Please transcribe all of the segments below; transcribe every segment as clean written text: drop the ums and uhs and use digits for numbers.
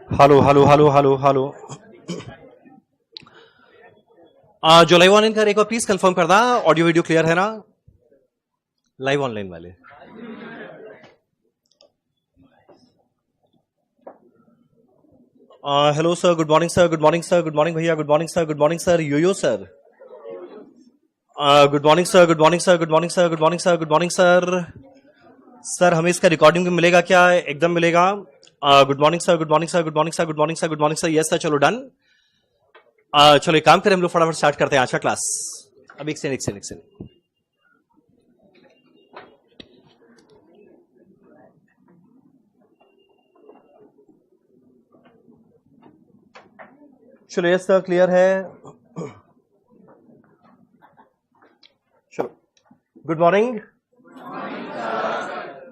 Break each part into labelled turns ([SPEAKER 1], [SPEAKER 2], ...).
[SPEAKER 1] Hello hello hello hello hello. जो live online कर एक बार प्लीज कंफर्म कर दा, ऑडियो वीडियो क्लियर है ना लाइव ऑनलाइन वाले? Hello sir, good morning sir, good morning sir, good morning भैया, good morning sir, good morning sir, yo sir, good morning sir, good morning sir, good morning sir, good morning sir, good morning sir. Sir हमें इसका recording भी मिलेगा क्या? एकदम मिलेगा। Good morning sir, good morning sir, good morning sir, good morning sir, good morning sir, yes sir, चलो done. चलो एक काम करें हम लोग, फटाफट स्टार्ट करते हैं आज का क्लास। अब एक सेकंड। चलो यस सर, क्लियर है। चलो गुड मॉर्निंग,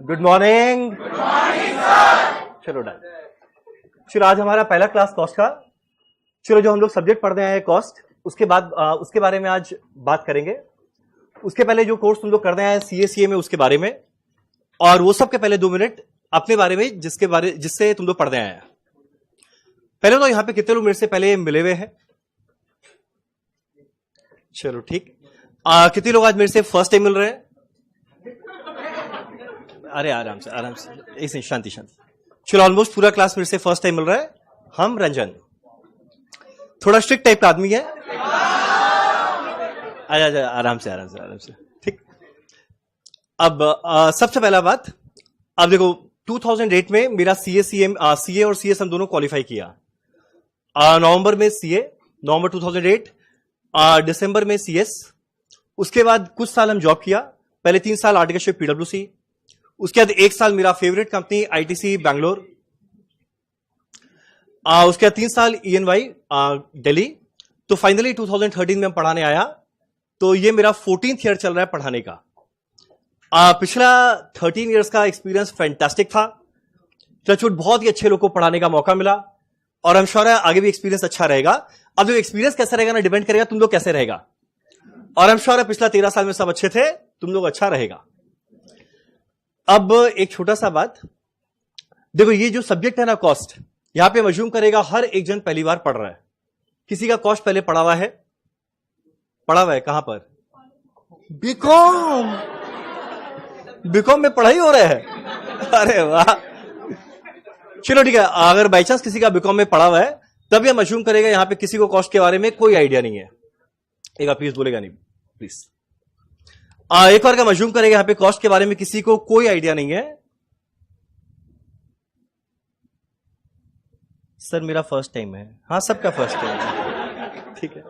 [SPEAKER 1] गुड मॉर्निंग, चलो डन। चलो आज हमारा पहला क्लास कॉस्ट का। चलो जो हम लोग सब्जेक्ट पढ़ रहे हैं कॉस्ट, उसके बाद उसके बारे में आज बात करेंगे। उसके पहले जो कोर्स तुम लोग कर रहे हैं सीए में, उसके बारे में, और वो सब के पहले 2 मिनट अपने बारे में जिससे तुम लोग पढ़ रहे हैं। पहले तो यहां पे कितने लोग मेरे से पहले मिले हुए हैं? चलो ठीक। कितने लोग आज मेरे से फर्स्ट टाइम मिल रहे हैं? अरे आराम से ऐसे शांति। चलो ऑलमोस्ट पूरा क्लास मेरे से फर्स्ट टाइम मिल रहा है। हम रंजन थोड़ा स्ट्रिक्ट टाइप का आदमी है। आजा आराम से ठीक। अब सबसे पहला बात, अब देखो 2008 में मेरा सीए और सीएस हम दोनों क्वालिफाई किया। नवंबर में सीए, नवंबर 2008, दिसंबर में सीएस। उसके बाद कुछ साल हम जॉब किया। पहले 3 साल आर्टिकलशिप पीडब्ल्यूसी, उसके बाद 1 साल मेरा फेवरेट कंपनी आईटीसी बैंगलोर, उसके बाद 3 साल ENY दिल्ली। तो फाइनली 2013 में पढ़ाने आया। तो ये मेरा 14th ईयर चल रहा है पढ़ाने का। पिछला 13 इयर्स का एक्सपीरियंस फैंटास्टिक था। टचवुड बहुत ही अच्छे लोग को पढ़ाने का मौका मिला, और हम श्योर है आगे भी एक्सपीरियंस अच्छा रहेगा। अब जो एक्सपीरियंस कैसा रहेगा ना, डिपेंड करेगा तुम लोग कैसे रहेगा। और हम श्योर है पिछला 13 साल में सब अच्छे थे, तुम लोग अच्छा रहेगा। अब एक छोटा सा बात देखो, ये जो सब्जेक्ट है ना कॉस्ट, यहां पे मजूम करेगा हर एक जन पहली बार पढ़ रहा है। किसी का कॉस्ट पहले पढ़ा हुआ है? कहां पर? बीकॉम में पढ़ाई हो रहा है। अरे वाह, चलो ठीक है। अगर बाई चांस किसी का बीकॉम में पढ़ा हुआ है, तब यह मशरूम करेगा यहां पे किसी को कॉस्ट के बारे में कोई आइडिया नहीं है। एक बार प्लीज बोलेगा नहीं प्लीज। एक बार का मशरूम करेगा यहां पे कॉस्ट के बारे में किसी को कोई आइडिया नहीं है। सर मेरा फर्स्ट टाइम है। हाँ सबका फर्स्ट टाइम है, ठीक है।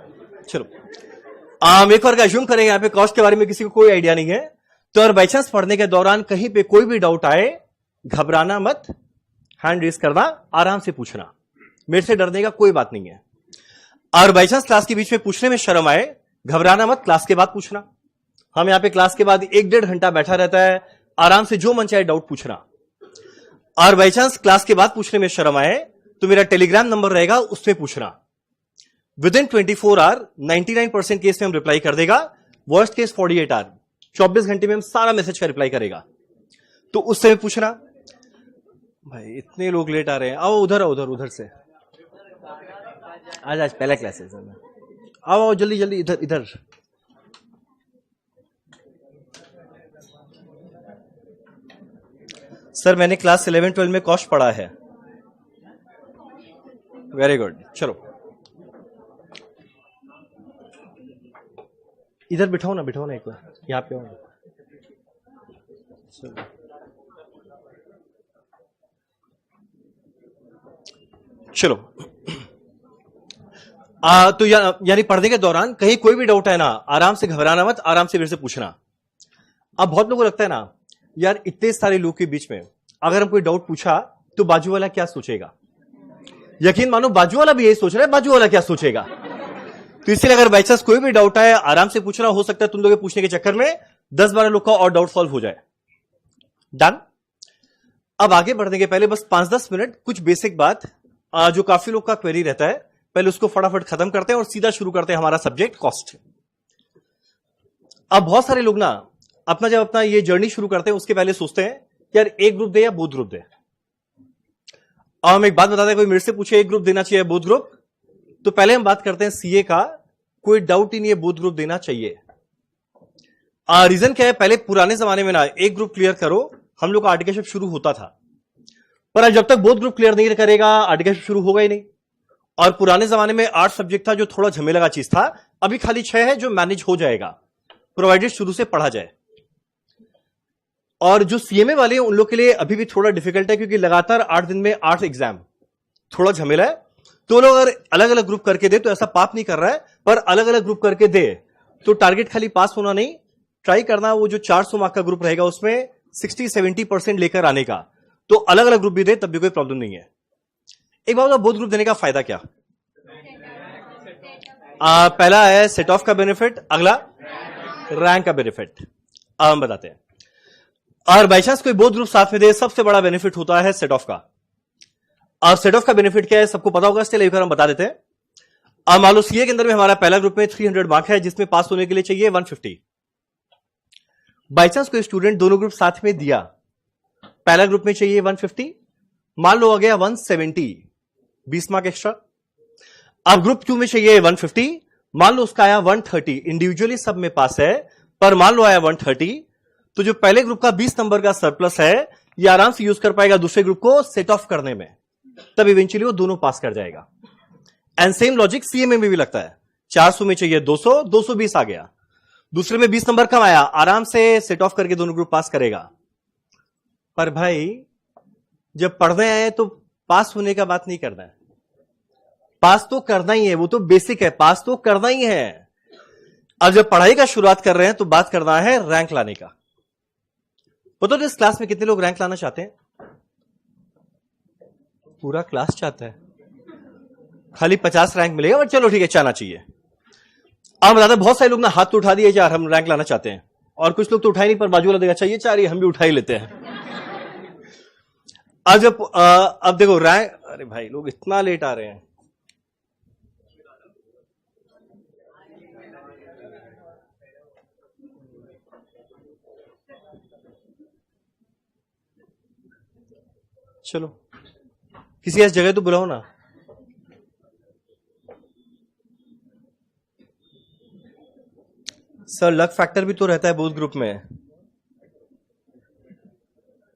[SPEAKER 1] चलो एक बार का अज्यूम करेंगे यहां पे कॉस्ट के बारे में किसी को कोई आइडिया नहीं है। तो अगर बाई चांस पढ़ने के दौरान कहीं पे कोई भी डाउट आए, घबराना मत, हैंड रेस करना, आराम से पूछना, मेरे से डरने का कोई बात नहीं है। और बाई चांस क्लास के बीच में पूछने में शर्म आए, घबराना मत, क्लास के बाद पूछना। हम यहां पे क्लास के बाद 1-1.5 घंटा बैठा रहता है, आराम से जो मन चाहे डाउट पूछना। और बाई चांस क्लास के बाद पूछने में शर्म आए तो मेरा टेलीग्राम नंबर रहेगा, उसमें पूछना। विदिन 24 आवर 99% केस में हम रिप्लाई कर देगा। वर्स्ट केस 48 आवर, 24 घंटे में हम सारा मैसेज का रिप्लाई करेगा। तो उस समय पूछना। भाई इतने लोग लेट आ रहे हैं, आओ उधर से। आज पहला क्लास है सर, आओ जल्दी इधर। सर मैंने क्लास 11-12 में कॉस्ट पढ़ा है। Very good. चलो इधर बिठाओ ना एक बार, यहाँ पे आओ। चलो तो यानी पढ़ने के दौरान कहीं कोई भी डाउट है ना, आराम से घबराना मत, आराम से मेरे से पूछना। अब बहुत लोगों को लगता है ना यार इतने सारे लोग के बीच में अगर हम कोई डाउट पूछा तो बाजू वाला क्या सोचेगा। यकीन मानो बाजू वाला भी यही सोच रहा है, बाजू वाला क्या सोचेगा। तो इसलिए अगर बाई चांस कोई भी डाउट है आराम से पूछना, हो सकता है तुम लोग के पूछने के चक्कर में 10-12 लोग का और डाउट सॉल्व हो जाए। डन। अब आगे बढ़ने के पहले बस 5-10 मिनट कुछ बेसिक बात जो काफी लोग का क्वेरी रहता है, पहले उसको फटाफट खत्म करते हैं और सीधा शुरू करते हैं हमारा सब्जेक्ट कॉस्ट। अब बहुत सारे लोग ना जब अपना ये जर्नी शुरू करते हैं उसके पहले सोचते हैं यार एक ग्रुप दे या बोथ ग्रुप दे। और हम एक बात बताते हैं, कोई मेरे से पूछे एक ग्रुप देना चाहिए बोथ ग्रुप, तो पहले हम बात करते हैं सीए का, कोई डाउट ही नहीं है बोथ ग्रुप देना चाहिए। रीजन क्या है, पहले पुराने जमाने में ना एक ग्रुप क्लियर करो हम लोग का आर्टिकलशिप शुरू होता था, पर जब तक बोथ ग्रुप क्लियर नहीं करेगा आर्टिकलशिप शुरू होगा ही नहीं। और पुराने जमाने में 8 सब्जेक्ट था जो थोड़ा झमेला का चीज था, अभी खाली 6 है जो मैनेज हो जाएगा प्रोवाइडेड शुरू से पढ़ा जाए। और जो सीएमए वाले हैं उन लोग के लिए अभी भी थोड़ा डिफिकल्ट है, क्योंकि लगातार 8 दिन में 8 एग्जाम, थोड़ा झमेला है। तो लोग अगर अलग अलग ग्रुप करके दे तो ऐसा पाप नहीं कर रहा है, पर अलग अलग ग्रुप करके दे तो टारगेट खाली पास होना नहीं, ट्राई करना वो जो 400 मार्क का ग्रुप रहेगा उसमें 60-70% लेकर आने का। तो अलग अलग ग्रुप भी दे तब भी कोई प्रॉब्लम नहीं है। एक बात, बोथ ग्रुप देने का फायदा क्या? पहला है सेट ऑफ का बेनिफिट, अगला रैंक का बेनिफिट। अब हम बताते हैं। और बाई चांस कोई बोथ ग्रुप साथ में दे, सबसे बड़ा बेनिफिट होता है सेट ऑफ का। और सेट ऑफ का बेनिफिट क्या है सबको पता होगा, इसलिए हम बता देते हैं। अब मान लो सीए के अंदर में हमारा पहला ग्रुप में 300 मार्क है, जिसमें पास होने के लिए चाहिए 150। बाई चांस कोई स्टूडेंट दोनों ग्रुप साथ में दिया, पहला ग्रुप में चाहिए 150, मान लो आ गया 170, 20 मार्क एक्स्ट्रा। अब ग्रुप 2 में चाहिए 150, मान लो उसका आया 130, इंडिविजुअली सब में पास है, पर मान लो आया 130, तो जो पहले ग्रुप का 20 नंबर का सरप्लस है ये आराम से यूज कर पाएगा दूसरे ग्रुप को सेट ऑफ करने में, तब इवेंचुअली वो दोनों पास कर जाएगा। एंड सेम लॉजिक सीएमए में भी लगता है, 400 में चाहिए 200, 220 आ गया, दूसरे में 20 नंबर कम आया, आराम से सेट ऑफ करके दोनों ग्रुप पास करेगा। पर भाई जब पढ़ने आए तो पास होने का बात नहीं करना है, पास तो करना ही है, वो तो बेसिक है, पास तो करना ही है। अब जब पढ़ाई का शुरुआत कर रहे हैं तो बात करना है रैंक लाने का। पता तो इस क्लास में कितने लोग रैंक लाना चाहते हैं? पूरा क्लास चाहता है, खाली 50 रैंक मिलेगा, बट चलो ठीक है, चाहना चाहिए। अब बताते बहुत सारे लोग ना हाथ तो उठा दिए यार हम रैंक लाना चाहते हैं, और कुछ लोग तो उठाए नहीं, पर बाजू वाला देखा चाहिए चाह रही हम भी उठा ही लेते हैं। अब देखो रैंक, अरे भाई लोग इतना लेट आ रहे हैं। चलो किसी ऐसी जगह तो बुलाओ ना। सर लक फैक्टर भी तो रहता है बोथ ग्रुप में।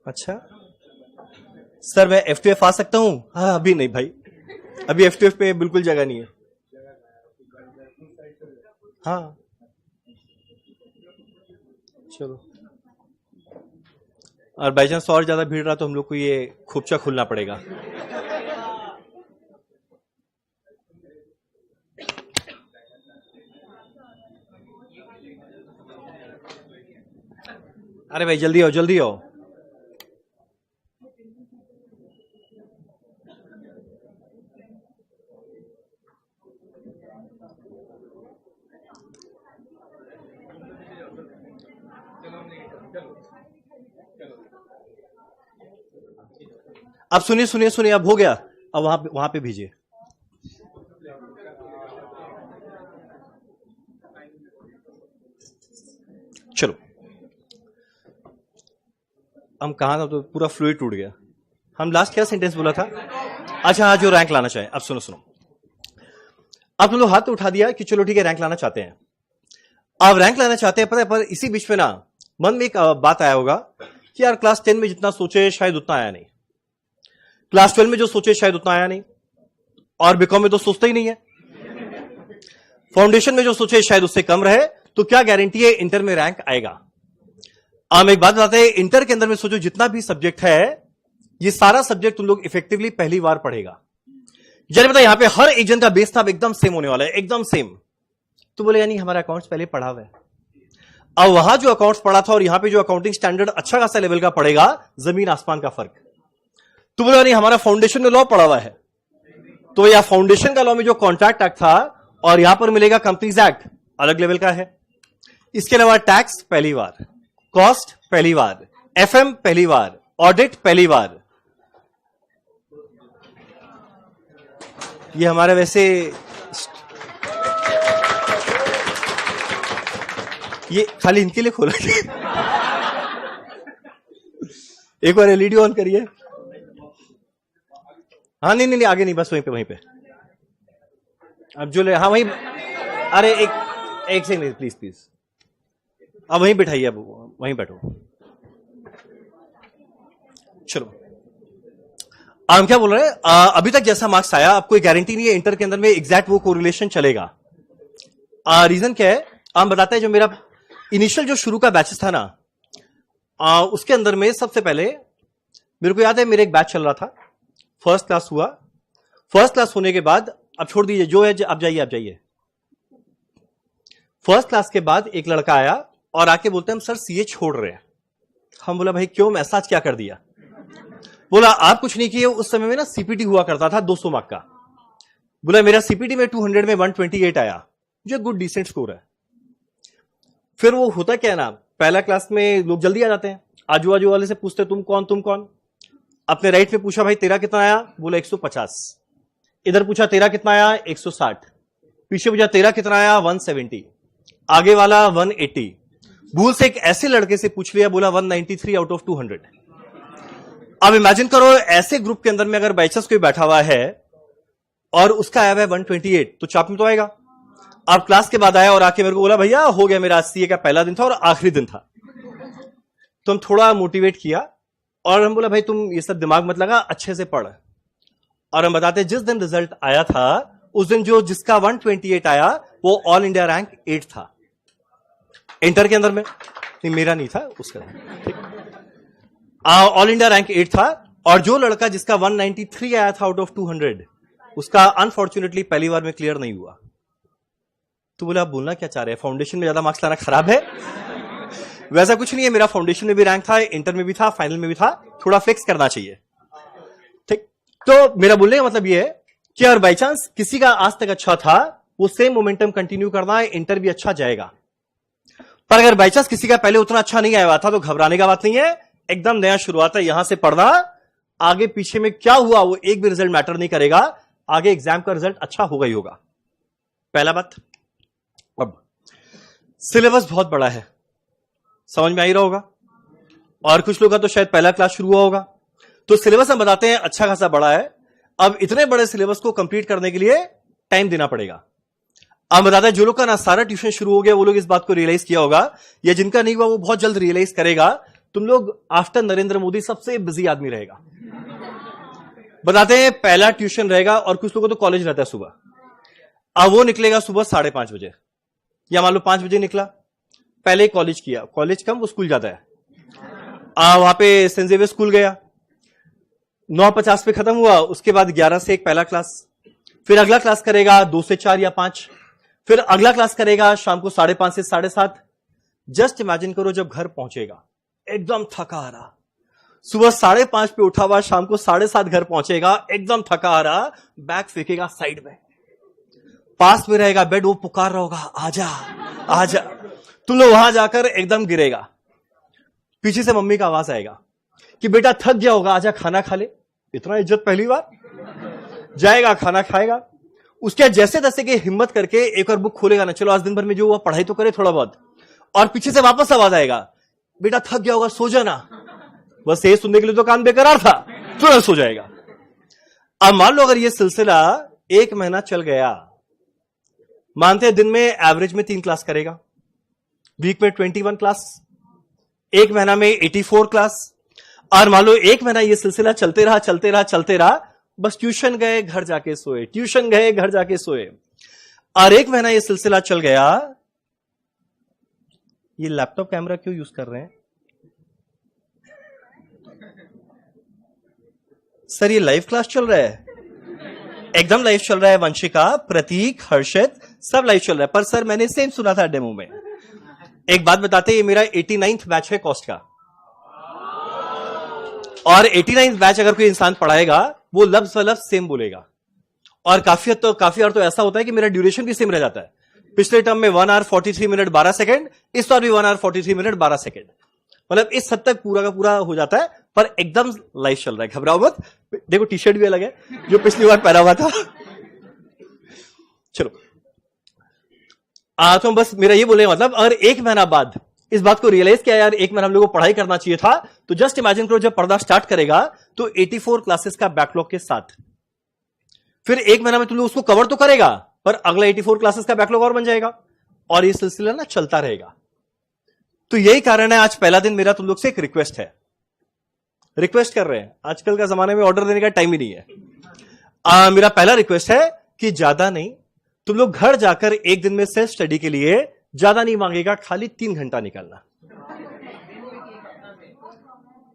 [SPEAKER 1] अच्छा सर मैं F2F आ सकता हूं? हाँ अभी नहीं भाई, अभी F2F पे बिल्कुल जगह नहीं है। हाँ चलो, और बाई चांस और ज्यादा भीड़ रहा तो हम लोग को ये खूबचा खुलना पड़ेगा। अरे भाई जल्दी आओ जल्दी आओ। अब सुनिए सुनिए सुनिए, अब हो गया, अब वहां पे भेजिए। चलो हम कहा था तो पूरा फ्लूइड टूट गया। हम लास्ट क्या सेंटेंस बोला था? अच्छा हाँ, जो रैंक लाना चाहे। अब सुनो सुनो, अब तुम लोग हाथ तो उठा दिया कि चलो ठीक है रैंक लाना चाहते हैं। अब रैंक लाना चाहते हैं, पता है, पर इसी बीच में ना मन में एक बात आया होगा कि यार क्लास 10 में जितना सोचे शायद उतना आया नहीं, क्लास 12 में जो सोचे शायद उतना आया नहीं, और बीकॉम में तो सोचते ही नहीं है, फाउंडेशन में जो सोचे शायद उससे कम रहे, तो क्या गारंटी है इंटर में रैंक आएगा? हम एक बात बताते हैं, इंटर के अंदर में सोचो जितना भी सब्जेक्ट है, ये सारा सब्जेक्ट तुम लोग इफेक्टिवली पहली बार पढ़ेगा। जैसे पता यहां पे हर एग्जाम का बेस था एकदम सेम होने वाला है, एकदम सेम। तो बोले यानी हमारा अकाउंट्स पहले पढ़ा हुआ है। अब वहां जो अकाउंट्स पढ़ा था और यहां पे जो अकाउंटिंग स्टैंडर्ड अच्छा खासा लेवल का पड़ेगा, जमीन आसमान का फर्क। तो बोले यानी हमारा फाउंडेशन में लॉ पढ़ा हुआ है, तो यह फाउंडेशन का लॉ में जो कॉन्ट्रैक्ट एक्ट था और यहां पर मिलेगा कंपनीज एक्ट, अलग लेवल का है। इसके अलावा टैक्स पहली बार, कॉस्ट पहली बार, एफएम पहली बार, ऑडिट पहली बार। ये हमारे वैसे ये खाली इनके लिए खोला गया। एक बार एलईडी ऑन करिए। हाँ नहीं आगे नहीं, बस वहीं पे अब जो ले, हाँ वहीं। अरे एक सेकंड प्लीज अब वहीं बैठाइए, अब वहीं बैठो। चलो हम क्या बोल रहे हैं, अभी तक जैसा मार्क्स आया, आपको कोई गारंटी नहीं है इंटर के अंदर में एग्जैक्ट वो कोरिलेशन चलेगा। रीजन क्या है, हम बताते हैं। जो मेरा इनिशियल जो शुरू का बैचेस था ना, उसके अंदर में सबसे पहले मेरे को याद है, मेरे एक बैच चल रहा था, फर्स्ट क्लास हुआ। फर्स्ट क्लास होने के बाद, अब छोड़ दीजिए जो है, आप जाइए। फर्स्ट क्लास के बाद एक लड़का आया और आके बोलते हैं हम सर सीए छोड़ रहे हैं। हम बोला भाई क्यों, मैं ऐसा क्या कर दिया? बोला आप कुछ नहीं किए, उस समय में ना सीपीटी हुआ करता था 200 मार्क का। बोला मेरा सीपीटी में 200 में 128 आया, जो गुड डिसेंट स्कोर है। फिर वो होता क्या है ना, पहला क्लास में लोग जल्दी आ जाते हैं, आजू बाजू वाले से पूछते तुम कौन। अपने राइट में पूछा भाई तेरा कितना आया, बोला 150। इधर पूछा तेरा कितना आया, 160। पीछे पूछा तेरा कितना आया, 170। आगे वाला 180। भूल से एक ऐसे लड़के से पूछ लिया, बोला 193 आउट ऑफ 200। अब इमेजिन करो ऐसे ग्रुप के अंदर में अगर बाई चांस कोई बैठा हुआ है और उसका आया हुआ है 128, तो चाप में तो आएगा। अब क्लास के बाद आया और आके मेरे को बोला भैया हो गया, मेरा सीए का पहला दिन था और आखिरी दिन था। तो हम थोड़ा मोटिवेट किया और हम बोला भाई तुम ये सब दिमाग मत लगा, अच्छे से पढ़। और हम बताते जिस दिन रिजल्ट आया था उस दिन जो जिसका 128 आया वो ऑल इंडिया रैंक 8 था इंटर के अंदर में। नहीं मेरा नहीं था, उसका ठीक। ऑल इंडिया रैंक 8 था। और जो लड़का जिसका 193 आया था आउट ऑफ 200, उसका अनफॉर्चुनेटली पहली बार में क्लियर नहीं हुआ। तो बोला आप बोलना क्या चाह रहे हैं, फाउंडेशन में ज्यादा मार्क्स लाना खराब है? वैसा कुछ नहीं है, मेरा फाउंडेशन में भी रैंक था, इंटर में भी था, फाइनल में भी था, थोड़ा फ्लेक्स करना चाहिए, ठीक। तो मेरा बोलने का मतलब ये है कि अगर बाई चांस किसी का आज तक अच्छा था, वो सेम मोमेंटम कंटिन्यू करना है, इंटर भी अच्छा जाएगा। पर अगर बाई चांस किसी का पहले उतना अच्छा नहीं आया हुआ था, तो घबराने का बात नहीं है, एकदम नया शुरुआत है, यहां से पढ़ना। आगे पीछे में क्या हुआ वो एक भी रिजल्ट मैटर नहीं करेगा, आगे एग्जाम का रिजल्ट अच्छा होगा ही होगा। पहला बात। अब सिलेबस बहुत बड़ा है, समझ में आ ही रहा होगा, और कुछ लोगों का तो शायद पहला क्लास शुरू हुआ होगा। तो सिलेबस हम बताते हैं अच्छा खासा बड़ा है। अब इतने बड़े सिलेबस को कंप्लीट करने के लिए टाइम देना पड़ेगा। अब बताते हैं जो लोग का ना सारा ट्यूशन शुरू हो गया, वो लोग इस बात को रियलाइज किया होगा, या जिनका नहीं हुआ वो बहुत जल्द रियलाइज करेगा। तुम लोग आफ्टर नरेंद्र मोदी सबसे बिजी आदमी रहेगा। बताते हैं पहला ट्यूशन रहेगा, और कुछ लोगों को तो कॉलेज रहता है सुबह। अब वो निकलेगा सुबह 5:30 बजे, या मान लो 5 बजे निकला, पहले कॉलेज किया, कॉलेज कम वो स्कूल जाता है, वहां पे सेंट जेवियर स्कूल गया, 9:50 पे खत्म हुआ। उसके बाद 11 से 1 पहला क्लास, फिर अगला क्लास करेगा 2 से 4 या 5, फिर अगला क्लास करेगा शाम को 5:30 से 7:30। जस्ट इमेजिन करो जब घर पहुंचेगा एकदम थका आ रहा, सुबह 5:30 पे उठा हुआ, शाम को 7:30 घर पहुंचेगा एकदम थका आ रहा, बैग फेंकेगा साइड में, पास में रहेगा बेड, वो पुकार रहा होगा आजा आजा। तुम लोग वहां जाकर एकदम गिरेगा, पीछे से मम्मी का आवाज आएगा कि बेटा थक गया होगा, आजा खाना खा ले। इतना इज्जत पहली बार, जाएगा खाना खाएगा। उसके जैसे तैसे की हिम्मत करके एक और बुक खोलेगा ना, चलो आज दिन भर में जो हुआ पढ़ाई तो करे थोड़ा बहुत, और पीछे से वापस आवाज आएगा बेटा थक गया होगा सो जाना। बस ये सुनने के लिए तो कान बेकरार था, तुरंत सो जाएगा। अब मान लो अगर ये सिलसिला 1 महीना चल गया, मानते हैं दिन में एवरेज में 3 क्लास करेगा, वीक में 21 क्लास, 1 महीना में 84 क्लास। और मान लो 1 महीना ये सिलसिला चलते रहा, बस ट्यूशन गए घर जाके सोए, ट्यूशन गए घर जाके सोए, और 1 महीना ये सिलसिला चल गया, ये लैपटॉप कैमरा क्यों यूज कर रहे हैं सर? ये लाइव क्लास चल रहा है, एकदम लाइव चल रहा है। वंशिका, प्रतीक, हर्षित सब लाइव चल रहा है। पर सर मैंने सेम सुना था डेमो में। एक बात बताते, ये मेरा 89th बैच है कॉस्ट का, और 89th बैच अगर कोई इंसान पढ़ाएगा वो लफ्ज व लफ्ज सेम बोलेगा, और काफी बार तो ऐसा होता है कि मेरा ड्यूरेशन भी सेम रह जाता है। पिछले टर्म में 1 hour 43 minute 12 सेकंड, इस बार भी 1 hour 43 minute 12 सेकंड, मतलब इस हद तक पूरा का पूरा हो जाता है, पर एकदम लाइव चल रहा है। घबराओ मत, देखो टी शर्ट भी अलग है जो पिछली बार पहना हुआ था। चलो तो बस मेरा ये बोले, मतलब अगर एक महीना बाद इस बात को रियलाइज किया यार एक महीना हम लोगों को पढ़ाई करना चाहिए था, तो जस्ट इमेजिन करो जब पर्दा स्टार्ट करेगा तो 84 क्लासेस का बैकलॉग के साथ, फिर एक महीना में तुम लोग उसको कवर तो करेगा, पर अगला 84 क्लासेस का बैकलॉग और बन जाएगा, और ये सिलसिला ना चलता रहेगा। तो यही कारण है आज पहला दिन मेरा तुम लोग से एक रिक्वेस्ट है, रिक्वेस्ट कर रहे हैं, आजकल का जमाने में ऑर्डर देने का टाइम ही नहीं है। मेरा पहला रिक्वेस्ट है कि ज्यादा नहीं, तुम लोग घर जाकर एक दिन में सेल्फ स्टडी के लिए ज्यादा नहीं मांगेगा, खाली 3 घंटा निकालना।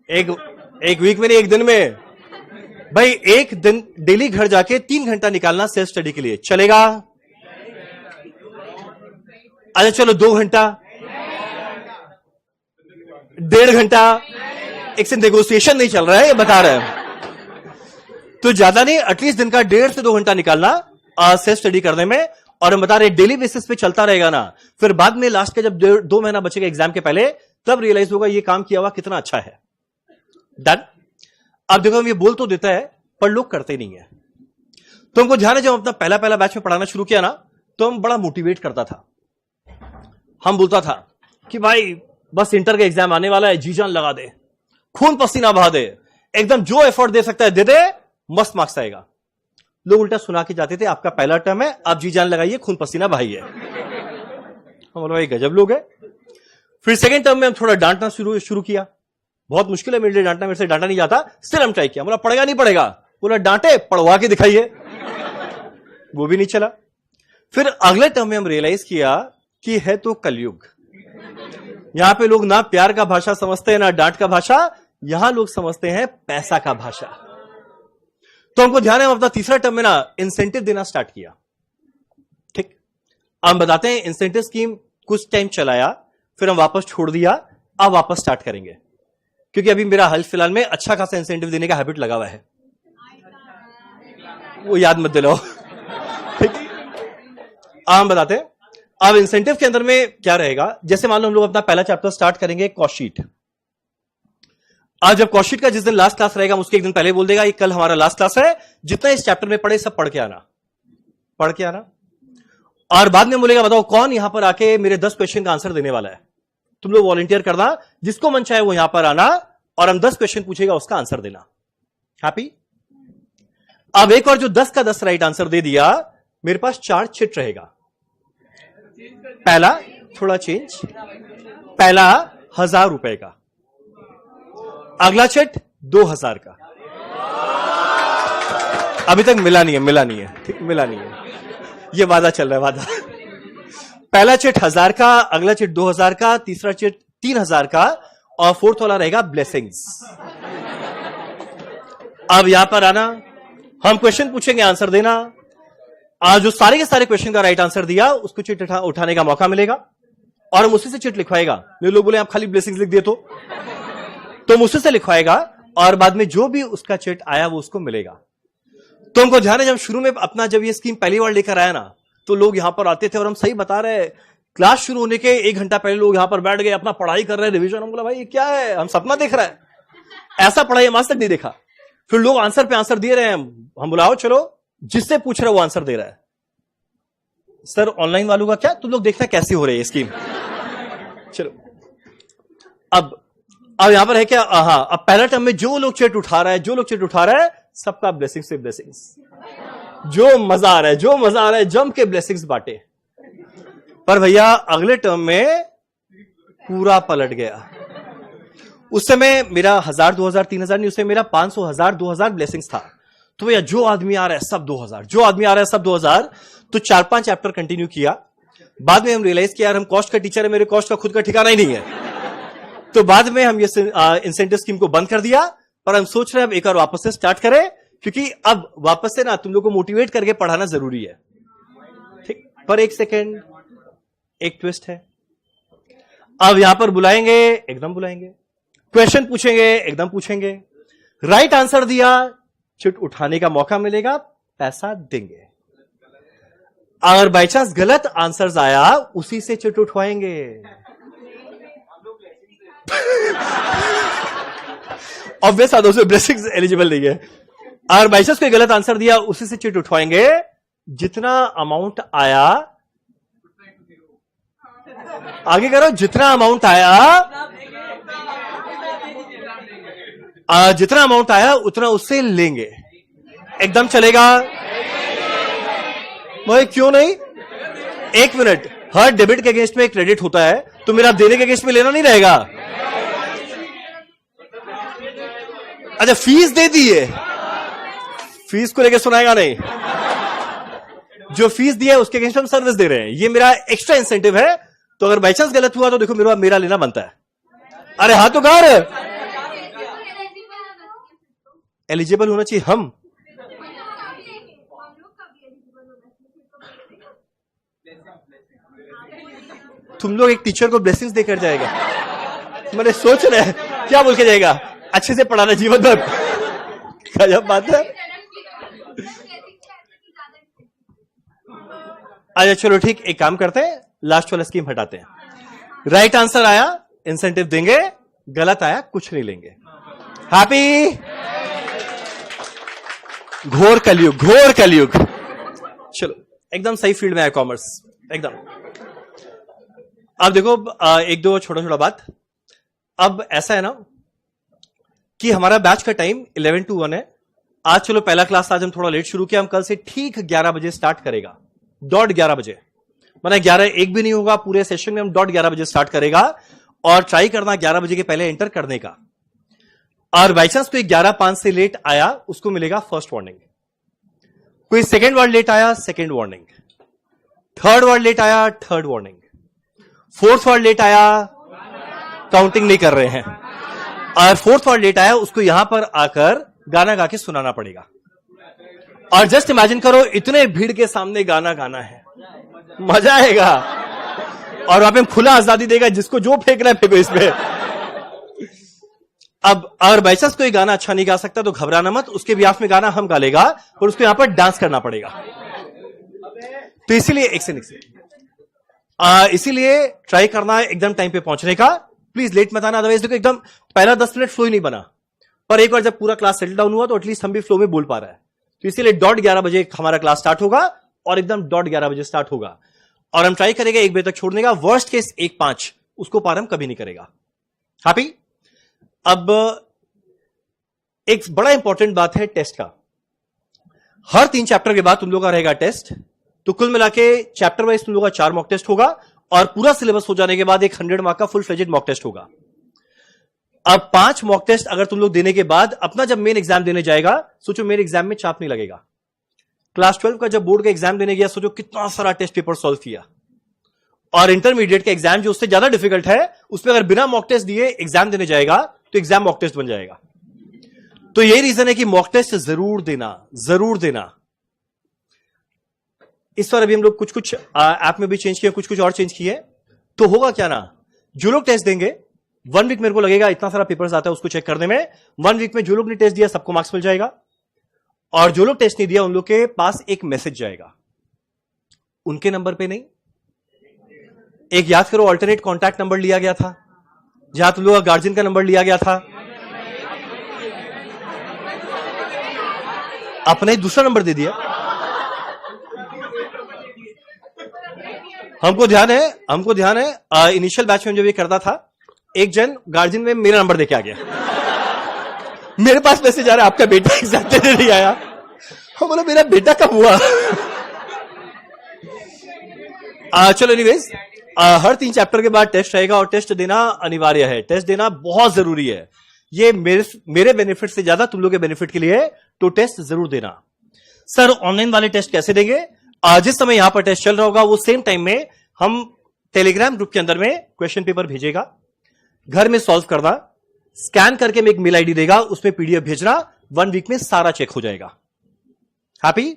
[SPEAKER 1] एक वीक में नहीं, एक दिन में भाई, एक दिन डेली घर जाके 3 घंटा निकालना सेल्फ स्टडी के लिए, चलेगा? अच्छा चलो 2 घंटा, 1.5 घंटा, एक से नेगोशिएशन नहीं चल रहा है, ये बता रहे हैं। तो ज्यादा नहीं, एटलीस्ट दिन का 1.5 से 2 घंटा निकालना सेल्फ स्टडी करने में, और हम बता रहे डेली बेसिस पे चलता रहेगा ना, फिर बाद में लास्ट का जब 2 महीना बचेगा एग्जाम के पहले, तब रियलाइज होगा ये काम किया हुआ कितना अच्छा है। डन। अब देखो हम ये बोल तो देता है पर लोग करते नहीं है। तो हमको ध्यान है जब अपना पहला बैच में पढ़ाना शुरू किया ना, तो हम बड़ा मोटिवेट करता था। हम बोलता था कि भाई बस इंटर का एग्जाम आने वाला है, जी जान लगा दे, खून पसीना बहा दे, एकदम जो एफर्ट दे सकता है दे दे, मस्त मार्क्स आएगा। लोग उल्टा सुना के जाते थे, आपका पहला टर्म है, आप जी जान लगाइए, खून पसीना बहाइए। हम बोला भाई गजब लोग है। फिर सेकंड टर्म में हम थोड़ा डांटना शुरू किया, बहुत मुश्किल है मेरे लिए डांटना, मेरे से डांटा नहीं जाता, स्टिल हम ट्राई किया। बोला पढ़ेगा नहीं पढ़ेगा, बोला डांटे पढ़वा के दिखाइए, वो भी नहीं चला। फिर अगले टर्म में हम रियलाइज किया कि है तो कलयुग, यहां पे लोग ना प्यार का भाषा समझते हैं ना डांट का भाषा, यहां लोग समझते हैं पैसा का भाषा। तो हमको ध्यान है, हम अपना तीसरा टर्म में ना इंसेंटिव देना स्टार्ट किया। ठीक, हम बताते हैं इंसेंटिव स्कीम कुछ टाइम चलाया, फिर हम वापस छोड़ दिया, अब वापस स्टार्ट करेंगे, क्योंकि अभी मेरा हाल फिलहाल में अच्छा खासा इंसेंटिव देने का हैबिट लगा हुआ है, वो याद मत दिलाओ। ठीक, हम बताते हैं अब इंसेंटिव के अंदर में क्या रहेगा। जैसे मान लो हम लोग अपना पहला चैप्टर स्टार्ट करेंगे कॉस्ट शीट। आज जब कॉस्ट शीट का जिस दिन लास्ट क्लास रहेगा, उसके एक दिन पहले बोल देगा ये कल हमारा लास्ट क्लास है, जितना इस चैप्टर में पढ़े सब पढ़ के आना। और बाद में बोलेगा बताओ कौन यहां पर आके मेरे 10 क्वेश्चन का आंसर देने वाला है। तुम लोग वॉलंटियर करना, जिसको मन चाहे वो यहां पर आना, और हम 10 क्वेश्चन पूछेगा उसका आंसर देना। हैप्पी? अब एक और जो 10 का 10 राइट आंसर दे दिया, मेरे पास 4 चिट रहेगा। पहला थोड़ा चेंज, पहला 1000 रुपए का, अगला चिट 2000 का। अभी तक मिला नहीं है, ठीक, मिला नहीं है, ये वादा चल रहा है, वादा। पहला चिट 1000 का, अगला चिट 2000 का, तीसरा चिट 3000 का, और फोर्थ वाला रहेगा ब्लेसिंग्स। अब यहां पर आना, हम क्वेश्चन पूछेंगे, आंसर देना। आज जो सारे के सारे क्वेश्चन का राइट आंसर दिया उसको चिट उठाने का मौका मिलेगा, और हम उसी से चिट लिखवाएगा। लोग बोले आप खाली ब्लेसिंग्स लिख दिए तो मुझसे से लिखवाएगा, और बाद में जो भी उसका चिट आया वो उसको मिलेगा। तो हमको ध्यान है जब शुरू में अपना जब ये स्कीम पहली बार लेकर आया ना, तो लोग यहां पर आते थे, और हम सही बता रहे, क्लास शुरू होने के 1 घंटा पहले लोग यहां पर बैठ गए, अपना पढ़ाई कर रहे हैं, रिवीजन। हम बोला भाई ये क्या है, हम सपना देख रहा है, ऐसा पढ़ाई हम आज तक नहीं देखा। फिर लोग आंसर पे आंसर दे रहे हैं, हम बुलाओ चलो, जिससे पूछ रहे वो आंसर दे रहा है। सर ऑनलाइन वालों का क्या, तुम लोग देखना कैसी हो रही है स्कीम। चलो अब यहां पर है क्या, हाँ, अब पहला टर्म में जो लोग चिट उठा रहा है, सबका ब्लेसिंग से ब्लेसिंग्स, जो मजा आ रहा है जम के ब्लेसिंग्स बांटे। पर भैया अगले टर्म में पूरा पलट गया। उस समय मेरा 1000 2000 3000 नहीं, उससे मेरा 500 1000 2000 ब्लेसिंग्स था। तो भैया जो आदमी आ रहा है सब 2000, जो आदमी आ रहा है सब 2000। तो 4-5 चैप्टर कंटिन्यू किया, बाद में हम रियलाइज किया यार हम कॉस्ट का टीचर है, मेरे कॉस्ट का खुद का ठिकाना ही नहीं है। तो बाद में हम ये इंसेंटिव स्कीम को बंद कर दिया, पर हम सोच रहे हैं अब एक बार वापस से स्टार्ट करें, क्योंकि अब वापस से ना तुम लोग को मोटिवेट करके पढ़ाना जरूरी है। ठीक, पर एक सेकेंड, एक ट्विस्ट है। अब यहां पर बुलाएंगे, एकदम बुलाएंगे, क्वेश्चन पूछेंगे, एकदम पूछेंगे, राइट आंसर दिया चिट उठाने का मौका मिलेगा, पैसा देंगे। अगर बाई चांस गलत आंसर्स आया उसी से चिट उठवाएंगे। ऑब्वियस आदों से ब्लेसिंग्स एलिजिबल नहीं है। अगर बाई चांस कोई गलत आंसर दिया उसी से चिट उठवाएंगे। जितना अमाउंट आया, आगे करो, जितना अमाउंट आया, जितना अमाउंट आया उतना उससे लेंगे। एकदम चलेगा भाई, क्यों नहीं? एक मिनट, हर डेबिट के अगेंस्ट में एक क्रेडिट होता है, तो मेरा देने के अगेंस्ट में लेना नहीं रहेगा। अच्छा, फीस दे दी है, फीस को लेके सुनाएगा नहीं। जो फीस दिया है उसके अगेंस्ट हम सर्विस दे रहे हैं, ये मेरा एक्स्ट्रा इंसेंटिव है। तो अगर बाई चांस गलत हुआ तो देखो मेरा लेना बनता है। अरे हाँ, तो कार एलिजिबल होना चाहिए हम। तुम लोग एक टीचर को ब्लेसिंग्स देकर जाएगा, मैंने सोच रहे हैं क्या बोल के जाएगा, अच्छे से पढ़ाना जीवन भर। गजब बात है। अच्छा चलो ठीक, एक काम करते हैं, लास्ट वाला स्कीम हटाते हैं। राइट आंसर आया इंसेंटिव देंगे, गलत आया कुछ नहीं लेंगे। हैप्पी? घोर कलयुग, घोर कलयुग। चलो एकदम सही फील्ड में आया कॉमर्स, एकदम। अब देखो एक दो छोटा बात। अब ऐसा है ना कि हमारा बैच का टाइम 11 to 1 है। आज चलो पहला क्लास आज हम थोड़ा लेट शुरू किया, हम कल से ठीक 11 बजे स्टार्ट करेगा, डॉट 11 बजे, माना 11:01 भी नहीं होगा पूरे सेशन में, हम डॉट 11 बजे स्टार्ट करेगा। और ट्राई करना 11 बजे के पहले एंटर करने का। और बाई चांस कोई 11:05 से लेट आया उसको मिलेगा फर्स्ट वार्निंग। कोई सेकेंड वर्ड लेट आया, second warning. Third word late आया, third warning. Fourth word late आया, काउंटिंग नहीं कर रहे हैं। और फोर्थ वर्ड लेट आया उसको यहां पर आकर गाना गा के सुनाना पड़ेगा। और जस्ट इमेजिन करो इतने भीड़ के सामने गाना गाना है, मजा आएगा। और वहां पे खुला आजादी देगा, जिसको जो फेंक रहा है फेंको इसमें। अब अगर बाई चांस कोई गाना अच्छा नहीं गा सकता तो घबराना मत, उसके बिहाफ में गाना हम गा लेगा और उसको यहां पर डांस करना पड़ेगा। तो इसीलिए इसीलिए ट्राई करना है एकदम टाइम पे पहुंचने का। प्लीज लेट मत आना, अदरवाइज देखो एकदम पहला 10 मिनट फ्लो ही नहीं बना। पर एक बार जब पूरा क्लास सेटल डाउन हुआ तो एटलीस्ट हम भी फ्लो में बोल पा रहे हैं। तो इसीलिए डॉट 11 बजे हमारा क्लास स्टार्ट होगा और एकदम डॉट 11 बजे स्टार्ट होगा। और हम ट्राई करेंगे 1 बजे तक छोड़ने का। वर्स्ट केस 1:05, उसको पार हम कभी नहीं करेगा। हैप्पी? अब एक बड़ा इंपॉर्टेंट बात है टेस्ट का। हर 3 चैप्टर के बाद तुम लोग का रहेगा टेस्ट। तो कुल मिला के चैप्टर वाइज तुम लोग का 4 मॉक टेस्ट होगा और पूरा सिलेबस हो जाने के बाद एक 100 मार्क का फुल फ्लेजेड मॉक टेस्ट होगा। अब 5 मॉक टेस्ट अगर तुम लोग देने के बाद अपना जब मेन एग्जाम देने जाएगा, सोचो मेन एग्जाम में चाप नहीं लगेगा। क्लास 12 का जब बोर्ड का एग्जाम देने गया, सोचो कितना सारा टेस्ट पेपर सॉल्व किया। और इंटरमीडिएट का एग्जाम जो उससे ज्यादा डिफिकल्ट है, उसमें अगर बिना मॉक टेस्ट दिए एग्जाम देने जाएगा तो एग्जाम मॉक टेस्ट बन जाएगा। तो यही रीजन है कि मॉक टेस्ट जरूर देना, जरूर देना। इस बार अभी हम लोग कुछ ऐप में भी चेंज किए, कुछ और चेंज किए। तो होगा क्या ना, जो लोग टेस्ट देंगे 1 वीक, मेरे को लगेगा इतना सारा पेपर्स आता है उसको चेक करने में, 1 वीक में जो लोग ने टेस्ट दिया सबको मार्क्स मिल जाएगा। और जो लोग टेस्ट नहीं दिया उन लोग के पास एक मैसेज जाएगा, उनके नंबर पे नहीं। एक याद करो, अल्टरनेट कॉन्टैक्ट नंबर लिया गया था, जहां तुम लोग का गार्जियन का नंबर लिया गया था, अपने दूसरा नंबर दे दिया। हमको ध्यान है इनिशियल बैच में जब ये करता था, एक जन गार्जियन में मेरा नंबर देके आ गया, मेरे पास मैसेज आ रहा है आपका बेटा एग्जाम देने नहीं आया। हम बोला मेरा बेटा कब हुआ? चलो एनीवेज, हर 3 चैप्टर के बाद टेस्ट रहेगा और टेस्ट देना अनिवार्य है, टेस्ट देना बहुत जरूरी है। ये मेरे बेनिफिट से ज्यादा तुम लोग के बेनिफिट के लिए है, तो टेस्ट जरूर देना। सर ऑनलाइन वाले टेस्ट कैसे देंगे? जिस समय यहां पर टेस्ट चल रहा होगा वो सेम टाइम में हम टेलीग्राम ग्रुप के अंदर में क्वेश्चन पेपर भेजेगा, घर में सॉल्व करना, स्कैन करके में एक मेल आईडी देगा, उसमें पीडीएफ भेजना, 1 वीक में सारा चेक हो जाएगा। हैप्पी?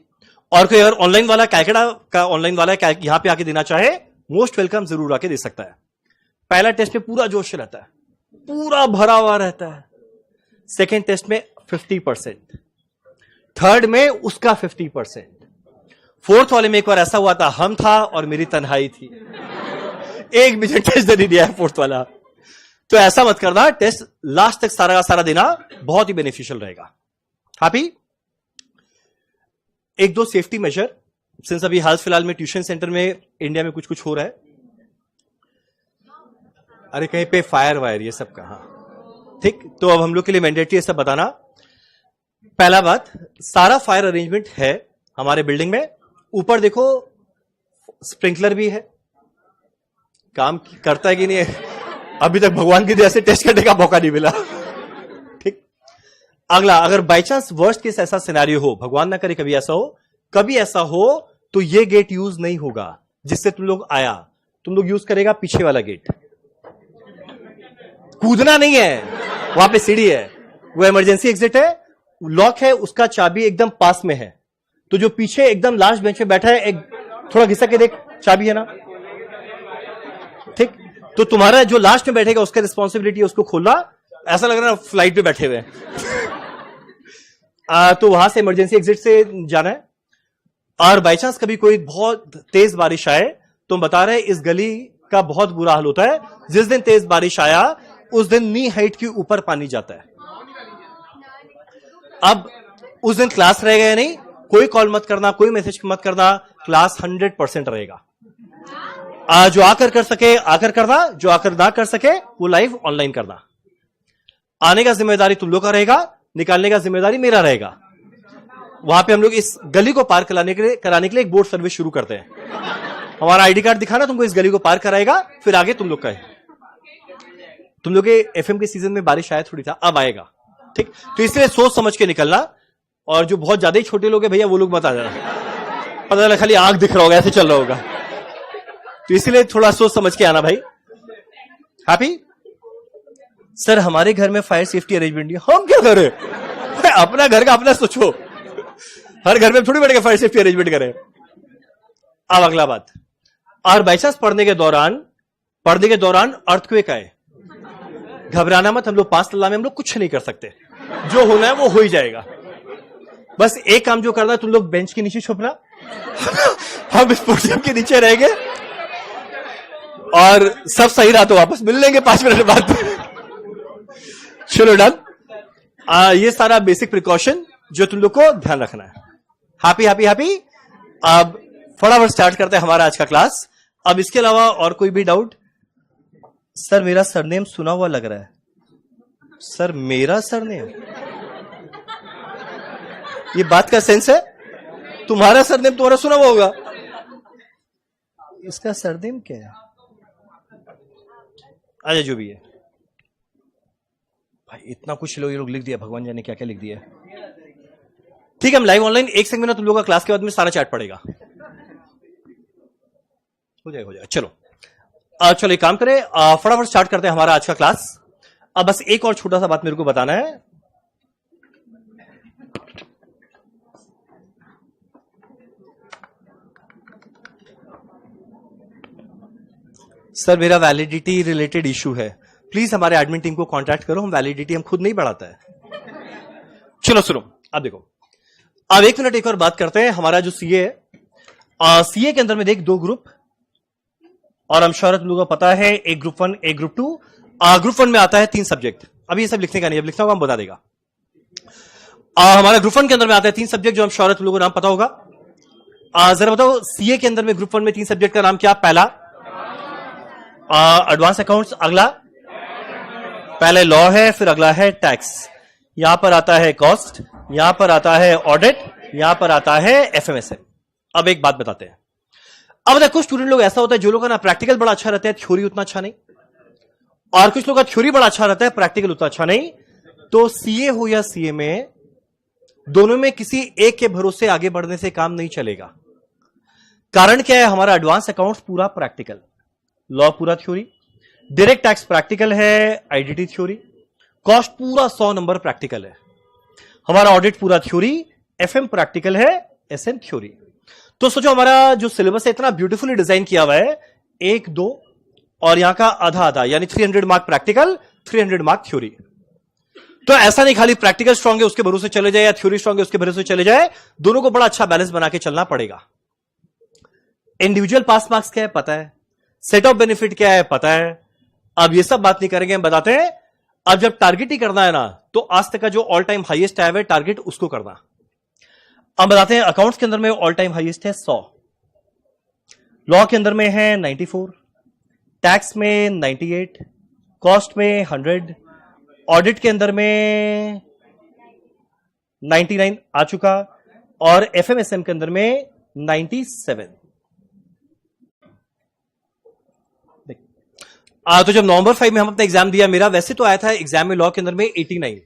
[SPEAKER 1] और कोई अगर ऑनलाइन वाला कैलकाटा का ऑनलाइन वाला यहां पे आके देना चाहे, मोस्ट वेलकम, जरूर आके दे सकता है। पहला टेस्ट में पूरा जोश रहता है, पूरा भरा हुआ रहता है। सेकेंड टेस्ट में 50%, थर्ड में उसका 50%, फोर्थ वाले में एक बार ऐसा हुआ था, हम था और मेरी तन्हाई थी, एक भी टेस्ट नहीं दिया है फोर्थ वाला। तो ऐसा मत करना, टेस्ट लास्ट तक सारा का सारा देना, बहुत ही बेनिफिशियल रहेगा। हैप्पी? एक दो सेफ्टी मेजर, सिंस अभी हाल फिलहाल में ट्यूशन सेंटर में इंडिया में कुछ कुछ हो रहा है, अरे कहीं पे फायर वायर ये सब कहां, ठीक, तो अब हम लोग के लिए मैंडेटरी है सब बताना। पहला बात, सारा फायर अरेंजमेंट है हमारे बिल्डिंग में, ऊपर देखो स्प्रिंकलर भी है, काम करता है कि नहीं है अभी तक भगवान की दया से टेस्ट करने का मौका नहीं मिला। ठीक, अगला, अगर बाई चांस वर्स्ट केस ऐसा सिनेरियो हो, भगवान ना करे कभी ऐसा हो, कभी ऐसा हो तो ये गेट यूज नहीं होगा जिससे तुम लोग आया, तुम लोग यूज करेगा पीछे वाला गेट। कूदना नहीं है, वहां पे सीढ़ी है, वो इमरजेंसी एग्जिट है, लॉक है, उसका चाबी एकदम पास में है, तो जो पीछे एकदम लास्ट बेंच पे बैठा है, एक थोड़ा घिसक के देख, चाबी है ना, ठीक, तो तुम्हारा जो लास्ट में बैठेगा उसका रिस्पॉन्सिबिलिटी है उसको खोलना, ऐसा लग रहा है फ्लाइट पे बैठे हुए तो वहां से इमरजेंसी एग्जिट से जाना है। और बाई चांस कभी कोई बहुत तेज बारिश आए, तो बता रहे इस गली का बहुत बुरा हाल होता है, जिस दिन तेज बारिश आया उस दिन नी हाइट के ऊपर पानी जाता है। अब उस दिन क्लास रहेगा या नहीं, कोई कॉल मत करना, कोई मैसेज मत करना, क्लास 100% रहेगा। जो आकर कर सके आकर करना, जो आकर ना कर सके वो लाइव ऑनलाइन करना। आने का जिम्मेदारी तुम लोग का रहेगा, निकालने का जिम्मेदारी मेरा रहेगा। वहां पे हम लोग इस गली को पार कराने के लिए एक बोट सर्विस शुरू करते हैं। हमारा आईडी कार्ड दिखाना, तुमको इस गली को पार कराएगा, फिर आगे तुम लोग का है। तुम लोग के एफएम के सीजन में बारिश आया थोड़ी था, अब आएगा, ठीक, तो इसलिए सोच समझ के निकलना। और जो बहुत ज्यादा ही छोटे लोग हैं भैया, वो लोग मत आ जाना, पता चला खाली आंख दिख रहा होगा, ऐसे चल रहा होगा, तो इसलिए थोड़ा सोच समझ के आना भाई। हैप्पी? सर हमारे घर में फायर सेफ्टी अरेंजमेंट नहीं, हम क्या करें, अपना घर का अपना सोचो, हर घर में थोड़ी बैठ के फायर सेफ्टी अरेंजमेंट करें। अब अगला बात, और बाई चांस पढ़ने के दौरान अर्थक्वेक आए, घबराना मत, हम लोग 5 तल्ला में हम लोग कुछ नहीं कर सकते, जो होना है वो हो ही जाएगा। बस एक काम जो करना है, तुम लोग बेंच के नीचे छुपना हम इस पोडियम के नीचे रहेंगे, और सब सही रहा तो वापस मिल लेंगे 5 मिनट बाद। चलो डन। ये सारा बेसिक प्रिकॉशन जो तुम लोग को ध्यान रखना है। Happy happy happy? अब फटाफट स्टार्ट करते हैं हमारा आज का क्लास। अब इसके अलावा और कोई भी डाउट? सर मेरा सरनेम सुना हुआ लग रहा है। सर मेरा सरनेम, ये बात का सेंस है? तुम्हारा सरनेम तुम्हारा सुना हुआ होगा, इसका सरनेम क्या है? अच्छा जो भी है भाई, इतना कुछ लोग ये लोग लिख दिया, भगवान जाने क्या क्या लिख दिया। ठीक है, हम लाइव ऑनलाइन एक सेकंड में तुम लोगों का क्लास के बाद में सारा चैट पड़ेगा, हो जाएगा। चलो चलो एक काम करें, फटाफट स्टार्ट करते हैं हमारा आज का क्लास। अब बस एक और छोटा सा बात मेरे को बताना है। सर मेरा वैलिडिटी रिलेटेड इशू है, प्लीज हमारे एडमिन टीम को कांटेक्ट करो, हम वैलिडिटी हम खुद नहीं बढ़ाता है। चलो सुनो, अब देखो, अब एक मिनट एक और बात करते हैं। हमारा जो सीए है, सीए के अंदर में देख 2 ग्रुप, और हम शौरत लोगों को पता है, एक ग्रुप 1 एक ग्रुप 2। ग्रुप 1 में आता है 3 सब्जेक्ट, अभी ये सब लिखने का नहीं, अब लिखना होगा हम बता देगा। हमारा ग्रुप 1 के अंदर में आता है 3 सब्जेक्ट, जो हम शौरत लोगों को नाम पता होगा। जरा बताओ सीए के अंदर में ग्रुप 1 में 3 सब्जेक्ट का नाम क्या? पहला एडवांस अकाउंट्स, अगला पहले लॉ है, फिर अगला है टैक्स, यहां पर आता है कॉस्ट, यहां पर आता है ऑडिट, यहां पर आता है एफएमएसएम। अब एक बात बताते हैं, अब देखो कुछ स्टूडेंट लोग ऐसा होता है जो लोग का ना प्रैक्टिकल बड़ा अच्छा रहता है, थ्योरी उतना अच्छा नहीं, और कुछ लोग का थ्योरी बड़ा अच्छा रहता है, प्रैक्टिकल उतना अच्छा नहीं। तो सीए हो या सीए में, दोनों में किसी एक के भरोसे आगे बढ़ने से काम नहीं चलेगा। कारण क्या है, हमारा एडवांस अकाउंट्स पूरा प्रैक्टिकल, लॉ पूरा थ्योरी, डायरेक्ट टैक्स प्रैक्टिकल है, आईडीटी थ्योरी, कॉस्ट पूरा 100 नंबर प्रैक्टिकल है, हमारा ऑडिट पूरा थ्योरी, एफएम प्रैक्टिकल है, एसएम थ्योरी। तो सोचो हमारा जो सिलेबस है इतना ब्यूटीफुली डिजाइन किया हुआ है, 1 2 और यहां का आधा आधा, यानी 300 मार्क प्रैक्टिकल, 300 मार्क थ्योरी। तो ऐसा नहीं खाली प्रैक्टिकल स्ट्रांग है उसके भरोसे चले जाए या थ्योरी स्ट्रांग है उसके भरोसे चले जाए, दोनों को बड़ा अच्छा बैलेंस बना के चलना पड़ेगा। इंडिविजुअल पास मार्क्स क्या है पता है, सेट ऑफ बेनिफिट क्या है पता है। अब ये सब बात नहीं करेंगे, हम बताते हैं। अब जब टारगेट ही करना है ना, तो आज तक का जो ऑल टाइम हाईएस्ट है टारगेट उसको करना। अब बताते हैं, अकाउंट्स के अंदर में ऑल टाइम हाईएस्ट है 100, लॉ के अंदर में है 94, टैक्स में 98, कॉस्ट में 100, ऑडिट के अंदर में 99 आ चुका, और एफएमएसएम के अंदर में 97। तो जब नवंबर 5 में हम अपना एग्जाम दिया, मेरा वैसे तो आया था एग्जाम में लॉ के अंदर में 89,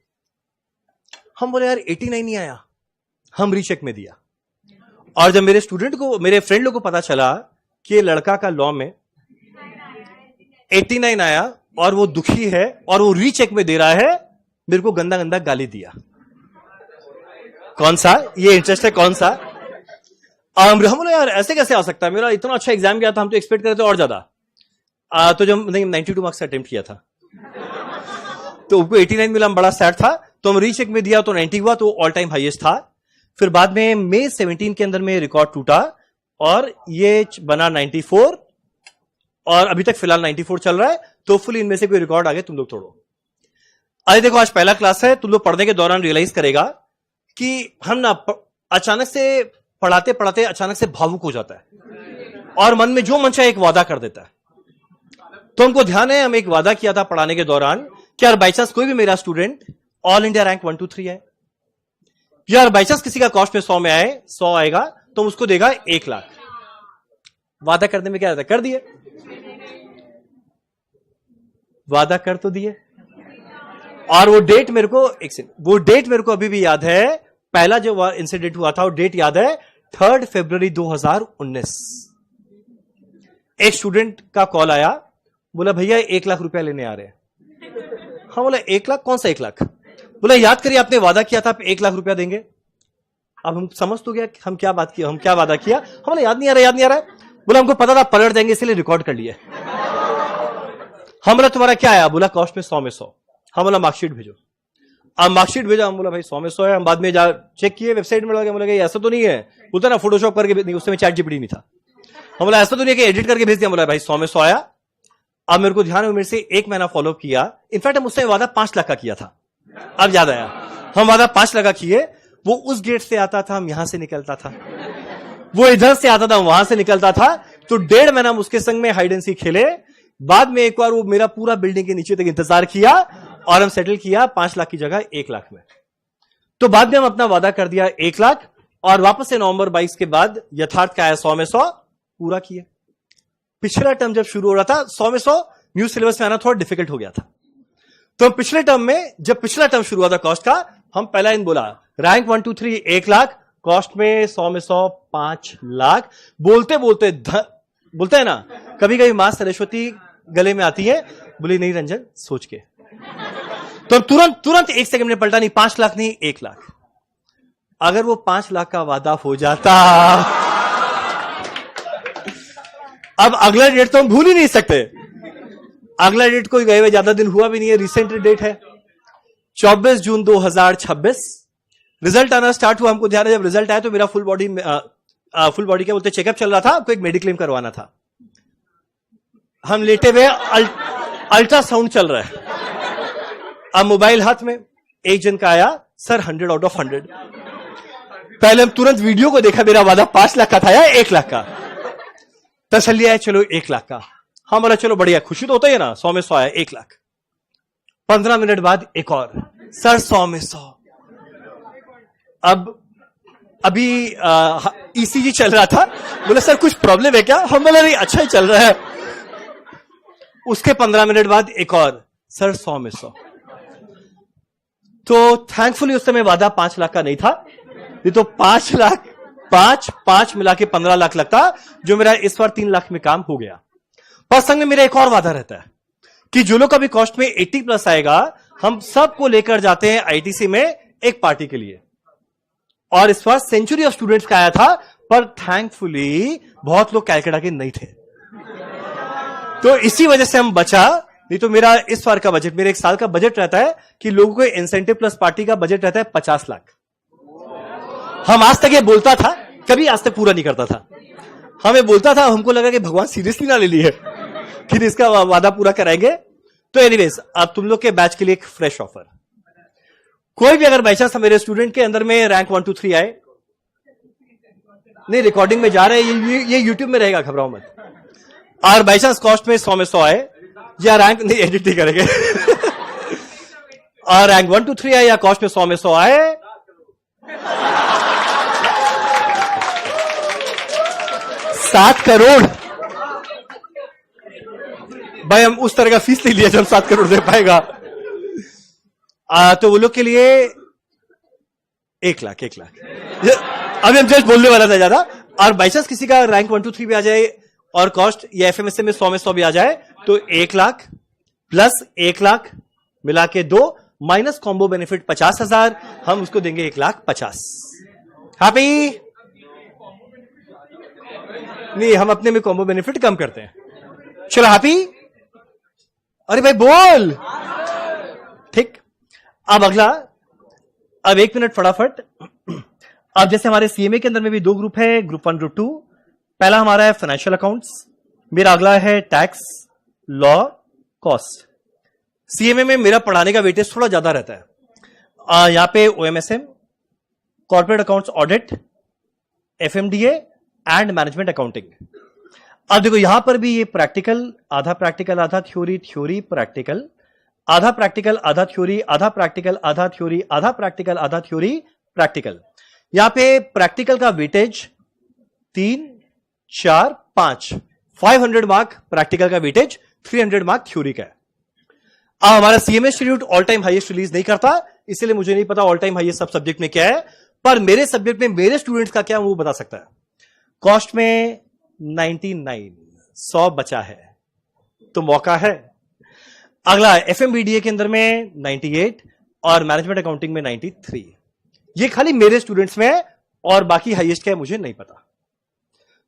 [SPEAKER 1] हम बोले यार 89 नहीं आया, हम रीचेक में दिया। और जब मेरे स्टूडेंट को, मेरे फ्रेंड लोग को पता चला कि लड़का का लॉ में 89 आया और वो दुखी है और वो रीचेक में दे रहा है, मेरे को गंदा गंदा गाली दिया। कौन सा ये इंटरेस्ट है, कौन सा? हम बोले यार ऐसे कैसे आ सकता है, मेरा इतना अच्छा एग्जाम गया था, हम तो एक्सपेक्ट करते और ज्यादा। तो जब 92 मार्क्स से अटेम्प्ट किया था तो उसको 89 मिला, हम बड़ा सैड था। तो हम रीचेक में दिया तो 90 हुआ, तो ऑल टाइम हाईएस्ट था। फिर बाद में मई 17 के अंदर में रिकॉर्ड टूटा और ये बना 94, और अभी तक फिलहाल 94 चल रहा है। तो फुल इनमें से कोई रिकॉर्ड आगे तुम लोग तोड़ो। अरे देखो, आज पहला क्लास है, तुम लोग पढ़ने के दौरान रियलाइज करेगा कि हम ना अचानक से पढ़ाते पढ़ाते अचानक से भावुक हो जाता है और मन में जो मन चाहे एक वादा कर देता है। तो हमको ध्यान है, हम एक वादा किया था पढ़ाने के दौरान कि यार बाई चांस कोई भी मेरा स्टूडेंट ऑल इंडिया रैंक 1 2 3 है, यार बाई चांस किसी का कॉस्ट में 100 में आए, 100 आएगा तो उसको देगा 1 लाख। वादा करने में क्या रहता है, कर दिए, वादा कर तो दिए। और वो डेट मेरे को, वो डेट मेरे को अभी भी याद है, पहला जो इंसिडेंट हुआ था वो डेट याद है, 3 फरवरी 2019। एक स्टूडेंट का कॉल आया, बोला भैया 1 लाख रुपया लेने आ रहे हैं। हाँ, बोला 1 लाख, कौन सा 1 लाख? बोला याद करिए आपने वादा किया था आप 1 लाख रुपया देंगे। अब हम समझ तो गया हम क्या बात किया, हम क्या वादा किया। हम बोला याद नहीं आ रहा, याद नहीं आ रहा। बोला हमको पता था पलट देंगे इसलिए रिकॉर्ड कर लिए। हम बोला तुम्हारा क्या आया? बोला कॉस्ट में 100 में 100। हम बोला मार्कशीट भेजो। अब मार्कशीट भेजा, हम बोला भाई 100 में 100 है। हम बाद में जा चेक किए, वेबसाइट में लगा, बोला ऐसा तो नहीं है, बोलता ना फोटोशॉप करके, उस समय चैट जीपीटी नहीं था। हम बोला ऐसा तो नहीं है कि एडिट करके भेज दिया। बोला भाई 100 में 100 आया। अब मेरे को ध्यान है, मेरे से 1 महीना फॉलो किया। इनफैक्ट हम उससे वादा 5 लाख का किया था, अब याद आया। हम वादा 5 लाख का किए। वो उस गेट से आता था, हम यहां से निकलता था, वो इधर से आता था, वहां से निकलता था। तो 1.5 महीना हम उसके संग में हाइड एंड सीक खेले। बाद में एक बार वो मेरा पूरा बिल्डिंग के नीचे तक इंतजार किया और हम सेटल किया 5 लाख की जगह 1 लाख में। तो बाद में हम अपना वादा कर दिया 1 लाख, और वापस से नवंबर 22 के बाद यथार्थ का आया 100 में 100 पूरा किए। पिछला टर्म जब शुरू हो रहा था 100 में 100 न्यू सिलेबस में आना थोड़ा डिफिकल्ट हो गया था। तो पिछले टर्म में, जब पिछला टर्म शुरू हुआ था कॉस्ट का, हम पहला इन बोला रैंक 1 2 3 1 लाख, कॉस्ट में 100 में 100 5 लाख। बोलते बोलते बोलते है ना, कभी कभी मां सरस्वती गले में आती है, बोली नहीं रंजन सोच के। तो तुरंत 1 सेकंड में पलटा, नहीं 5 लाख नहीं 1 लाख। अगर वो 5 लाख का वादा हो जाता, अब अगला डेट तो हम भूल ही नहीं सकते। अगला डेट कोई गए हुए ज्यादा दिन हुआ भी नहीं है, रिसेंट डेट है 24 जून 2026। रिजल्ट आना स्टार्ट हुआ, हमको ध्यान है जब रिजल्ट आया तो मेरा फुल बॉडी क्या बोलते चेकअप चल रहा था, आपको एक मेडिक्लेम करवाना था। हम लेटे हुए, अल्ट्रासाउंड चल रहा है। अब मोबाइल हाथ में, एक जन का आया सर 100 आउट ऑफ 100। पहले हम तुरंत वीडियो को देखा, मेरा वादा 5 लाख का था या 1 लाख का। तसल्ली है चलो 1 लाख का। हाँ बोला चलो बढ़िया, खुशी तो होता है ना, 100 में 100 आया 1 लाख। 15 मिनट बाद एक और, सर 100 में 100। अब अभी ईसीजी चल रहा था, बोले सर कुछ प्रॉब्लम है क्या? हम बोला नहीं अच्छा ही चल रहा है। उसके 15 मिनट बाद एक और, सर 100 में 100। तो थैंकफुली उस समय वादा 5 लाख का नहीं था, ये तो 5 लाख पांच पांच मिला के 15 लाख लगता, जो मेरा इस बार 3 लाख में काम हो गया। पर संग में मेरा एक और वादा रहता है कि जो लोग का भी कॉस्ट में 80+ आएगा, हम सबको लेकर जाते हैं आईटीसी में एक पार्टी के लिए। और इस बार सेंचुरी ऑफ स्टूडेंट्स का आया था, पर थैंकफुली बहुत लोग कैलकाटा के नहीं थे, तो इसी वजह से हम बचा। नहीं तो मेरा इस बार का बजट, मेरे एक साल का बजट रहता है कि लोगों को इंसेंटिव प्लस पार्टी का बजट रहता है 50 लाख। हम आज तक ये बोलता था, कभी आज तक पूरा नहीं करता था। हमें बोलता था, हमको लगा कि भगवान सीरियसली ना ले लिए कि इसका वादा पूरा कराएंगे। तो एनीवेज, अब तुम लोग के बैच के लिए एक फ्रेश ऑफर। कोई भी अगर बाई चांस मेरे स्टूडेंट के अंदर में रैंक 1 2 3 आए, नहीं रिकॉर्डिंग में जा रहे हैं, ये यूट्यूब में रहेगा, घबराओ मत। और बाई चांस कॉस्ट में 100 में 100 आए, या रैंक नहीं एडिट नहीं करेंगे और रैंक 1 2 3 आए या कॉस्ट में 100 में 100 आए, ₹7 करोड़। भाई हम उस तरह का फीस नहीं लिया जो हम 7 करोड़ दे पाएगा। तो वो लोग के लिए 1 लाख अभी हम जस्ट बोलने वाला था ज्यादा। और बाई चांस किसी का रैंक 1 2 3 भी आ जाए और कॉस्ट या एफएमएसए में 100 में 100 भी आ जाए, तो 1 लाख प्लस 1 लाख मिला के 2 माइनस कॉम्बो बेनिफिट 50,000, हम उसको देंगे 1,50,000। हैप्पी? नहीं, हम अपने में कॉम्बो बेनिफिट कम करते हैं। चलो हैप्पी? अरे भाई बोल। ठीक, अब अगला, अब 1 मिनट फटाफट। अब जैसे हमारे सीएमए के अंदर में भी 2 ग्रुप है, ग्रुप 1 ग्रुप 2। पहला हमारा है फाइनेंशियल अकाउंट्स, मेरा अगला है टैक्स, लॉ, कॉस्ट। सीएमए में मेरा पढ़ाने का वेटेज थोड़ा ज्यादा रहता है। यहां पे OMSM, corporate accounts audit, FMDA and management accounting. अब देखो यहां पर भी ये प्रैक्टिकल, आधा प्रैक्टिकल आधा थ्योरी, थ्योरी प्रैक्टिकल, आधा प्रैक्टिकल आधा थ्योरी, आधा प्रैक्टिकल आधा थ्योरी, आधा प्रैक्टिकल आधा थ्योरी, प्रैक्टिकल। यहां पे प्रैक्टिकल का वेटेज 3 4 5, 500 मार्क प्रैक्टिकल का वेटेज, 300 मार्क थ्योरी का है। अब हमारा CMA institute all time highest release नहीं करता, इसलिए मुझे नहीं पता ऑल टाइम हाईएस्ट सब सब्जेक्ट में क्या है, पर मेरे सब्जेक्ट में मेरे स्टूडेंट्स का क्या वो बता सकता है। कॉस्ट में 99, 100 बचा है तो मौका है। अगला एफएमबीडीए के अंदर में 98 और मैनेजमेंट अकाउंटिंग में 93। ये खाली मेरे स्टूडेंट्स में है और बाकी हाईएस्ट क्या है मुझे नहीं पता।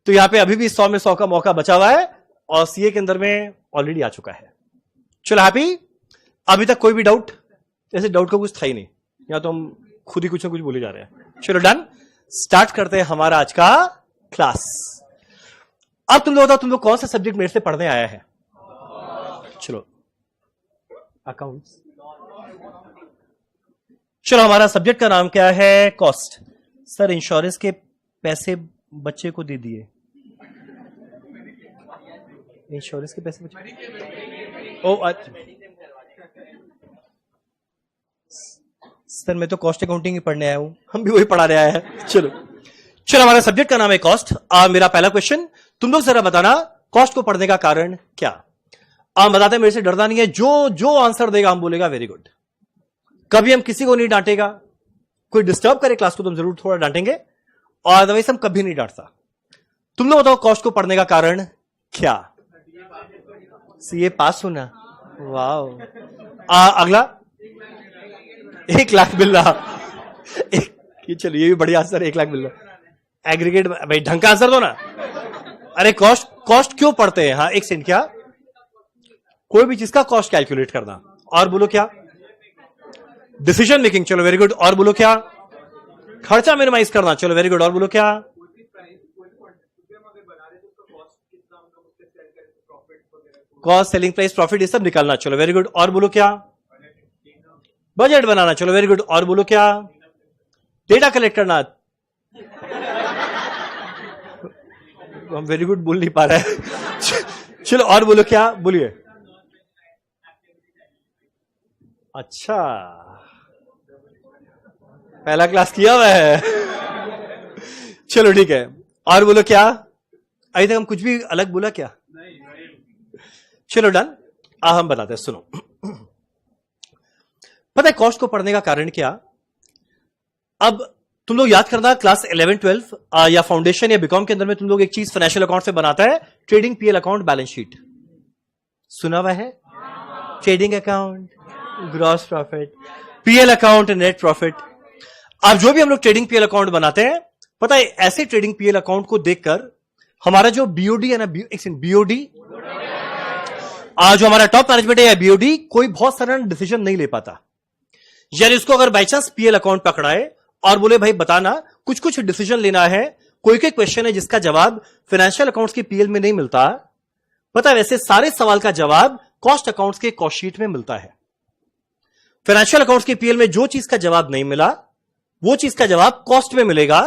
[SPEAKER 1] तो यहां पे अभी भी 100 में 100 का मौका बचा हुआ है और सीए के अंदर में ऑलरेडी आ चुका है। चलो हैप्पी? अभी तक कोई भी डाउट? ऐसे डाउट का कुछ था ही नहीं, या तो हम खुद ही कुछ ना कुछ बोले जा रहे हैं। चलो डन, स्टार्ट करते हैं हमारा आज का क्लास। अब तुम लोग बताओ, तुम लोग कौन सा सब्जेक्ट मेरे से पढ़ने आया है? चलो अकाउंट्स। चलो हमारा सब्जेक्ट का नाम क्या है? कॉस्ट। सर इंश्योरेंस के पैसे बच्चे को दे दिए। इंश्योरेंस के पैसे बच्चे? ओ सर मैं तो कॉस्ट अकाउंटिंग ही पढ़ने आया हूं, हम भी वही पढ़ा रहे हैं। चलो हमारा सब्जेक्ट का नाम है कॉस्ट। मेरा पहला क्वेश्चन, तुम लोग जरा बताना कॉस्ट को पढ़ने का कारण क्या? बताते मेरे से डरना नहीं है, जो आंसर देगा हम बोलेगा वेरी गुड। कभी हम किसी को नहीं डांटेगा, कोई डिस्टर्ब करे क्लास को तो हम जरूर थोड़ा डांटेंगे, और अदरवाइज हम कभी नहीं डांटता। तुम लोग बताओ कॉस्ट को पढ़ने का कारण क्या? सीए पास होना। वाह। अगला 1 लाख मिल रहा। चलो ये भी बढ़िया आंसर, 1 लाख मिल रहा। एग्रीगेट भाई ढंग का आंसर दो ना। अरे कॉस्ट क्यों पढ़ते हैं? हाँ एक सेकंड, क्या कोई भी चीज का कॉस्ट कैलकुलेट करना। और बोलो क्या? Decision making. चलो वेरी गुड। और बोलो क्या? खर्चा मिनिमाइज करना। चलो वेरी गुड। और बोलो क्या? कॉस्ट, सेलिंग प्राइस, प्रॉफिट, ये सब निकालना। चलो वेरी गुड। और बोलो क्या? बजट बनाना। चलो वेरी गुड। और बोलो क्या? डेटा कलेक्ट करना। हम वेरी गुड बोल नहीं पा रहे हैं। चलो और बोलो क्या? बोलिए। अच्छा पहला क्लास किया हुआ है। चलो ठीक है। और बोलो क्या? अभी तक हम कुछ भी अलग बोला क्या? चलो डन। हम बताते हैं, सुनो। पता है कॉस्ट को पढ़ने का कारण क्या? अब तुम लोग याद करना क्लास 11 12 या फाउंडेशन या बीकॉम के अंदर में तुम लोग एक चीज फाइनेंशियल अकाउंट से बनाता है, trading PL account, balance sheet. सुना हुआ है? Trading account, gross profit, PL account, net profit. अब जो भी हम लोग ट्रेडिंग पीएल अकाउंट बनाते हैं, पता है ऐसे ट्रेडिंग पीएल अकाउंट को देखकर हमारा जो बीओडी है ना, बीओडी जो हमारा टॉप मैनेजमेंट है या बीओडी, कोई बहुत सारा डिसीजन नहीं ले पाता। यानी उसको अगर बाई चांस पीएल अकाउंट पकड़ाए और बोले भाई बताना, कुछ कुछ डिसीजन लेना है, कोई कोई क्वेश्चन है जिसका जवाब फाइनेंशियल अकाउंट्स की पीएल में नहीं मिलता, पता है वैसे सारे सवाल का जवाब कॉस्ट अकाउंट्स के कॉस्ट शीट में मिलता है। फाइनेंशियल अकाउंट्स की पीएल में जो चीज का जवाब नहीं मिला, वो चीज का जवाब कॉस्ट में मिलेगा।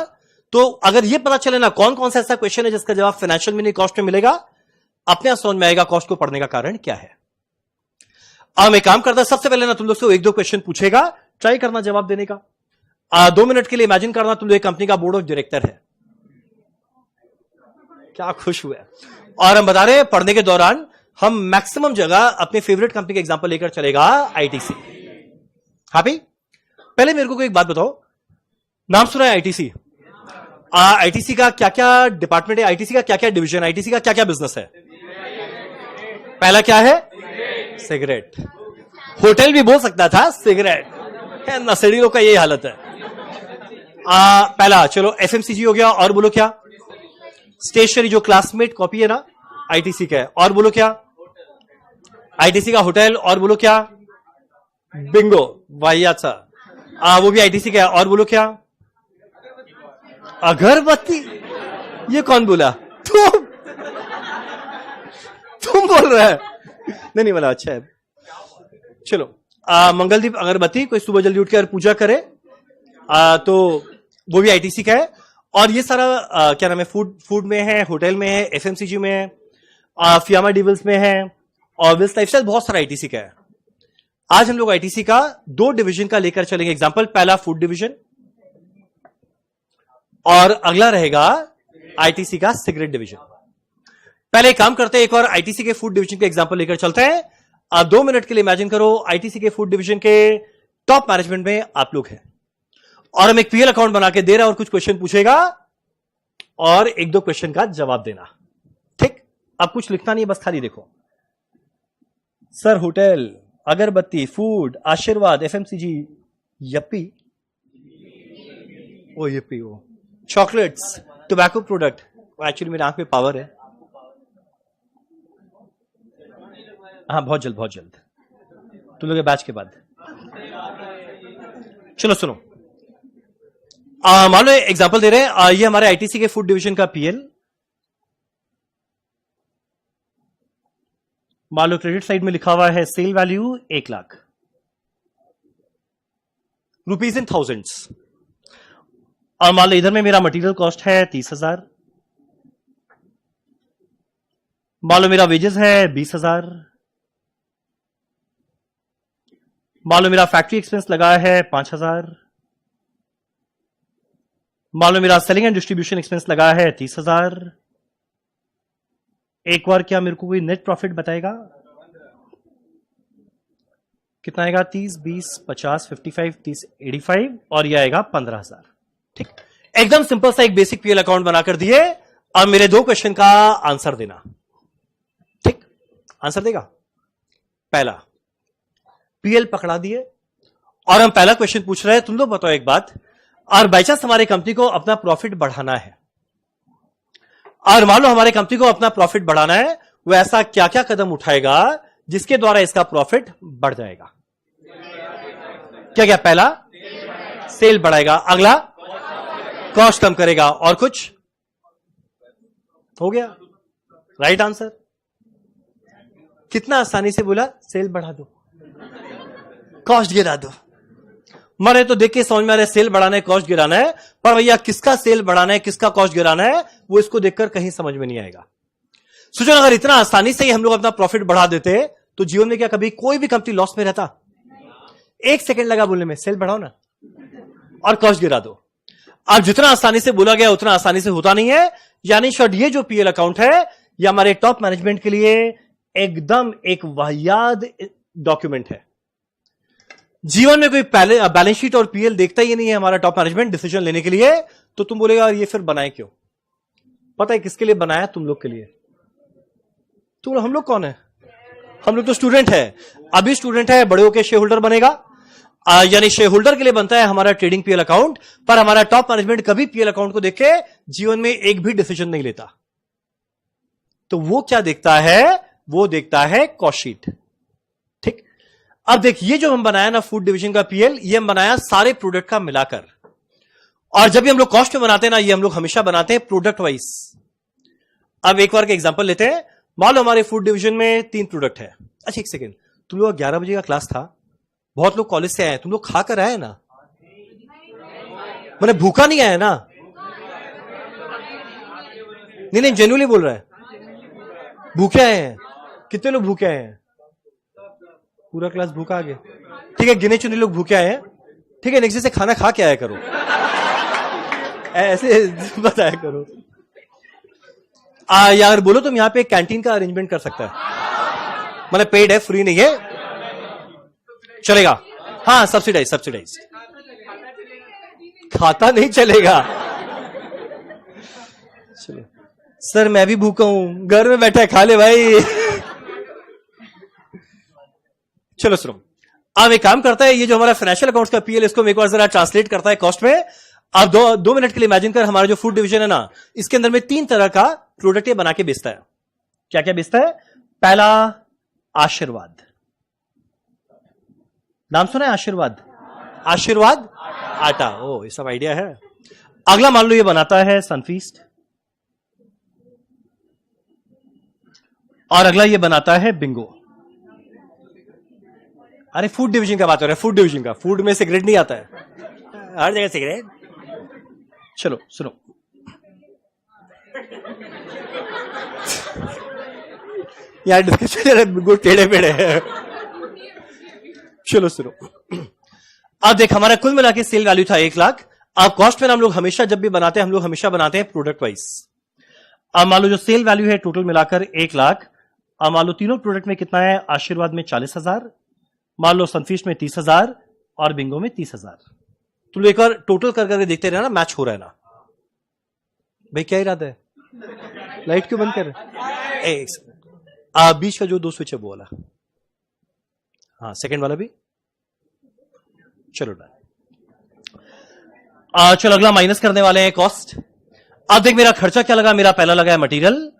[SPEAKER 1] तो अगर यह पता चले ना कौन कौन सा ऐसा क्वेश्चन है जिसका जवाब फाइनेंशियल में नहीं कॉस्ट में मिलेगा, अपने आप समझ में आएगा कॉस्ट को पढ़ने का कारण क्या है। अब मैं काम करता, सबसे पहले ना तुम लोग से एक दो क्वेश्चन पूछेगा, ट्राई करना जवाब देने का। 2 मिनट के लिए इमेजिन करना तुम लोग एक कंपनी का बोर्ड ऑफ डायरेक्टर है, क्या खुश हुए, और हम बता रहे हैं पढ़ने के दौरान हम मैक्सिमम जगह अपने फेवरेट कंपनी का एग्जांपल लेकर चलेगा, आईटीसी। हाँ भाई, पहले मेरे को एक बात बताओ, नाम सुना है आईटीसी? आईटीसी का क्या क्या डिपार्टमेंट है, आईटीसी का क्या क्या डिवीजन, आईटीसी का क्या क्या बिजनेस है? पहला क्या है? सिगरेट। होटल भी बोल सकता था, सिगरेट है, नशेड़ी लोग का यही हालत है। पहला चलो एफएमसीजी हो गया, और बोलो क्या? स्टेशनरी, जो क्लासमेट कॉपी है ना, आईटीसी का है। और बोलो क्या? आईटीसी का होटल। और बोलो क्या? बिंगो, वाहियात सा, वो भी आईटीसी का है। और बोलो क्या? अगरबत्ती। ये कौन बोला? तुम बोल रहे हैं? नहीं बोला, अच्छा है। चलो, मंगलदीप अगरबत्ती, कोई सुबह जल्दी उठ कर पूजा करे, तो वो भी आईटीसी का है। और ये सारा क्या नाम है, फूड में है, होटल में है, एफएमसीजी में है, फियामा डिविल्स में है, और विल्स लाइफस्टाइल, बहुत सारा आईटीसी का है। आज हम लोग आईटीसी का 2 डिवीजन का लेकर चलेंगे एग्जांपल। पहला फूड डिवीजन, और अगला रहेगा आईटीसी का सिगरेट डिवीजन। पहले काम करते हैं, एक और आईटीसी के फूड डिवीजन के एग्जांपल लेकर चलते हैं। 2 मिनट के लिए इमेजिन करो आईटीसी के फूड डिवीजन के टॉप मैनेजमेंट में आप लोग हैं, और हम एक पीएल अकाउंट बना के दे रहा है, और कुछ क्वेश्चन पूछेगा और 1-2 क्वेश्चन का जवाब देना। ठीक, अब कुछ लिखना नहीं, बस खाली देखो। सर होटल, अगरबत्ती, फूड, आशीर्वाद, एफएमसीजी, यप्पी, ओ यप्पी, ओ चॉकलेट्स, टोबैको प्रोडक्ट। एक्चुअली मेरे आंख में पावर है। हाँ, बहुत जल्द तुम लोग बैच के बाद। चलो सुनो, मान लो एग्जांपल दे रहे हैं, ये हमारे आईटीसी के फूड डिवीजन का पीएल। मान लो क्रेडिट साइड में लिखा हुआ है sale value 1 lakh, rupees in thousands. और मान लो इधर में मेरा मटेरियल कॉस्ट है 30,000, मान लो मेरा वेजेस है 20,000, मान लो मेरा फैक्ट्री एक्सपेंस लगा है 5,000, मान लो मेरा सेलिंग एंड डिस्ट्रीब्यूशन एक्सपेंस लगा है 30,000। एक बार क्या मेरे को कोई नेट प्रॉफिट बताएगा? कितना आएगा? 30, 20, 50, 55, 30, 85, और यह आएगा 15,000। ठीक, एकदम सिंपल सा एक बेसिक पीएल अकाउंट बनाकर दिए, और मेरे 2 क्वेश्चन का आंसर देना। ठीक, आंसर देगा। पहला पीएल पकड़ा दिए, और हम पहला क्वेश्चन पूछ रहे हैं, तुम लोग बताओ एक बात, और बाई चांस हमारे कंपनी को अपना प्रॉफिट बढ़ाना है, और मान लो हमारे कंपनी को अपना प्रॉफिट बढ़ाना है, वो ऐसा क्या क्या कदम उठाएगा जिसके द्वारा इसका प्रॉफिट बढ़ जाएगा? क्या क्या? पहला सेल बढ़ाएगा, अगला कॉस्ट कम करेगा, और कुछ? हो गया राइट आंसर। कितना आसानी से बोला, सेल बढ़ा दो, कॉस्ट गिरा दो। मरे तो देख के समझ में आ रहा है सेल बढ़ाना है, कॉस्ट गिराना है, पर भैया किसका सेल बढ़ाना है, किसका कॉस्ट गिराना है, वो इसको देखकर कहीं समझ में नहीं आएगा। सोचो अगर इतना आसानी से ही हम लोग अपना प्रॉफिट बढ़ा देते तो जीवन में क्या कभी कोई भी कंपनी लॉस में रहता? 1 सेकंड लगा बोलने में, सेल बढ़ाओ ना और कॉस्ट गिरा दो। अब जितना आसानी से बोला गया उतना आसानी से होता नहीं है। यानी शॉर्ट, ये जो पीएल अकाउंट है ये हमारे टॉप मैनेजमेंट के लिए एकदम एक वाहियात डॉक्यूमेंट है। जीवन में कोई बैलेंस शीट और पीएल देखता ही नहीं है हमारा टॉप मैनेजमेंट डिसीजन लेने के लिए, तो तुम बोलेगा ये फिर बनाए क्यों? पता है किसके लिए बनाया? तुम लोग के लिए। तो हम लोग कौन है? हम लोग तो स्टूडेंट है, अभी स्टूडेंट है, बड़े होकर शेयर होल्डर बनेगा। यानी शेयर होल्डर के लिए बनता है हमारा ट्रेडिंग पीएल अकाउंट, पर हमारा टॉप मैनेजमेंट कभी पीएल अकाउंट को देख के जीवन में एक भी डिसीजन नहीं लेता। तो वो क्या देखता है? वो देखता है कॉस्ट शीट। ठीक, अब देखिए जो हम बनाया ना फूड डिवीजन का पीएल, ये हम बनाया सारे प्रोडक्ट का मिलाकर। और जब भी हम लोग कॉस्ट में बनाते हैं ना, ये हम लोग हमेशा बनाते हैं प्रोडक्ट वाइज। अब एक बार का एग्जांपल लेते हैं। मान लो हमारे फूड डिवीजन में 3 प्रोडक्ट है। अच्छा एक सेकेंड, तुम लोग 11 बजे का क्लास था, बहुत लोग कॉलेज से आए, तुम लोग खाकर आए ना? मैंने भूखा नहीं आया ना? नहीं जेन्युइनली बोल रहा है, भूखे आए हैं। कितने लोग भूखे आए हैं? पूरा क्लास भूखा आ गया। ठीक है, गिने चुने लोग भूखे आए हैं। ठीक है, नेक्स्ट से खाना खा के आया करो, ऐसे बताया करो। यार बोलो तुम यहां पे कैंटीन का अरेंजमेंट कर सकता है, मतलब पेड है, फ्री नहीं है, चलेगा? हाँ सब्सिडाइज। खाता नहीं चलेगा। चलो सर मैं भी भूखा हूं, घर में बैठा है, खा ले भाई। चलो सुनो, अब एक काम करता है, ये जो हमारा फाइनेंशियल अकाउंट्स का पीएल, इसको एक बार जरा ट्रांसलेट करता है कॉस्ट में। अब दो मिनट के लिए इमेजिन कर, हमारा जो फूड डिवीजन है ना, इसके अंदर में 3 तरह का प्रोडक्ट ये बना के बेचता है। क्या क्या बेचता है? पहला आशीर्वाद, नाम सुना है? आशीर्वाद आटा, ओ ये सब आइडिया है। अगला मान लो ये बनाता है सनफीस्ट, और अगला ये बनाता है बिंगो। अरे फूड डिवीजन का बात हो रहा है, फूड डिवीजन का। फूड में सिगरेट नहीं आता है, हर जगह सिगरेट। चलो सुनो, यार डिस्कशन बिल्कुल टेढ़े पेढ़े है। चलो सुनो, अब देख हमारा कुल मिला के सेल वैल्यू था 1 लाख। अब कॉस्ट में हम लोग हमेशा जब भी बनाते हैं, हम लोग हमेशा बनाते हैं प्रोडक्ट वाइज। अब मान लो जो सेल वैल्यू है टोटल मिलाकर 1 लाख। अब मान लो तीनों प्रोडक्ट में कितना है? आशीर्वाद में 40,000, मान लो सनफीस्ट में 30,000 और बिंगो में 30,000। तुम लोग एक बार टोटल कर करके देखते रहना, मैच हो रहा है ना? भाई क्या इरादा है? लाइट क्यों बंद कर रहे? बीच का जो 2 स्विच है वो वाला, हाँ सेकंड वाला भी। चलो चलो अगला माइनस करने वाले हैं कॉस्ट। अब देख मेरा खर्चा क्या लगा? मेरा पहला लगा है मटेरियल,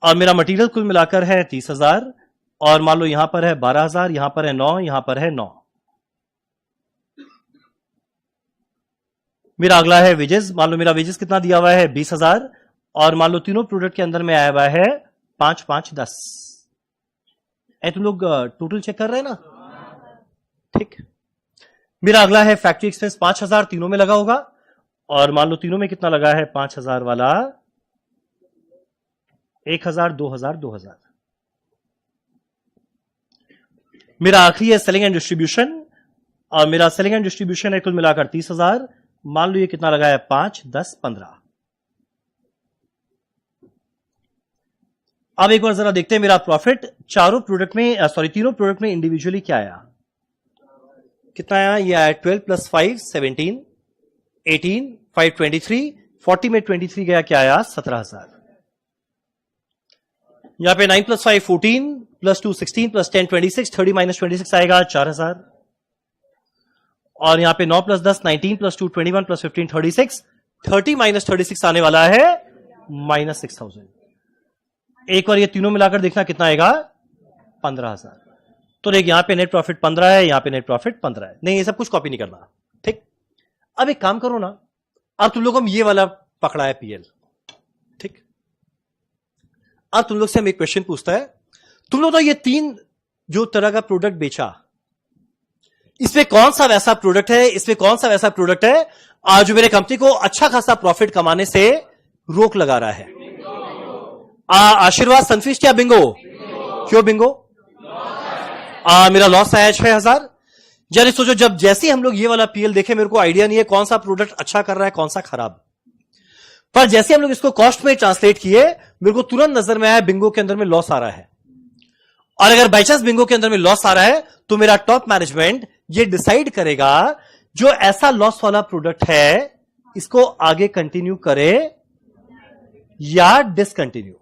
[SPEAKER 1] और मेरा मटेरियल कुल मिलाकर है 30,000, और मान लो यहां पर है 12,000, यहां पर है 9, यहां पर है 9। मेरा अगला है वेजेस, मान लो मेरा वेजेस कितना दिया हुआ है? 20,000, और मान लो तीनों प्रोडक्ट के अंदर में आया हुआ है 5, 5, 10। तुम लोग टोटल चेक कर रहे हैं ना? ठीक। मेरा अगला है फैक्ट्री एक्सपेंस 5,000, तीनों में लगा होगा, और मान लो तीनों में कितना लगा है? 5,000 वाला 1,000, 2,000, 2,000। मेरा आखिरी है सेलिंग एंड डिस्ट्रीब्यूशन, और मेरा सेलिंग एंड डिस्ट्रीब्यूशन है कुल मिलाकर 30,000। मान लो ये कितना लगा है? 5, 10, 15। अब एक बार जरा देखते हैं मेरा प्रॉफिट तीनों प्रोडक्ट में इंडिविजुअली क्या आया, कितना आया? ये आया 12 + 5 17, 18, 5 23, 40 में 23 गया, क्या आया? 17,000। यहां पे 9 + 5 14, +2 16, +10 26, 30 - 26 आएगा 4,000। और यहां पे 9 + 10 19, +2 21, +15 36, 30 - 36 आने वाला है -6,000। एक बार ये तीनों मिलाकर देखना कितना आएगा? 15,000। तो देख यहां पे नेट प्रॉफिट 15 है, यहां पे नेट प्रॉफिट 15 है। नहीं ये सब कुछ कॉपी नहीं करना, ठीक। अब एक काम करो ना, अब तुम लोग हम ये वाला पकड़ा है पीएल, ठीक। अब तुम लोग से हम एक क्वेश्चन पूछता है, तुम लोग तो ये 3 जो तरह का प्रोडक्ट बेचा, इसमें कौन सा वैसा प्रोडक्ट है, इसमें कौन सा वैसा प्रोडक्ट है आज जो मेरे कंपनी को अच्छा खासा प्रॉफिट कमाने से रोक लगा रहा है? आशीर्वाद, सनफीस्ट या बिंगो? क्यों बिंगो? मेरा लॉस आया 6,000। यानी सोचो जब जैसे हम लोग ये वाला पीएल देखे, मेरे को आइडिया नहीं है कौन सा प्रोडक्ट अच्छा कर रहा है कौन सा खराब, पर जैसे हम लोग इसको कॉस्ट में ट्रांसलेट किए, मेरे को तुरंत नजर में आया बिंगो के अंदर में लॉस आ रहा है। और अगर बाई चांस बिंगो के अंदर में लॉस आ रहा है तो मेरा टॉप मैनेजमेंट ये डिसाइड करेगा जो ऐसा लॉस वाला प्रोडक्ट है इसको आगे कंटिन्यू करे या डिसकंटिन्यू,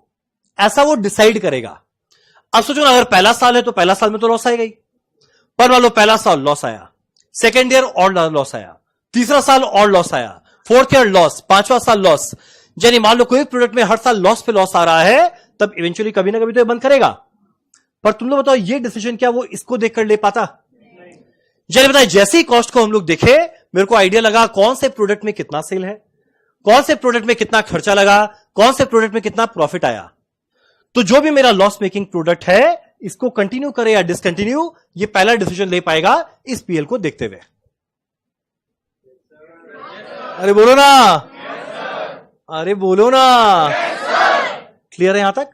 [SPEAKER 1] ऐसा वो डिसाइड करेगा। अब सोचो ना, अगर पहला साल है तो पहला साल में तो लॉस आएगा ही, पर मान लो पहला साल लॉस आया, सेकेंड ईयर और लॉस आया, तीसरा साल और लॉस आया, फोर्थ ईयर लॉस, पांचवा साल लॉस, यानी मान लो कोई प्रोडक्ट में हर साल लॉस पे लॉस आ रहा है, तब इवेंचुअली कभी ना कभी तो ये बंद करेगा। पर तुम लोग बताओ ये डिसीजन क्या वो इसको देखकर ले पाता? यानी बताए जैसे ही कॉस्ट को हम लोग देखे, मेरे को आइडिया लगा कौन से प्रोडक्ट में कितना सेल है, कौन से प्रोडक्ट में कितना खर्चा लगा, कौन से प्रोडक्ट में कितना प्रॉफिट आया। तो जो भी मेरा लॉस मेकिंग प्रोडक्ट है इसको कंटिन्यू करे या डिसकंटिन्यू, ये पहला डिसीजन ले पाएगा इस पीएल को देखते हुए। अरे बोलो ना, अरे बोलो ना, क्लियर है यहां तक?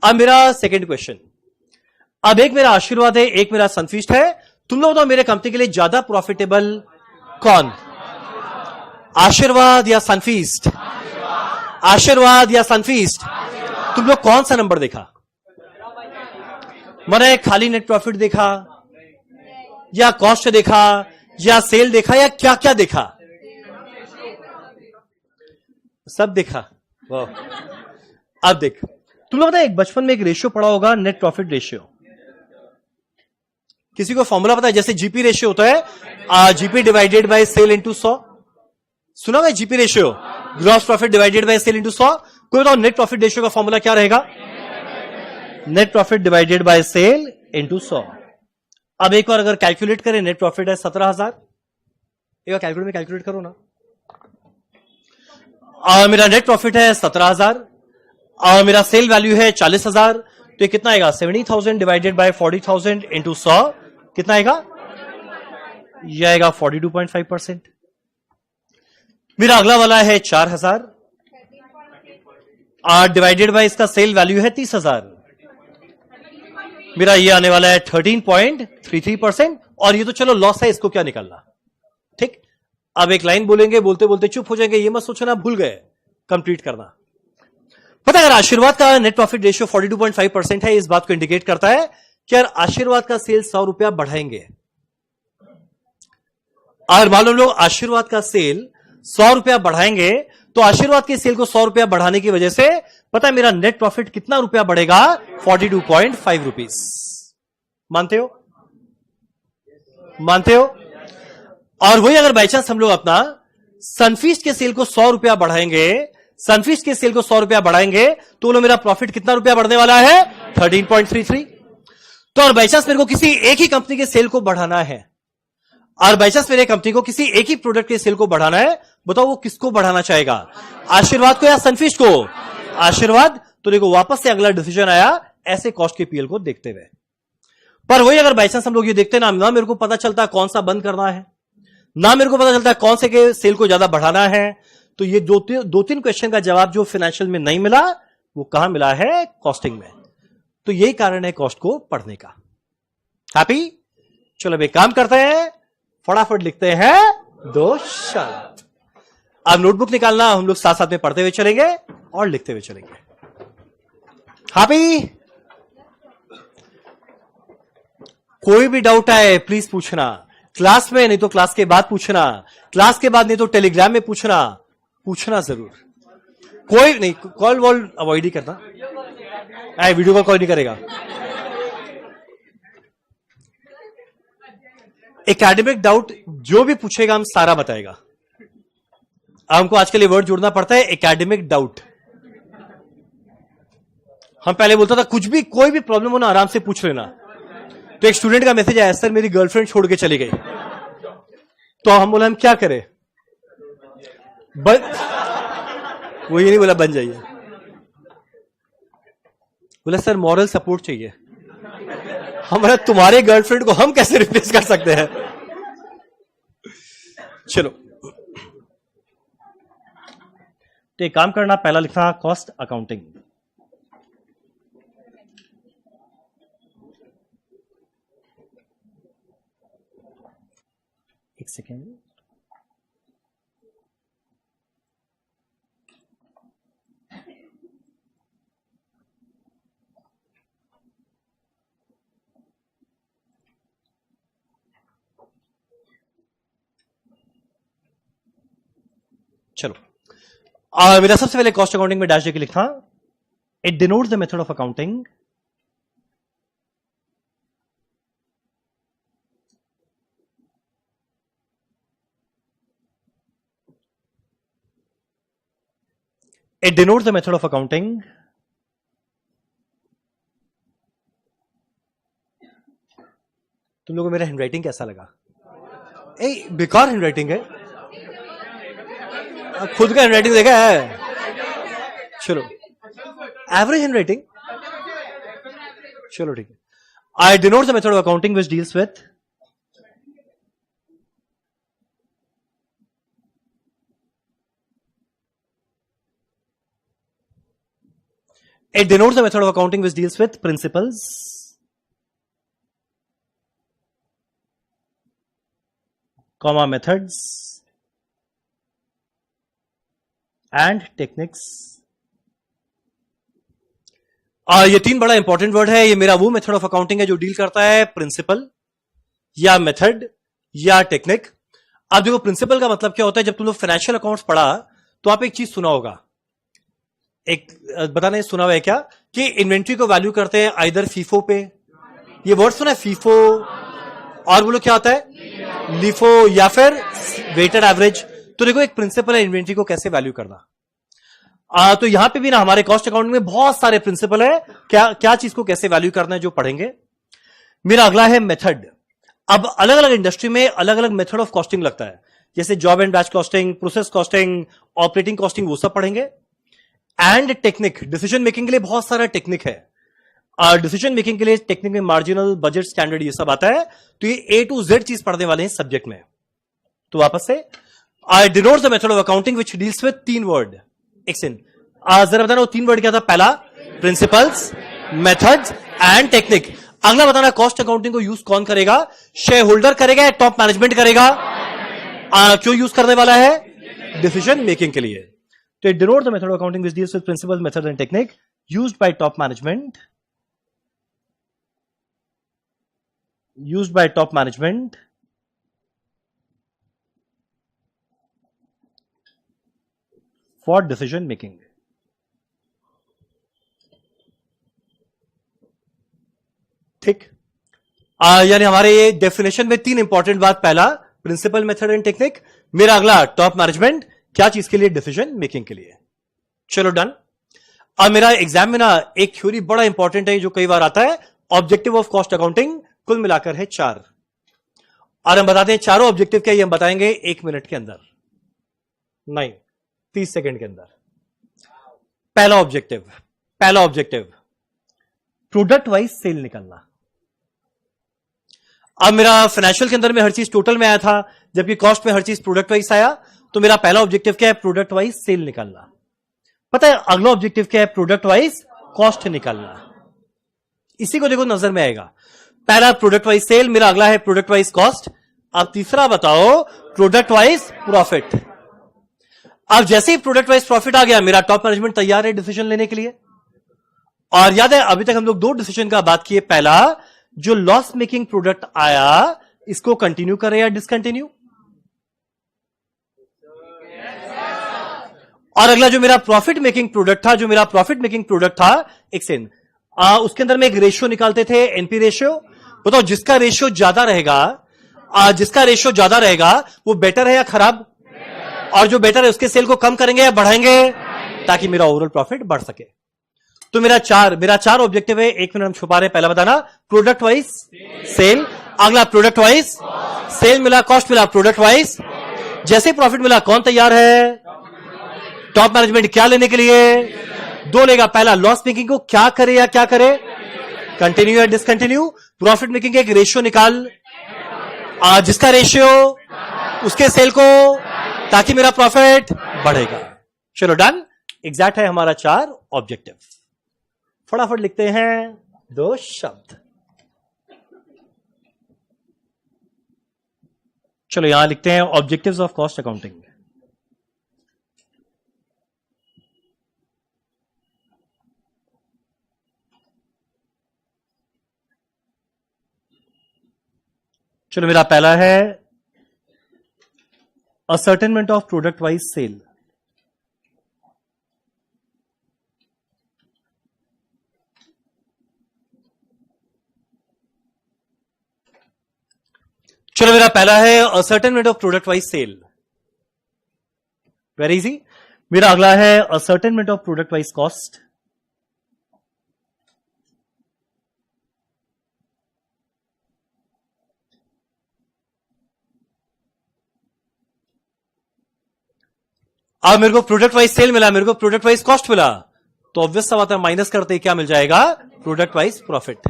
[SPEAKER 1] अब मेरा सेकंड क्वेश्चन, अब एक मेरा आशीर्वाद है, एक मेरा सनफीस्ट है। तुम लोग बताओ मेरे कंपनी के लिए ज्यादा प्रॉफिटेबल कौन, आशीर्वाद या सनफीस्ट? आशीर्वाद या सनफीस्ट? तुम लोग कौन सा नंबर देखा? मैंने खाली नेट प्रॉफिट देखा या कॉस्ट देखा या सेल देखा या क्या क्या देखा? सब देखा। वाह। अब देख, तुम लोग पता है एक बचपन में एक रेशियो पढ़ा होगा, नेट प्रॉफिट रेशियो। किसी को फॉर्मूला पता है? जैसे जीपी रेशियो होता है, GP divided by sale into 100। सुना है GP ratio, gross profit divided by sale into 100। कोई बताओ नेट प्रॉफिट रेशियो का फॉर्मूला क्या रहेगा? Net profit divided by sale into 100। अब एक बार अगर कैलकुलेट करें, नेट प्रॉफिट है 17,000, एक बार कैलकुलेट में कैलकुलेट करो ना। मेरा नेट प्रॉफिट है 17,000 और मेरा सेल वैल्यू है 40,000, तो ये कितना आएगा? 70,000 डिवाइडेड बाय 40,000 इंटू 100, कितना आएगा? यह आएगा 42.5%। मेरा अगला वाला है 4,000 डिवाइडेड बाय इसका सेल वैल्यू है 30,000, मेरा ये आने वाला है 13.33%। और ये तो चलो लॉस है, इसको क्या निकालना, ठीक। अब एक लाइन बोलेंगे, बोलते बोलते चुप हो जाएंगे, ये मत सोचना भूल गए, कंप्लीट करना। पता है अगर आशीर्वाद का नेट प्रॉफिट रेशियो 42.5% है, इस बात को इंडिकेट करता है कि यार आशीर्वाद का सेल 100 रुपया बढ़ाएंगे। और मालूम लोग आशीर्वाद का सेल 100 रुपया बढ़ाएंगे, तो आशीर्वाद के सेल को 100 रुपया बढ़ाने की वजह से पता है मेरा नेट प्रॉफिट कितना रुपया बढ़ेगा? 42.5 रुपीज। मानते हो? मानते हो? और वही अगर बाई चांस हम लोग अपना सनफीस्ट के सेल को 100 रुपया बढ़ाएंगे, सनफीस्ट के सेल को 100 रुपया बढ़ाएंगे, तो मेरा प्रॉफिट कितना रुपया बढ़ने वाला है? 13.33। तो और बाई चांस मेरे को किसी एक ही कंपनी के सेल को बढ़ाना है, और बाई चांस मेरे कंपनी को किसी एक ही प्रोडक्ट के सेल को बढ़ाना है, बताओ वो किसको बढ़ाना चाहेगा? आशीर्वाद को या सनफीस्ट को? आशीर्वाद। तो देखो वापस से अगला डिसीजन आया ऐसे कॉस्ट के पीएल को देखते हुए। पर वही अगर बाई चांस हम लोग ये देखते ना मेरे को पता चलता है कौन सा बंद करना है, ना मेरे को पता चलता है कौन से के सेल को ज्यादा बढ़ाना है, तो ये दो तीन क्वेश्चन का जवाब जो फाइनेंशियल में नहीं मिला वो कहां मिला है? कॉस्टिंग में। तो यही कारण है कॉस्ट को पढ़ने का। हैप्पी? चलो अब एक काम करते हैं, फटाफट लिखते हैं 2 शब्द। अब नोटबुक निकालना, हम लोग साथ साथ में पढ़ते हुए चलेंगे और लिखते हुए चलेंगे। हैप्पी? कोई भी डाउट आए प्लीज पूछना, क्लास में नहीं तो क्लास के बाद पूछना, क्लास के बाद नहीं तो टेलीग्राम में पूछना, पूछना जरूर। कोई नहीं, कॉल वॉल अवॉइड ही करना, वीडियो कॉल कोई नहीं करेगा। एकेडमिक डाउट जो भी पूछेगा हम सारा बताएगा। हमको आजकल ये वर्ड जोड़ना पड़ता है, एकेडमिक डाउट। हम पहले बोलता था कुछ भी कोई भी प्रॉब्लम हो ना आराम से पूछ लेना। तो एक स्टूडेंट का मैसेज आया, सर मेरी गर्लफ्रेंड छोड़ के चली गई। तो हम बोला हम क्या करें? वो ये नहीं बोला बन जाइए, बोला सर मॉरल सपोर्ट चाहिए। हमारा तुम्हारे गर्लफ्रेंड को हम कैसे रिप्लेस कर सकते हैं? चलो तो एक काम करना, पहला लिखना कॉस्ट अकाउंटिंग। एक सेकेंड, चलो मेरा सबसे पहले कॉस्ट अकाउंटिंग में डैश देके लिखा, it denotes the method of accounting तुम लोगों को मेरा हैंडराइटिंग कैसा लगा? बेकार हैंडराइटिंग है, खुद का हैंडराइटिंग देखा है? चलो एवरेज हैंडराइटिंग, चलो ठीक है। I denote the method of accounting which deals with it denotes the method of accounting which deals with principles, methods and techniques। ये तीन बड़ा इंपॉर्टेंट वर्ड है। ये मेरा वो मेथड ऑफ अकाउंटिंग है जो डील करता है प्रिंसिपल या मेथड या टेक्निक। अब देखो प्रिंसिपल का मतलब क्या होता है। जब तुम लोग फाइनेंशियल अकाउंट्स पढ़ा तो आप एक चीज सुना होगा, एक बताने सुना हुआ है क्या, कि इन्वेंट्री को वैल्यू करते हैं आइदर फीफो पे, ये वर्ड सुना है फीफो, और बोलो क्या आता है लीफो, या फिर वेटेड एवरेज। तो देखो एक प्रिंसिपल है इन्वेंट्री को कैसे वैल्यू करना। तो यहां पे भी ना हमारे कॉस्ट अकाउंटिंग में बहुत सारे प्रिंसिपल है, क्या क्या चीज को कैसे वैल्यू करना है जो पढ़ेंगे। मेरा अगला है मेथड। अब अलग अलग इंडस्ट्री में अलग अलग मेथड ऑफ कॉस्टिंग लगता है, जैसे job and batch costing, process costing, operating costing, वो सब पढ़ेंगे। एंड टेक्निक, डिसीजन मेकिंग के लिए बहुत सारा टेक्निक है। डिसीजन मेकिंग के लिए टेक्निक में मार्जिनल, बजट, स्टैंडर्ड, ये सब आता है। तो ये A to Z चीज पढ़ने वाले हैं सब्जेक्ट में। तो वापस से I denotes the method of accounting which deals with तीन वर्ड। एक सेकंड, जरा बताना वो तीन वर्ड क्या था। पहला प्रिंसिपल्स, मेथड्स एंड टेक्निक। अगला बताना कॉस्ट अकाउंटिंग को यूज कौन करेगा, शेयर होल्डर करेगा या टॉप मैनेजमेंट करेगा। क्यों यूज करने वाला है, डिसीजन मेकिंग के लिए। तो it denotes the method of accounting which deals with principles, methods and technique used by top management, for decision making। ठीक, यानी हमारे ये डेफिनेशन में तीन इंपॉर्टेंट बात। पहला प्रिंसिपल, मेथड एंड टेक्निक। मेरा अगला टॉप मैनेजमेंट, क्या चीज के लिए, डिसीजन मेकिंग के लिए। चलो डन। अब मेरा एग्जाम में ना एक थ्योरी बड़ा इंपॉर्टेंट है जो कई बार आता है, ऑब्जेक्टिव ऑफ कॉस्ट अकाउंटिंग। कुल मिलाकर है 4, और हम बताते हैं चारों ऑब्जेक्टिव क्या, ये हम बताएंगे 1 मिनट के अंदर, नहीं 30 सेकंड के अंदर। पहला ऑब्जेक्टिव प्रोडक्ट वाइज सेल निकलना। अब मेरा फाइनेंशियल के अंदर में हर चीज टोटल में आया था, जबकि कॉस्ट में हर चीज प्रोडक्ट वाइज आया। तो मेरा पहला ऑब्जेक्टिव क्या है, प्रोडक्ट वाइज सेल निकालना। पता है अगला ऑब्जेक्टिव क्या है, प्रोडक्ट वाइज कॉस्ट निकालना। इसी को देखो नजर में आएगा। पहला प्रोडक्ट वाइज सेल, मेरा अगला है प्रोडक्ट वाइज कॉस्ट। अब तीसरा बताओ प्रोडक्ट वाइज प्रॉफिट। अब जैसे ही प्रोडक्ट वाइज प्रॉफिट आ गया, मेरा टॉप मैनेजमेंट तैयार है डिसीजन लेने के लिए। और याद है अभी तक हम लोग 2 डिसीजन का बात किए। पहला, जो लॉस मेकिंग प्रोडक्ट आया इसको कंटिन्यू करें या डिसकंटिन्यू। और अगला जो मेरा प्रॉफिट मेकिंग प्रोडक्ट था, एक सेकंड, उसके अंदर में एक रेशियो निकालते थे, एनपी रेशियो। बताओ जिसका रेशियो ज्यादा रहेगा वो बेटर है या खराब, और जो बेटर है उसके सेल को कम करेंगे या बढ़ाएंगे, ताकि मेरा ओवरऑल प्रॉफिट बढ़ सके। तो मेरा चार ऑब्जेक्टिव है। 1 मिनट हम छुपा रहे हैं। पहला बताना प्रोडक्ट वाइज सेल, अगला प्रोडक्ट वाइज सेल मिला, कॉस्ट मिला, प्रोडक्ट वाइज। जैसे प्रॉफिट मिला, कौन तैयार है, टॉप मैनेजमेंट। क्या लेने के लिए, 2 लेगा। पहला लॉस मेकिंग को क्या करे या क्या करे, कंटिन्यू या डिसकंटिन्यू। प्रॉफिट मेकिंग का एक रेशियो निकाल, जिसका रेशियो उसके सेल को, ताकि मेरा प्रॉफिट बढ़ेगा। चलो डन, एग्जैक्ट है हमारा 4 ऑब्जेक्टिव। फटाफट लिखते हैं 2 शब्द। चलो यहां लिखते हैं ऑब्जेक्टिव्स ऑफ कॉस्ट अकाउंटिंग। चलो मेरा पहला है ascertainment of product wise sale. चलो मेरा पहला है ascertainment of product wise sale, very easy. मेरा अगला है ascertainment of product wise cost. अब मेरे को प्रोडक्ट वाइज सेल मिला, मेरे को प्रोडक्ट वाइज कॉस्ट मिला, तो ऑब्वियस सा बात है माइनस करते ही क्या मिल जाएगा, product wise profit.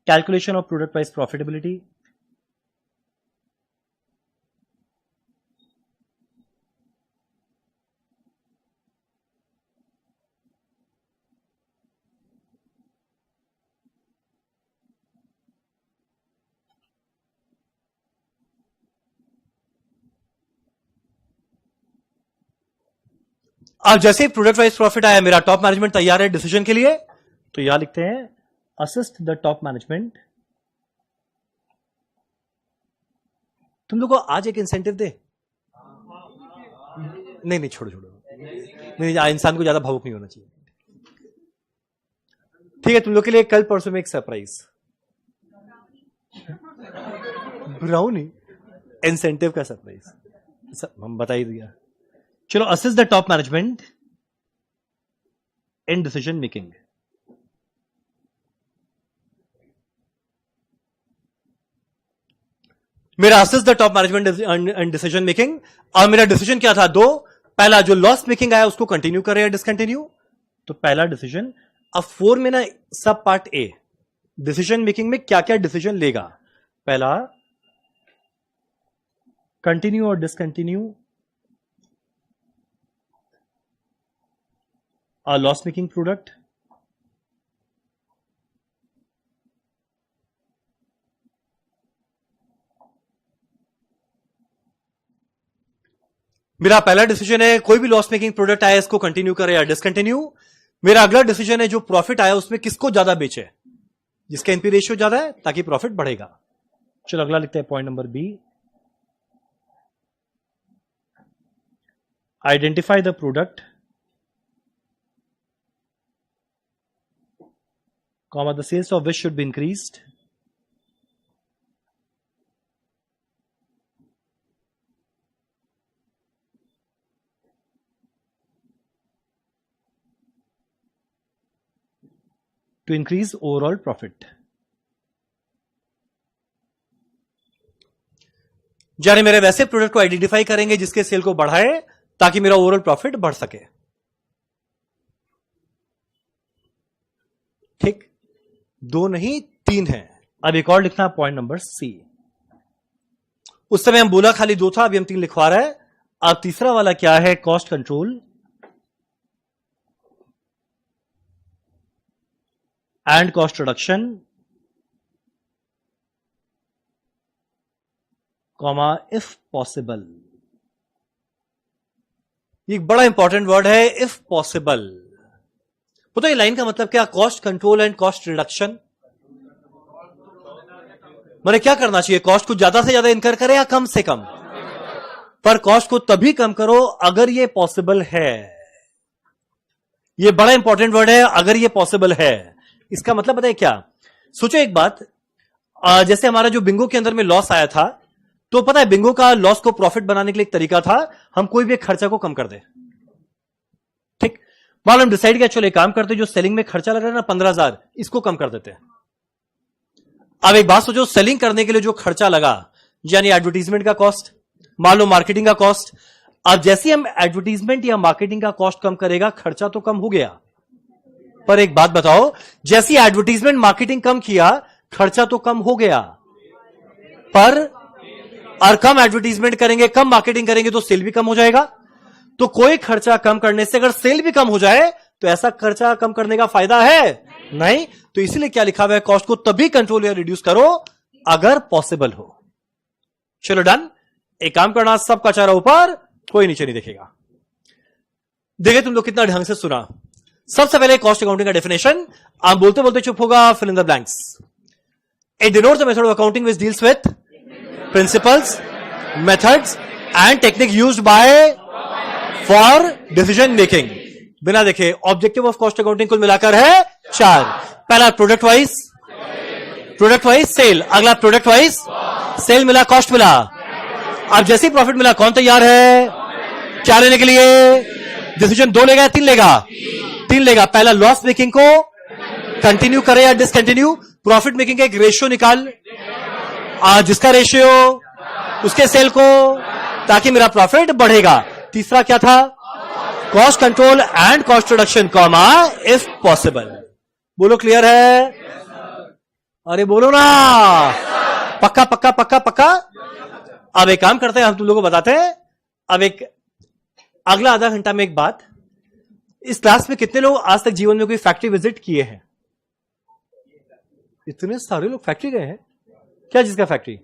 [SPEAKER 1] Calculation of product wise profitability. अब जैसे ही प्रोडक्ट वाइज प्रॉफिट आया, मेरा टॉप मैनेजमेंट तैयार है डिसीजन के लिए, तो यहां लिखते हैं असिस्ट द टॉप मैनेजमेंट। तुम लोग को आज एक इंसेंटिव दे, नहीं छोड़ो, नहीं, इंसान को ज्यादा भावुक नहीं होना चाहिए। ठीक है, तुम लोग के लिए कल परसों में एक सरप्राइज, ब्राउनी इंसेंटिव का सरप्राइज हम बता ही दिया। चलो, assist the top management in decision making. मेरा assist the top management in decision making, और मेरा डिसीजन क्या था, दो। पहला जो लॉस मेकिंग आया उसको कंटिन्यू करे या डिसकंटिन्यू, तो पहला डिसीजन। अब 4 में ना सब पार्ट ए, डिसीजन मेकिंग में क्या क्या डिसीजन लेगा, पहला कंटिन्यू और discontinue a loss making product, मेरा पहला डिसीजन है कोई भी लॉस मेकिंग प्रोडक्ट आया इसको कंटिन्यू करे या डिसकंटिन्यू। मेरा अगला डिसीजन है जो प्रॉफिट आया उसमें किसको ज्यादा बेचे, जिसका एनपी रेशियो ज्यादा है, ताकि प्रॉफिट बढ़ेगा। चलो अगला लिखते हैं point number B, identify the product comma the sales of which should be increased, to increase overall profit। यानी मेरे वैसे प्रोडक्ट को आइडेंटिफाई करेंगे जिसके सेल को बढ़ाए ताकि मेरा ओवरऑल प्रॉफिट बढ़ सके। ठीक, 2 नहीं 3 है। अब एक और लिखना पॉइंट नंबर सी। उस समय हम बोला खाली 2 था, अभी हम 3 लिखवा रहे हैं। अब तीसरा वाला क्या है, cost control and cost reduction, comma if possible. ये एक बड़ा इंपॉर्टेंट वर्ड है, इफ पॉसिबल। पता है लाइन का मतलब क्या, cost control and cost reduction. मैंने क्या करना चाहिए, कॉस्ट को ज्यादा से ज्यादा इनकर करें या कम से कम, पर कॉस्ट को तभी कम करो अगर ये पॉसिबल है। ये बड़ा इंपॉर्टेंट वर्ड है, अगर ये पॉसिबल है। इसका मतलब पता है क्या, सोचो एक बात, जैसे हमारा जो बिंगो के अंदर में लॉस आया था, तो पता है बिंगो का लॉस को प्रॉफिट बनाने के लिए एक तरीका था, हम कोई भी एक खर्चा को कम कर दे। ठीक, मान लो हम डिसाइड किया चलो एक काम करते, जो सेलिंग में खर्चा लग रहा है ना 15,000, इसको कम कर देते हैं। अब एक बात सोचो, सेलिंग करने के लिए जो खर्चा लगा, यानी एडवर्टीजमेंट का कॉस्ट, मान लो मार्केटिंग का कॉस्ट। अब जैसे हम एडवर्टीजमेंट या मार्केटिंग का कॉस्ट कम करेगा, खर्चा तो कम हो गया, पर एक बात बताओ, जैसी एडवर्टीजमेंट मार्केटिंग कम किया, खर्चा तो कम हो गया, पर और कम एडवर्टीजमेंट करेंगे, कम मार्केटिंग करेंगे तो सेल भी कम हो जाएगा। तो कोई खर्चा कम करने से अगर सेल भी कम हो जाए तो ऐसा खर्चा कम करने का फायदा है नहीं। तो इसीलिए क्या लिखा हुआ है, कॉस्ट को तभी कंट्रोल या रिड्यूस करो अगर पॉसिबल हो। चलो डन, एक काम करना, सबका चेहरा ऊपर, कोई नीचे नहीं देखेगा। देखिए तुम लोग कितना ढंग से सुना। सबसे पहले कॉस्ट अकाउंटिंग का डेफिनेशन, आप बोलते बोलते चुप होगा, fill in the blanks. It denotes the method of accounting which deals with principles, methods and technique used by for decision making। बिना देखे ऑब्जेक्टिव ऑफ कॉस्ट अकाउंटिंग कुल मिलाकर है 4। पहला प्रोडक्ट वाइज सेल, अगला प्रोडक्ट वाइज सेल मिला, cost मिला। अब जैसे ही प्रॉफिट मिला, कौन तैयार है क्या लेने के लिए? डिसीजन 2 लेगा या 3 लेगा? 3 लेगा। पहला लॉस मेकिंग को कंटिन्यू करे या डिसकंटिन्यू, प्रॉफिट मेकिंग का एक रेशियो निकाल, जिसका रेशियो उसके सेल को, ताकि मेरा प्रॉफिट बढ़ेगा। तीसरा क्या था? Cost control and cost reduction, comma if possible. बोलो क्लियर है? अरे बोलो ना, पक्का पक्का पक्का पक्का। अब एक काम करते हैं, हम तुम लोगों को बताते हैं। अब एक अगला आधा घंटा में एक बात, इस क्लास में कितने लोग आज तक जीवन में कोई फैक्ट्री विजिट किए हैं? इतने सारे लोग फैक्ट्री गए हैं। क्या चीज का फैक्ट्री?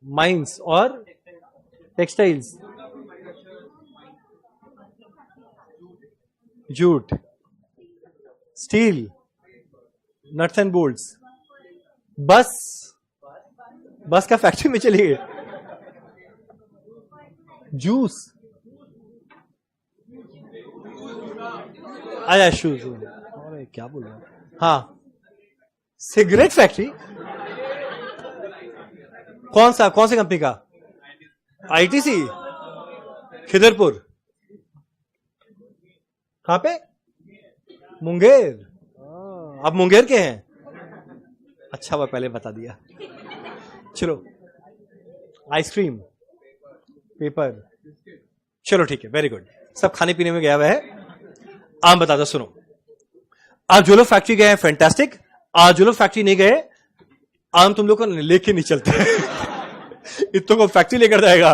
[SPEAKER 1] माइंस और textiles, jute, steel, nuts and bolts. बस का फैक्ट्री में चलिए, जूस, आया शूज, अरे क्या बोल रहा हूं। हाँ, सिगरेट फैक्ट्री। कौन सी कंपनी का? आईटीसी, खिदरपुर। कहां पे? मुंगेर। आप मुंगेर के हैं? अच्छा, वह पहले बता दिया। चलो, आइसक्रीम, पेपर, चलो ठीक है, वेरी गुड। सब खाने पीने में गया हुआ है। आप बता दो, सुनो, आप जो लोग फैक्ट्री गए हैं फैंटास्टिक, आज जो लोग फैक्ट्री नहीं गए, आम तुम लोग को लेके नहीं चलते। इतनों को फैक्ट्री लेकर जाएगा।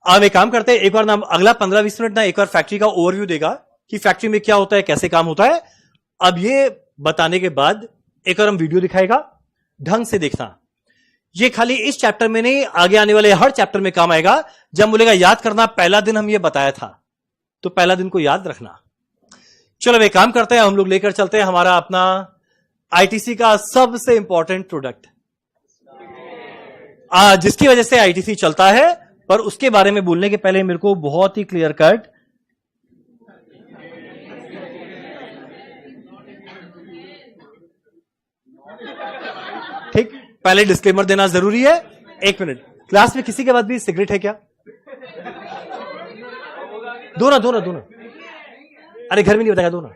[SPEAKER 1] आप एक काम करते हैं, एक बार ना अगला 15-20 मिनट ना एक बार फैक्ट्री का ओवरव्यू देगा कि फैक्ट्री में क्या होता है, कैसे काम होता है। अब ये बताने के बाद एक बार हम वीडियो दिखाएगा, ढंग से देखना। ये खाली इस चैप्टर में नहीं, आगे आने वाले हर चैप्टर में काम आएगा। जब बोलेगा याद करना, पहला दिन हम ये बताया था, तो पहला दिन को याद रखना। चलो वे काम करते हैं, हम लोग लेकर चलते हैं हमारा अपना आईटीसी का सबसे इंपॉर्टेंट प्रोडक्ट, जिसकी वजह से आईटीसी चलता है। पर उसके बारे में बोलने के पहले मेरे को बहुत ही क्लियर कट ठीक पहले डिस्क्लेमर देना जरूरी है। 1 मिनट, क्लास में किसी के बाद भी सिगरेट है क्या? दो ना। अरे घर में नहीं बताया, दो ना।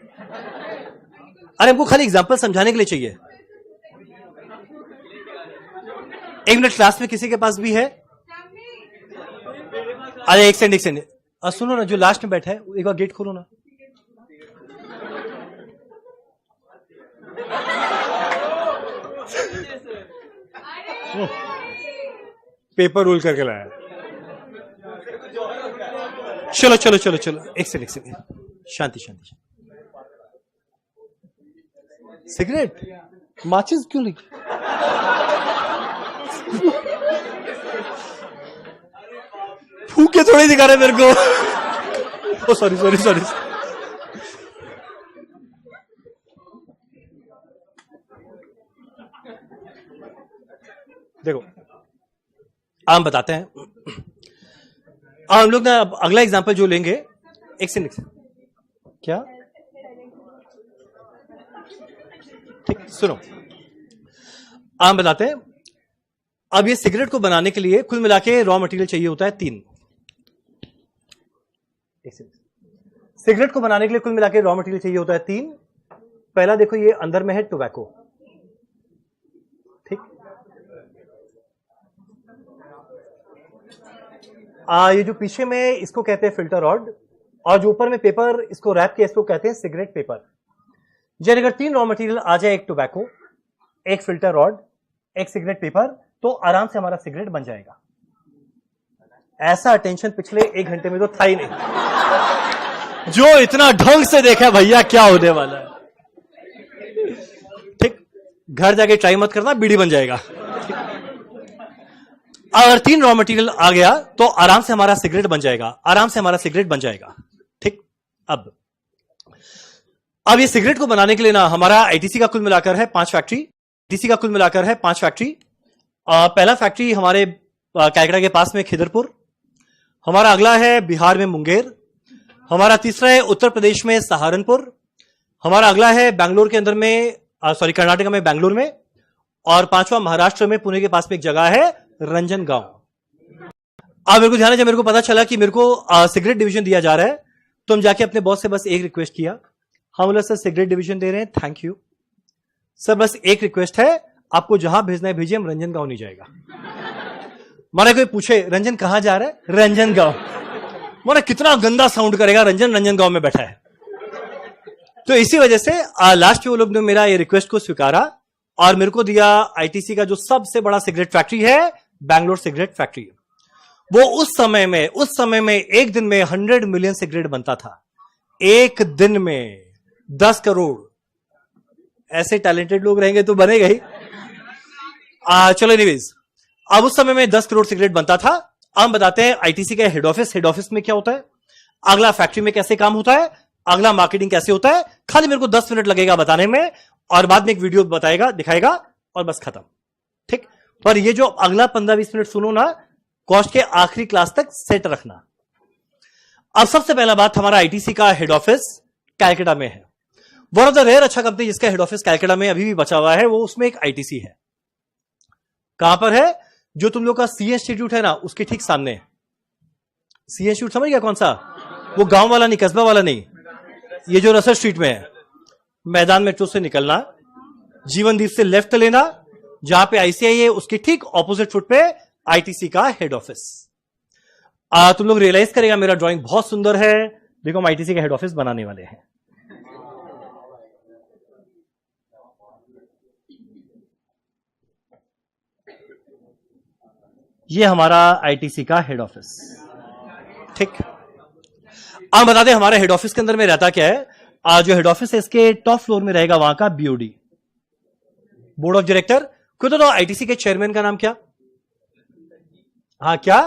[SPEAKER 1] अरे हमको खाली एग्जांपल समझाने के लिए चाहिए। 1 मिनट, क्लास में किसी के पास भी है? अरे एक सेकंड, सुनो ना, जो लास्ट में बैठा है एक बार गेट खोलो ना। पेपर रोल करके लाया। चलो, एक सेकंड, शांति। सिगरेट, माचिस क्यों लिखी? फूके थोड़ी दिखा रहे मेरे को। सॉरी। देखो, हम बताते हैं। हम लोग ना अगला एग्जांपल जो लेंगे, एक सेकंड, क्या ठीक, सुनो, हम बताते हैं। अब ये सिगरेट को बनाने के लिए कुल मिला के रॉ मटेरियल चाहिए होता है 3। सिगरेट को बनाने के लिए कुल मिला के रॉ मटेरियल चाहिए होता है 3। पहला देखो, ये अंदर में है टोबैको, ठीक। ये जो पीछे में इसको कहते हैं फिल्टर रॉड, और जो ऊपर में पेपर इसको रैप किया, इसको कहते हैं सिगरेट पेपर। जब अगर 3 रॉ मटेरियल आ जाए, एक टोबैको, एक फिल्टर रॉड, एक सिगरेट पेपर, तो आराम से हमारा सिगरेट बन जाएगा। ऐसा अटेंशन पिछले 1 घंटे में तो था ही नहीं। जो इतना ढंग से देखा भैया क्या होने वाला है, ठीक। घर जाके ट्राई मत करना, बीड़ी बन जाएगा। अगर 3 रॉ मटेरियल आ गया तो आराम से हमारा सिगरेट बन जाएगा, ठीक। अब ये सिगरेट को बनाने के लिए ना हमारा आईटीसी का कुल मिलाकर है 5 फैक्ट्री। पहला फैक्ट्री हमारे कैलकाटा के पास में खिदरपुर, हमारा अगला है बिहार में मुंगेर, हमारा तीसरा है उत्तर प्रदेश में सहारनपुर, हमारा अगला है बैंगलोर के अंदर में कर्नाटक में बैंगलोर में, और पांचवा महाराष्ट्र में पुणे के पास में एक जगह है रंजनगांव। अब मेरे को ध्यान है, जब मेरे को पता चला कि मेरे को सिगरेट डिवीजन दिया जा रहा है, तो हम जाके अपने बॉस से बस एक रिक्वेस्ट किया। हम बोला सर सिगरेट डिवीजन दे रहे हैं, थैंक यू सर, बस एक रिक्वेस्ट है, आपको जहां भेजना है भेजिए, हम रंजनगांव नहीं जाएगा। माना कोई पूछे रंजन कहां जा रहा है, रंजनगांव। माना कितना गंदा साउंड करेगा, रंजनगांव में बैठा है। तो इसी वजह से लास्ट में वो लोग ने मेरा ये रिक्वेस्ट को स्वीकारा और मेरे को दिया आईटीसी का जो सबसे बड़ा सिगरेट फैक्ट्री है, बैंगलोर सिगरेट फैक्ट्री। वो उस समय में एक दिन में 100 मिलियन सिगरेट बनता था, एक दिन में 10 करोड़। ऐसे टैलेंटेड लोग रहेंगे तो बनेगा ही। चलो एनीवेज, अब उस समय में 10 करोड़ सिगरेट बनता था। हम बताते हैं आईटीसी का हेड ऑफिस में क्या होता है, अगला फैक्ट्री में कैसे काम होता है, अगला मार्केटिंग कैसे होता है। खाली मेरे को 10 मिनट लगेगा बताने में और बाद में एक वीडियो बताएगा, दिखाएगा और बस खत्म, ठीक। पर ये जो अगला 15-20 मिनट सुनो ना, कॉस्ट के आखिरी क्लास तक सेट रखना। अब सबसे पहला बात, हमारा आईटीसी का हेड ऑफिस कैलकाटा में है। वन ऑफ द रेयर अच्छा कंपनी जिसका हेड ऑफिस कैलकाटा में अभी भी बचा हुआ है, वो उसमें एक आईटीसी है। कहां पर है? जो तुम लोग का सी इंस्टीट्यूट है ना, उसके ठीक सामने है। सी इंस्टीट्यूट समझ गया कौन सा? वो गांव वाला नहीं, कस्बा वाला नहीं, ये जो रसद स्ट्रीट में है। मैदान मेट्रो से निकलना, जीवनदीप से लेफ्ट लेना, जहां पे आईसीआई है उसके ठीक ऑपोजिट फुट पे आईटीसी का हेड ऑफिस। तुम लोग रियलाइज करेगा मेरा ड्राइंग बहुत सुंदर है। देखो हम आईटीसी का हेड ऑफिस बनाने वाले हैं। ये हमारा आईटीसी का हेड ऑफिस, ठीक। अब बता दें हमारे हेड ऑफिस के अंदर में रहता क्या है। जो हेड ऑफिस है इसके टॉप फ्लोर में रहेगा वहां का बीओडी, बोर्ड ऑफ डायरेक्टर। खुद तो आईटीसी के चेयरमैन का नाम क्या? हाँ क्या?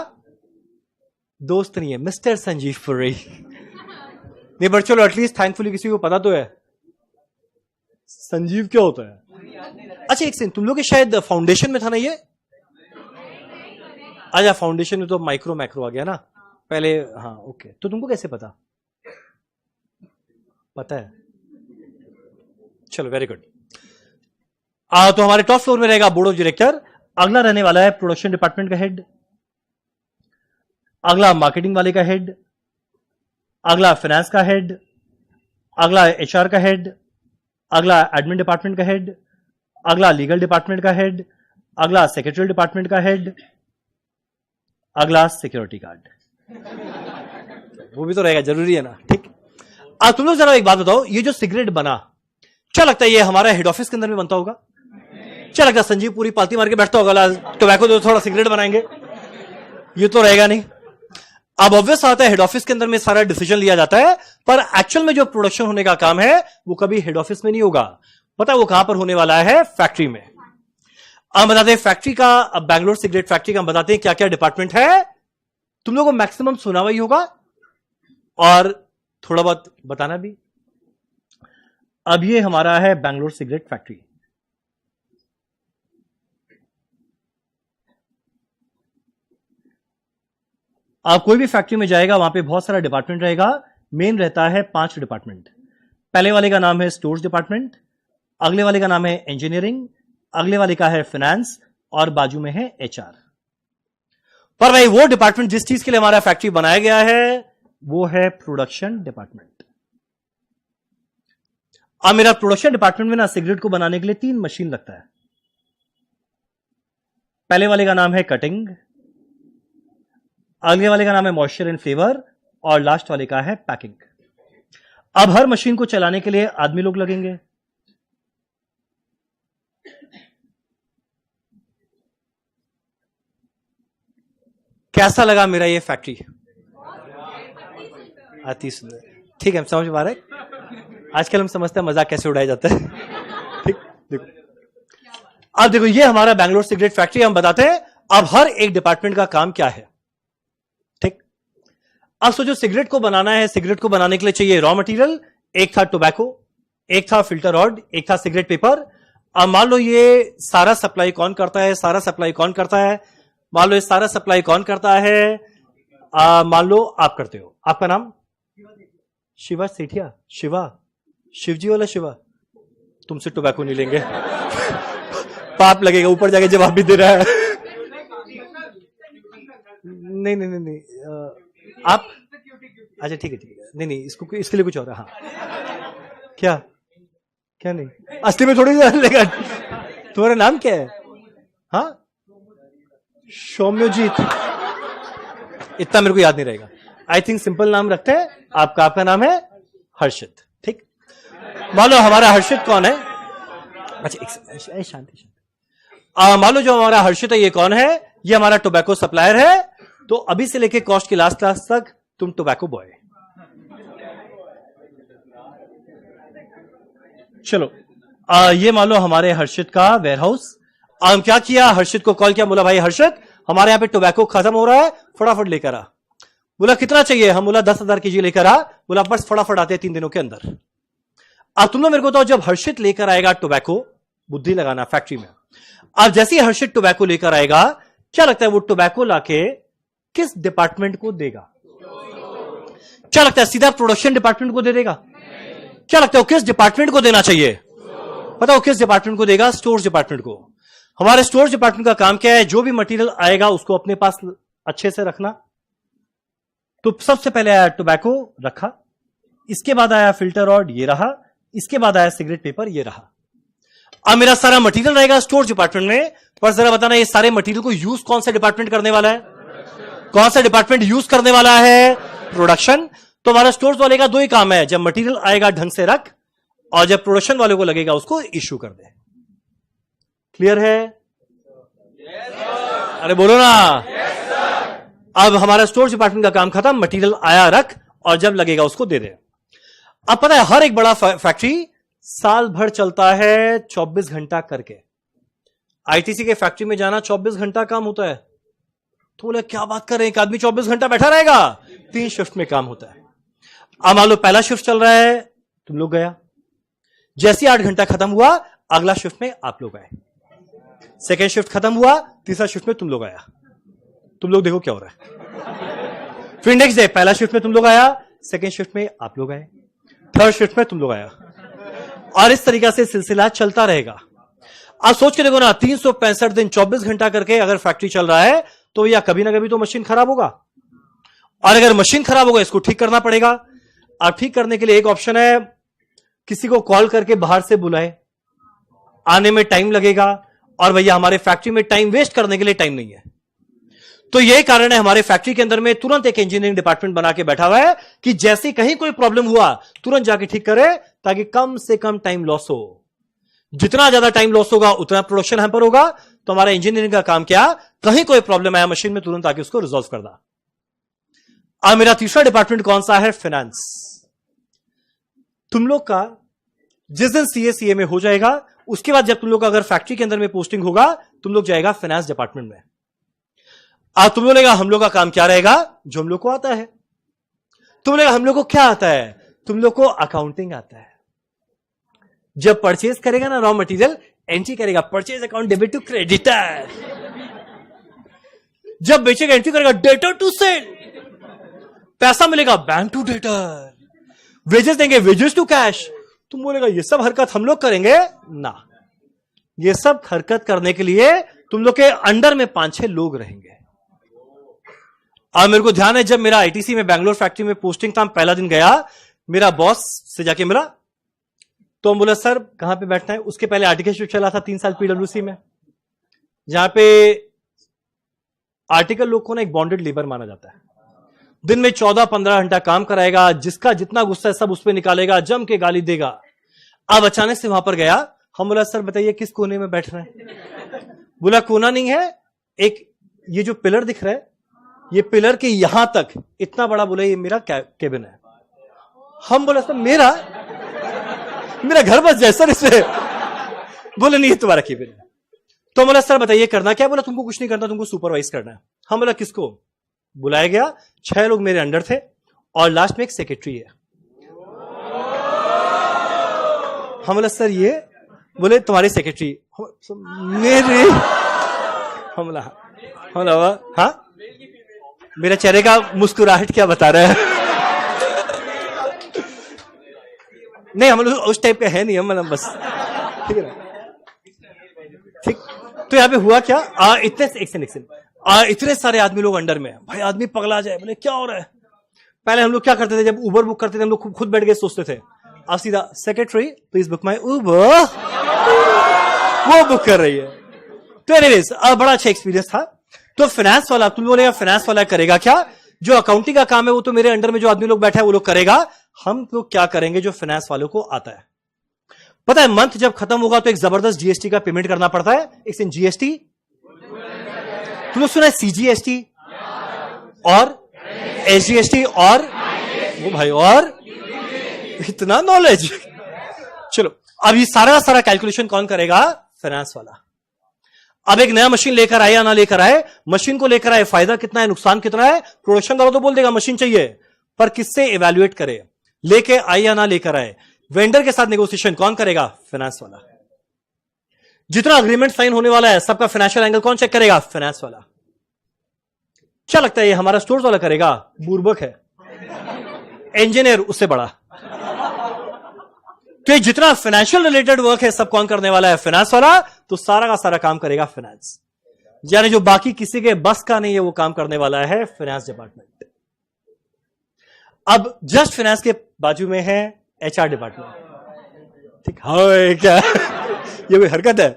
[SPEAKER 1] दोस्त नहीं है, मिस्टर संजीव पुरी। नहीं बट चलो एटलीस्ट थैंकफुली किसी को पता तो है संजीव क्या होता है। अच्छा एक सेकंड, तुम लोग के शायद फाउंडेशन में था ना ये? अच्छा फाउंडेशन में तो माइक्रो मैक्रो आ गया ना पहले। हाँ ओके, तो तुमको कैसे पता? पता है, चलो वेरी गुड। तो हमारे टॉप फ्लोर में रहेगा बोर्ड ऑफ डायरेक्टर। अगला रहने वाला है प्रोडक्शन डिपार्टमेंट का हेड, अगला मार्केटिंग वाले का हेड, अगला फाइनेंस का हेड, अगला एचआर का हेड, अगला एडमिन डिपार्टमेंट का हेड, अगला लीगल डिपार्टमेंट का हेड, अगला सेक्रेटरी डिपार्टमेंट का हेड, अगला सिक्योरिटी गार्ड। वो भी तो रहेगा, जरूरी है ना, ठीक। अब तुम लोग जरा एक बात बताओ, ये जो सिगरेट बना, क्या लगता है ये हमारा हेड ऑफिस के अंदर में बनता होगा? क्या लगता है संजीव पूरी पालती मार के बैठता होगा, टोबैको तो थोड़ा सिगरेट बनाएंगे? ये तो रहेगा नहीं। अब ऑब्वियस आता है हेड ऑफिस के अंदर में सारा डिसीजन लिया जाता है, पर एक्चुअल में जो प्रोडक्शन होने का काम है वो कभी हेड ऑफिस में नहीं होगा। पता है वो कहां पर होने वाला है? फैक्ट्री में। अब बताते हैं फैक्ट्री का, अब बैंगलोर सिगरेट फैक्ट्री का हम बताते हैं क्या क्या डिपार्टमेंट है। तुम लोगों को मैक्सिमम सुना हुआ ही होगा और थोड़ा बहुत बताना भी। अब ये हमारा है बैंगलोर सिगरेट फैक्ट्री। आप कोई भी फैक्ट्री में जाएगा वहां पे बहुत सारा डिपार्टमेंट रहेगा। मेन रहता है 5 डिपार्टमेंट। पहले वाले का नाम है स्टोर्स डिपार्टमेंट, अगले वाले का नाम है इंजीनियरिंग, अगले वाले का है फाइनेंस और बाजू में है एचआर। पर भाई वो डिपार्टमेंट जिस चीज के लिए हमारा फैक्ट्री बनाया गया है वो है प्रोडक्शन डिपार्टमेंट। अब मेरा प्रोडक्शन डिपार्टमेंट में ना सिगरेट को बनाने के लिए 3 मशीन लगता है। पहले वाले का नाम है कटिंग, अगले वाले का नाम है मॉइस्चर एंड फ्लेवर और लास्ट वाले का है पैकिंग। अब हर मशीन को चलाने के लिए आदमी लोग लगेंगे। कैसा लगा मेरा ये फैक्ट्री? अति सुंदर, ठीक है, हम समझ पा रहे हैं। आजकल हम समझते हैं मजाक कैसे उड़ाया जाता है, ठीक। देखो अब देखो ये हमारा बैंगलोर सिगरेट फैक्ट्री। हम बताते हैं अब हर एक डिपार्टमेंट का काम क्या है, ठीक। अब सोचो सिगरेट को बनाना है, सिगरेट को बनाने के लिए चाहिए रॉ मटेरियल। एक था टोबैको, एक था फिल्टर रॉड, एक था सिगरेट पेपर। अब मान लो ये सारा सप्लाई कौन करता है, सारा सप्लाई कौन करता है? मान लो ये सारा सप्लाई कौन करता है? मान लो आप करते हो। आपका नाम? शिवा सेठिया। शिवा, शिवजी वाला शिवा। तुमसे टोबैको नहीं लेंगे। पाप लगेगा, ऊपर जाके जवाब भी दे रहा है। नहीं नहीं नहीं नहीं, आप अच्छा ठीक है, नहीं नहीं, इसको इसके लिए कुछ और है। हाँ क्या क्या नहीं, असली में थोड़ी लेगा। तुम्हारा नाम क्या है? हाँ सौम्यजीत, इतना मेरे को याद नहीं रहेगा। आई थिंक सिंपल नाम रखते हैं आपका। आपका नाम है हर्षित, ठीक। मान लो हमारा हर्षित कौन है? अच्छा शांति शांति। मान लो जो हमारा हर्षित है ये कौन है? ये हमारा टोबैको सप्लायर है। तो अभी से लेके कॉस्ट की लास्ट क्लास तक तुम टोबैको बॉय। चलो ये मान लो हमारे हर्षित का वेयरहाउस। हम क्या किया, हर्षित को कॉल किया, बोला भाई हर्षित हमारे यहाँ पे टोबैको खत्म हो रहा है, फटाफट लेकर आ। बोला कितना चाहिए? हम बोला 10,000 kg लेकर आ। बोला बस फटाफट आते 3 दिनों के अंदर। अब तुम लोग मेरे को तो जब हर्षित लेकर आएगा टोबैको, बुद्धि लगाना फैक्ट्री में, अब जैसे ही हर्षित टोबैको लेकर आएगा, क्या लगता है वो टोबैको लाके किस डिपार्टमेंट को देगा? क्या लगता है सीधा प्रोडक्शन डिपार्टमेंट को दे देगा? क्या लगता है वो किस डिपार्टमेंट को देना चाहिए? बताओ किस डिपार्टमेंट को देगा? स्टोर्स डिपार्टमेंट को। हमारे स्टोर्स डिपार्टमेंट का काम क्या है? जो भी मटेरियल आएगा उसको अपने पास अच्छे से रखना। तो सबसे पहले आया टोबैको, रखा। इसके बाद आया फिल्टर रॉड, ये रहा। इसके बाद आया सिगरेट पेपर, ये रहा। अब मेरा सारा मटेरियल रहेगा स्टोर्स डिपार्टमेंट में। पर जरा बताना ये सारे मटेरियल को यूज कौन सा डिपार्टमेंट करने वाला है? कौन सा डिपार्टमेंट यूज करने वाला है? प्रोडक्शन। तो हमारा स्टोर्स वाले का दो ही काम है, जब मटेरियल आएगा ढंग से रख, और जब प्रोडक्शन वाले को लगेगा उसको इश्यू कर दे। क्लियर है? अरे बोलो ना। अब हमारा स्टोर्स डिपार्टमेंट का काम खत्म, मटेरियल आया रख, और जब लगेगा उसको दे दे। अब पता है हर एक बड़ा फैक्ट्री साल भर चलता है 24 घंटा करके। आईटीसी के फैक्ट्री में जाना 24 घंटा काम होता है। तो बोले क्या बात कर रहे हैं, एक आदमी 24 घंटा बैठा रहेगा? 3 शिफ्ट में काम होता है। अब मान लो पहला शिफ्ट चल रहा है, तुम लोग गया, जैसे 8 घंटा खत्म हुआ अगला शिफ्ट में आप लोग आए। सेकेंड शिफ्ट खत्म हुआ, तीसरा शिफ्ट में तुम लोग आया। तुम लोग देखो क्या हो रहा है। फिर नेक्स्ट डे पहला शिफ्ट में तुम लोग आया, सेकेंड शिफ्ट में आप लोग आए, थर्ड शिफ्ट में तुम लोग आया, और इस तरीका से सिलसिला चलता रहेगा। आप सोच के देखो ना, 365 दिन 24 घंटा करके अगर फैक्ट्री चल रहा है तो या कभी ना कभी तो मशीन खराब होगा, और अगर मशीन खराब होगा इसको ठीक करना पड़ेगा। अब ठीक करने के लिए एक ऑप्शन है, किसी को कॉल करके बाहर से बुलाए, आने में टाइम लगेगा, और भैया हमारे फैक्ट्री में टाइम वेस्ट करने के लिए टाइम नहीं है। तो यही कारण है हमारे फैक्ट्री के अंदर में तुरंत एक इंजीनियरिंग डिपार्टमेंट बना के बैठा हुआ है कि जैसे कहीं कोई प्रॉब्लम हुआ तुरंत जाके ठीक करे, ताकि कम से कम टाइम लॉस हो। जितना ज्यादा टाइम लॉस होगा उतना प्रोडक्शन हैम्पर होगा। तो हमारा इंजीनियरिंग का काम क्या, कहीं कोई प्रॉब्लम आया मशीन में तुरंत आके उसको रिजॉल्व करना। अब मेरा तीसरा डिपार्टमेंट कौन सा है? फाइनेंस। तुम लोग का जिस दिन सीए में हो जाएगा, उसके बाद जब तुम लोग का अगर फैक्ट्री के अंदर में पोस्टिंग होगा, तुम लोग जाएगा फाइनेंस डिपार्टमेंट में। अब तुम लोग हम लोग का काम क्या रहेगा? जो हम लोग को आता है। तुम लोग हम लोग को क्या आता है? तुम लोग को अकाउंटिंग आता है। जब परचेज करेगा ना रॉ मटेरियल, एंट्री करेगा purchase account debit to creditor. जब बेचेगा एंट्री करेगा डेटर टू सेल। पैसा मिलेगा बैंक टू डेटर। वेजेस देंगे वेजेस टू कैश। तुम बोलेगा ये सब हरकत हम लोग करेंगे ना। ये सब हरकत करने के लिए तुम लोग के अंडर में 5-6 लोग रहेंगे। और मेरे को ध्यान है जब मेरा आईटीसी में बैंगलोर फैक्ट्री में पोस्टिंग था, पहला दिन गया, मेरा बॉस से जाके मिला, तो हम बोला सर कहां पे बैठना है। उसके पहले आर्टिकल शिफ्ट चला था 3 साल पीडब्ल्यूसी में, जहां पे आर्टिकल लोग को ना एक बॉन्डेड लेबर माना जाता है। दिन में 14-15 घंटा काम कराएगा, जिसका जितना गुस्सा है सब उस पर निकालेगा, जम के गाली देगा। अब अचानक से वहां पर गया, हम बोला सर बताइए किस कोने में बैठ रहे हैं। बोला कोना नहीं है, एक ये जो पिलर दिख रहा है, ये पिलर के यहां तक इतना बड़ा, बोला ये मेरा केबिन है। हम बोला सर मेरा घर बस जाए सर इससे। बोले नहीं ये तुम्हारा केबिन है। तो बोला सर बताइए करना क्या? बोला तुमको कुछ नहीं करना, तुमको सुपरवाइज करना है। हम बोला किसको? बुलाया गया, 6 लोग मेरे अंडर थे, और लास्ट में एक सेक्रेटरी है। हम बोला सर ये? बोले तुम्हारी सेक्रेटरी मेरी। हम बोला हाँ, मेरे चेहरे का मुस्कुराहट क्या बता रहा है? नहीं हम लोग उस टाइप के है नहीं, हम बस ठीक है ना। ठीक, तो यहां पे हुआ क्या, इतने सारे आदमी लोग अंडर में, भाई आदमी पगला जाए, बोले क्या हो रहा है। पहले हम लोग क्या करते थे, जब उबर बुक करते थे हम लोग खुद बैठ के सोचते थे, अब सीधा सेक्रेटरी प्लीज बुक माई उबर, वो बुक कर रही है। तो एनीवेज बड़ा अच्छा एक्सपीरियंस था। तो फाइनेंस वाला, तुम बोलेगा फाइनेंस वाला करेगा क्या, जो अकाउंटिंग का काम है वो तो मेरे अंडर में जो आदमी लोग बैठा है वो लोग करेगा, हम लोग क्या करेंगे जो फाइनेंस वालों को आता है। पता है मंथ जब खत्म होगा तो एक जबरदस्त जीएसटी का पेमेंट करना पड़ता है। एक जीएसटी, तुम लोग सुना है सीजीएसटी और एसजीएसटी और वो भाई, और इतना नॉलेज। चलो अब ये सारा कैलकुलेशन कौन करेगा, फाइनेंस वाला। अब एक नया मशीन लेकर आए या ना लेकर आए, मशीन को लेकर आए, फायदा कितना है नुकसान कितना है, प्रोडक्शन वाला तो बोल देगा मशीन चाहिए, पर किससे इवैल्यूएट करे, लेके आए या ना लेकर आए, वेंडर के साथ नेगोशिएशन कौन करेगा, फाइनेंस वाला। जितना अग्रीमेंट साइन होने वाला है सबका फाइनेंशियल एंगल कौन चेक करेगा, फाइनेंस वाला। क्या लगता है ये हमारा स्टोर्स वाला करेगा, बुर्बक है, इंजीनियर उससे बड़ा। तो जितना फाइनेंशियल रिलेटेड वर्क है सब कौन करने वाला है, फाइनेंस वाला। तो सारा का सारा काम करेगा फाइनेंस, यानी जो बाकी किसी के बस का नहीं है वो काम करने वाला है फाइनेंस डिपार्टमेंट। अब जस्ट फाइनेंस के बाजू में है एचआर डिपार्टमेंट। ठीक है क्या ये कोई हरकत है।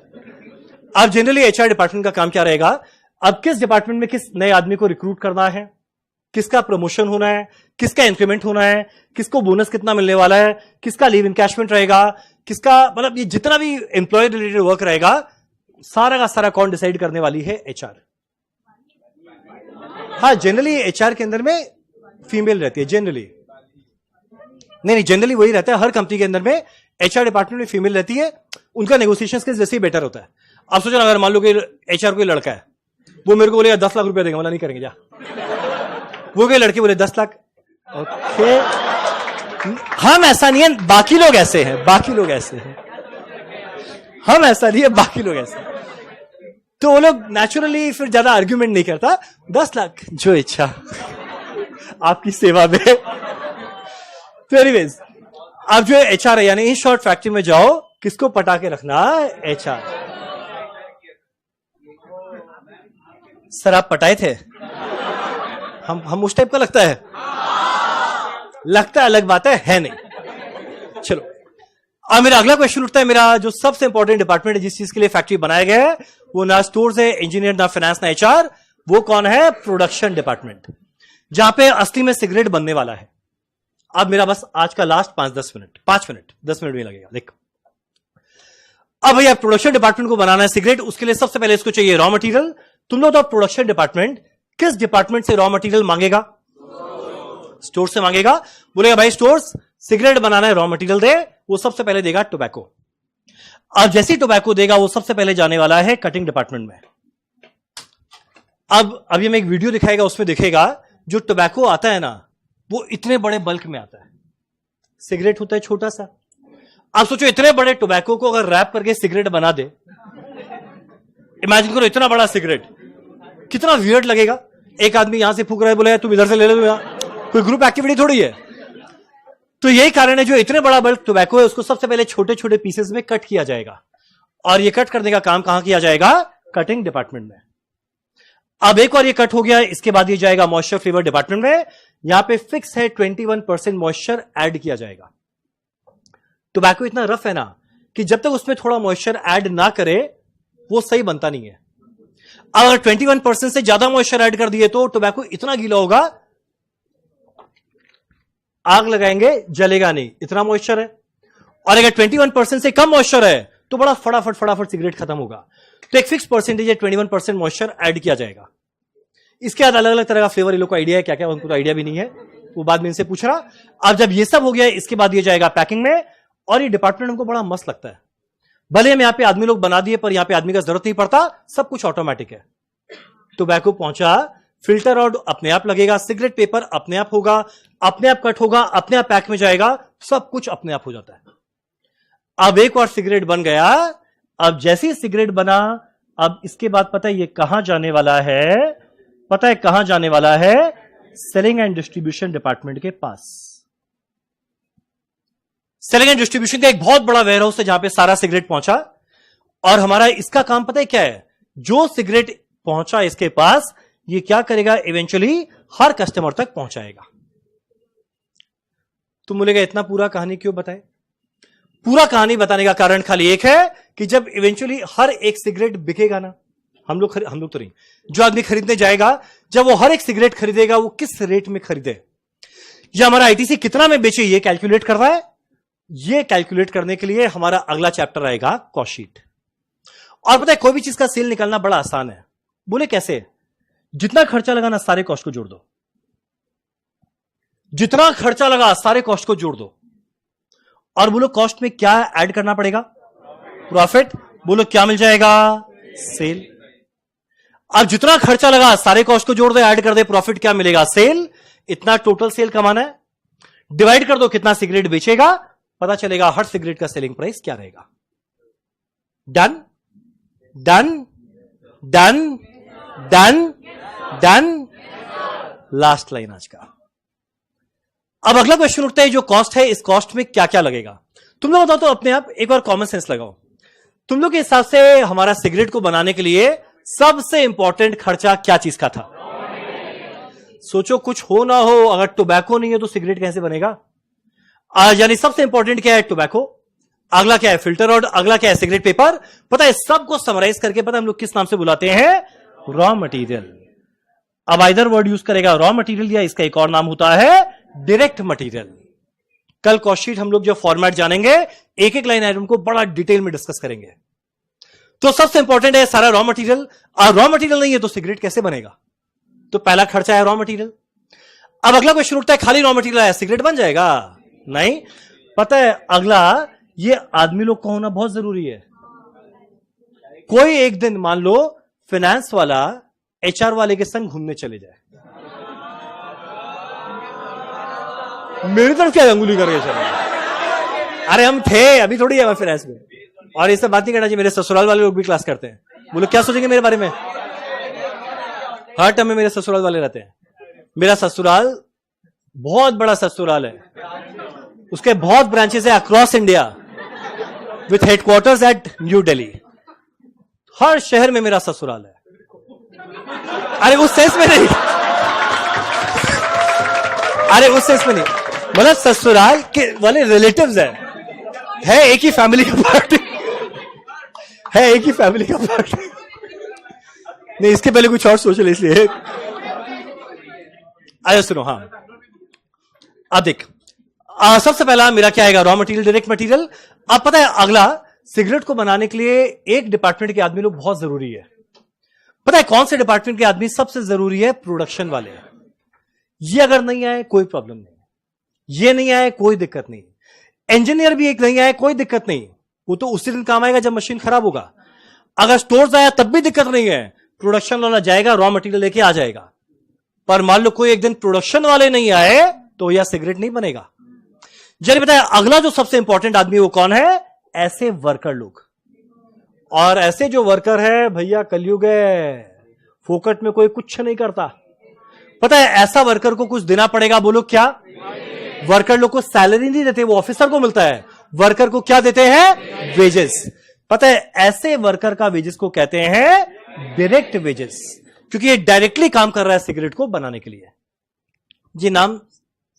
[SPEAKER 1] अब जनरली एचआर डिपार्टमेंट का काम क्या रहेगा, अब किस डिपार्टमेंट में किस नए आदमी को रिक्रूट करना है, किसका प्रमोशन होना है, किसका इंक्रीमेंट होना है, किसको बोनस कितना मिलने वाला है, किसका लीव इनकैशमेंट रहेगा, किसका मतलब ये जितना भी एम्प्लॉय रिलेटेड वर्क रहेगा सारा का सारा कौन डिसाइड करने वाली है, एचआर। हाँ जनरली एचआर के अंदर में फीमेल रहती है, जनरली नहीं जनरली वही रहता है हर कंपनी के अंदर में, एचआर डिपार्टमेंट में फीमेल रहती है, उनका नेगोशिएशन स्किल्स जैसे ही बेटर होता है। आप सोचो अगर मान लो कि एचआर कोई लड़का है, वो मेरे को बोलेगा 10 लाख रुपया देगा, मतलब नहीं करेंगे जा। वो कोई लड़के बोले 10 लाख, ओके हम ऐसा नहीं है, बाकी लोग ऐसे हैं, बाकी लोग ऐसे हैं, हम ऐसा नहीं है, बाकी लोग ऐसे हैं। तो वो लोग नेचुरली फिर ज्यादा आर्ग्यूमेंट नहीं करता, 10 लाख जो इच्छा आपकी सेवा में। तो एनीवेज अब जो एचआर है, यानी इन शॉर्ट फैक्ट्री में जाओ, किसको पटा के रखना, एचआर। सर आप पटाए थे, हम उस टाइप का लगता है, लगता है अलग बात है नहीं। चलो अब मेरा अगला क्वेश्चन उठता है, मेरा जो सबसे इंपॉर्टेंट डिपार्टमेंट है जिस चीज के लिए फैक्ट्री बनाया गया है, वो ना स्टोर्स है, इंजीनियर, ना फाइनेंस, ना एचआर, वो कौन है, प्रोडक्शन डिपार्टमेंट, जहां पे असली में सिगरेट बनने वाला है। अब मेरा बस आज का लास्ट 5 मिनट 10 मिनट भी लगेगा, देख। अब भैया प्रोडक्शन डिपार्टमेंट को बनाना है सिगरेट, उसके लिए सबसे पहले इसको चाहिए रॉ मटेरियल। तुम लोग तो प्रोडक्शन डिपार्टमेंट किस डिपार्टमेंट से रॉ मटेरियल मांगेगा, स्टोर से मांगेगा। बोलेगा भाई स्टोर्स सिगरेट बनाना है, रॉ मटेरियल दे, वो सबसे पहले देगा टोबैको। अब जैसी टोबैको देगा वो सबसे पहले जाने वाला है कटिंग डिपार्टमेंट में। अब अभी मैं एक वीडियो दिखाएगा, उसमें दिखेगा जो टोबैको आता है ना वो इतने बड़े बल्क में आता है, सिगरेट होता है छोटा सा। आप सोचो इतने बड़े टोबैको को अगर रैप करके सिगरेट बना दे, इमेजिन करो इतना बड़ा सिगरेट, कितना वियर्ड लगेगा। एक आदमी यहां से फूक रहा है, बोले तुम इधर से ले लो, कोई ग्रुप एक्टिविटी थोड़ी है। तो यही कारण है जो इतने बड़ा बल्क टोबैको है उसको सबसे पहले छोटे छोटे पीसेस में कट किया जाएगा, और ये कट करने का काम कहां किया जाएगा, कटिंग डिपार्टमेंट में। अब एक बार ये कट हो गया, इसके बाद ये जाएगा मॉइस्चर फ्लेवर डिपार्टमेंट में। यहां पे फिक्स है 21% मॉइस्चर ऐड किया जाएगा। टोबैको इतना रफ है ना कि जब तक उसमें थोड़ा मॉइस्चर ऐड ना करे वो सही बनता नहीं है। अगर 21% से ज्यादा मॉइस्चर ऐड कर दिए तो टोबैको इतना गीला होगा, आग लगाएंगे जलेगा नहीं, इतना मॉइस्चर है। और अगर 21% से कम मॉइस्चर है तो बड़ा फटाफट सिगरेट खत्म होगा। तो एक फिक्स परसेंटेज है 21% मॉइस्चर ऐड किया जाएगा। इसके बाद अलग अलग तरह का फ्लेवर, ये लोग को आइडिया है क्या क्या, उनको तो आइडिया भी नहीं है, वो बाद में इनसे पूछ रहा। अब जब ये सब हो गया इसके बाद ये जाएगा पैकिंग में, और ये डिपार्टमेंट हमको बड़ा मस्त लगता है। भले हम यहां पे आदमी लोग बना दिए पर यहां पे आदमी का जरूरत नहीं पड़ता, सब कुछ ऑटोमेटिक है। टोबैको पहुंचा, फिल्टर और अपने आप लगेगा, सिगरेट पेपर अपने आप होगा, अपने आप कट होगा, अपने आप पैक में जाएगा, सब कुछ अपने आप हो जाता है। अब एक और सिगरेट बन गया। अब जैसे ही सिगरेट बना, अब इसके बाद पता है ये कहां जाने वाला है, पता है कहां जाने वाला है, सेलिंग एंड डिस्ट्रीब्यूशन डिपार्टमेंट के पास। सेलिंग एंड डिस्ट्रीब्यूशन का एक बहुत बड़ा वेयर हाउस है जहां पे सारा सिगरेट पहुंचा, और हमारा इसका काम पता है क्या है, जो सिगरेट पहुंचा इसके पास, ये क्या करेगा, इवेंचुअली हर कस्टमर तक पहुंचाएगा। तुम बोलेगा इतना पूरा कहानी क्यों बताए? पूरा कहानी बताने का कारण खाली एक है कि जब इवेंचुअली हर एक सिगरेट बिकेगा ना, हम लोग तो नहीं, जो आदमी खरीदने जाएगा, जब वो हर एक सिगरेट खरीदेगा, वो किस रेट में खरीदे, या हमारा आईटीसी कितना में बेचे, ये कैलकुलेट कर रहा है। ये कैलकुलेट करने के लिए हमारा अगला चैप्टर आएगा कॉस्ट शीट। और पता है कोई भी चीज का सेल निकालना बड़ा आसान है। बोले कैसे? जितना खर्चा लगा ना सारे कॉस्ट को जोड़ दो, जितना खर्चा लगा सारे कॉस्ट को जोड़ दो, और बोलो कॉस्ट में क्या ऐड करना पड़ेगा? प्रॉफिट। बोलो क्या मिल जाएगा? सेल। अब जितना खर्चा लगा सारे कॉस्ट को जोड़ दो, ऐड कर दे, प्रॉफिट क्या मिलेगा? सेल। इतना टोटल सेल कमाना है, डिवाइड कर दो कितना सिगरेट बेचेगा, पता चलेगा हर सिगरेट का सेलिंग प्राइस क्या रहेगा। Done done done done done. Last line आज का। अब अगला क्वेश्चन उठता है, जो कॉस्ट है, इस कॉस्ट में क्या क्या लगेगा? तुम लोग बताओ तो अपने आप, एक बार कॉमन सेंस लगाओ। तुम लोग के हिसाब से हमारा सिगरेट को बनाने के लिए सबसे इंपॉर्टेंट खर्चा क्या चीज का था? सोचो, कुछ हो ना हो, अगर टोबैको नहीं है तो सिगरेट कैसे बनेगा? यानी सबसे इंपॉर्टेंट क्या है? टोबैको। अगला क्या है? Filter rod. अगला क्या है? Cigarette paper. पता है सबको समराइज करके पता है हम लोग किस नाम से बुलाते हैं? Raw material. अब आइदर वर्ड यूज करेगा रॉ मटेरियल, या इसका एक और नाम होता है डायरेक्ट मटेरियल। कल कॉस्ट शीट हम लोग जो फॉर्मेट जानेंगे, एक एक लाइन आइटम को बड़ा डिटेल में डिस्कस करेंगे। तो सबसे इंपॉर्टेंट है सारा रॉ मटेरियल। और रॉ मटेरियल नहीं है तो सिगरेट कैसे बनेगा? तो पहला खर्चा है रॉ मटेरियल। अब अगला क्वेश्चन उठता है, खाली रॉ मटेरियल है, सिगरेट बन जाएगा? नहीं। पता है अगला, ये आदमी लोग का होना बहुत जरूरी है। कोई एक दिन मान लो फाइनेंस वाला एचआर वाले के संग घूमने चले जाए, मेरी तरफ क्या अंगुली करके चले? अरे हम थे, अभी थोड़ी है फाइनेंस में। और इससे बात नहीं करना चाहिए, मेरे ससुराल वाले लोग भी क्लास करते हैं। बोलो क्या सोचेंगे मेरे बारे में? हर टाइम में मेरे ससुराल वाले रहते हैं। मेरा ससुराल बहुत बड़ा ससुराल है, उसके बहुत ब्रांचेस है across India, with headquarters at New Delhi. हर शहर में मेरा ससुराल है। अरे उस सेंस में नहीं, अरे उस सेंस में नहीं, मतलब ससुराल के वाले रिलेटिव्स है एक ही फैमिली का पार्ट है, एक ही फैमिली का पार्ट। नहीं, इसके पहले कुछ और सोच ले, इसलिए। अरे सुनो, हाँ अब देख, सबसे पहला मेरा क्या आएगा? Raw material, direct material. अब पता है अगला, सिगरेट को बनाने के लिए एक डिपार्टमेंट के आदमी लोग बहुत जरूरी है। पता है कौन से डिपार्टमेंट के आदमी सबसे जरूरी है? प्रोडक्शन वाले। ये अगर नहीं आए कोई प्रॉब्लम नहीं, ये नहीं आए कोई दिक्कत नहीं, इंजीनियर भी एक नहीं आए कोई दिक्कत नहीं, वो तो उसी दिन काम आएगा जब मशीन खराब होगा। अगर स्टोर्स आया तब भी दिक्कत नहीं है, प्रोडक्शन वाला जाएगा रॉ मटेरियल लेके आ जाएगा। पर मान लो कोई एक दिन प्रोडक्शन वाले नहीं आए तो यह सिगरेट नहीं बनेगा। जल्दी बताया अगला जो सबसे इंपॉर्टेंट आदमी वो कौन है? ऐसे वर्कर लोग। और ऐसे जो वर्कर है भैया, कलयुग है, फोकट में कोई कुछ नहीं करता। पता है ऐसा वर्कर को कुछ देना पड़ेगा। बोलो क्या? वर्कर लोग को सैलरी नहीं देते, वो ऑफिसर को मिलता है। वर्कर को क्या देते हैं? वेजेस। पता है ऐसे वर्कर का वेजेस को कहते हैं डायरेक्ट वेजेस, क्योंकि ये डायरेक्टली काम कर रहा है सिगरेट को बनाने के लिए। ये नाम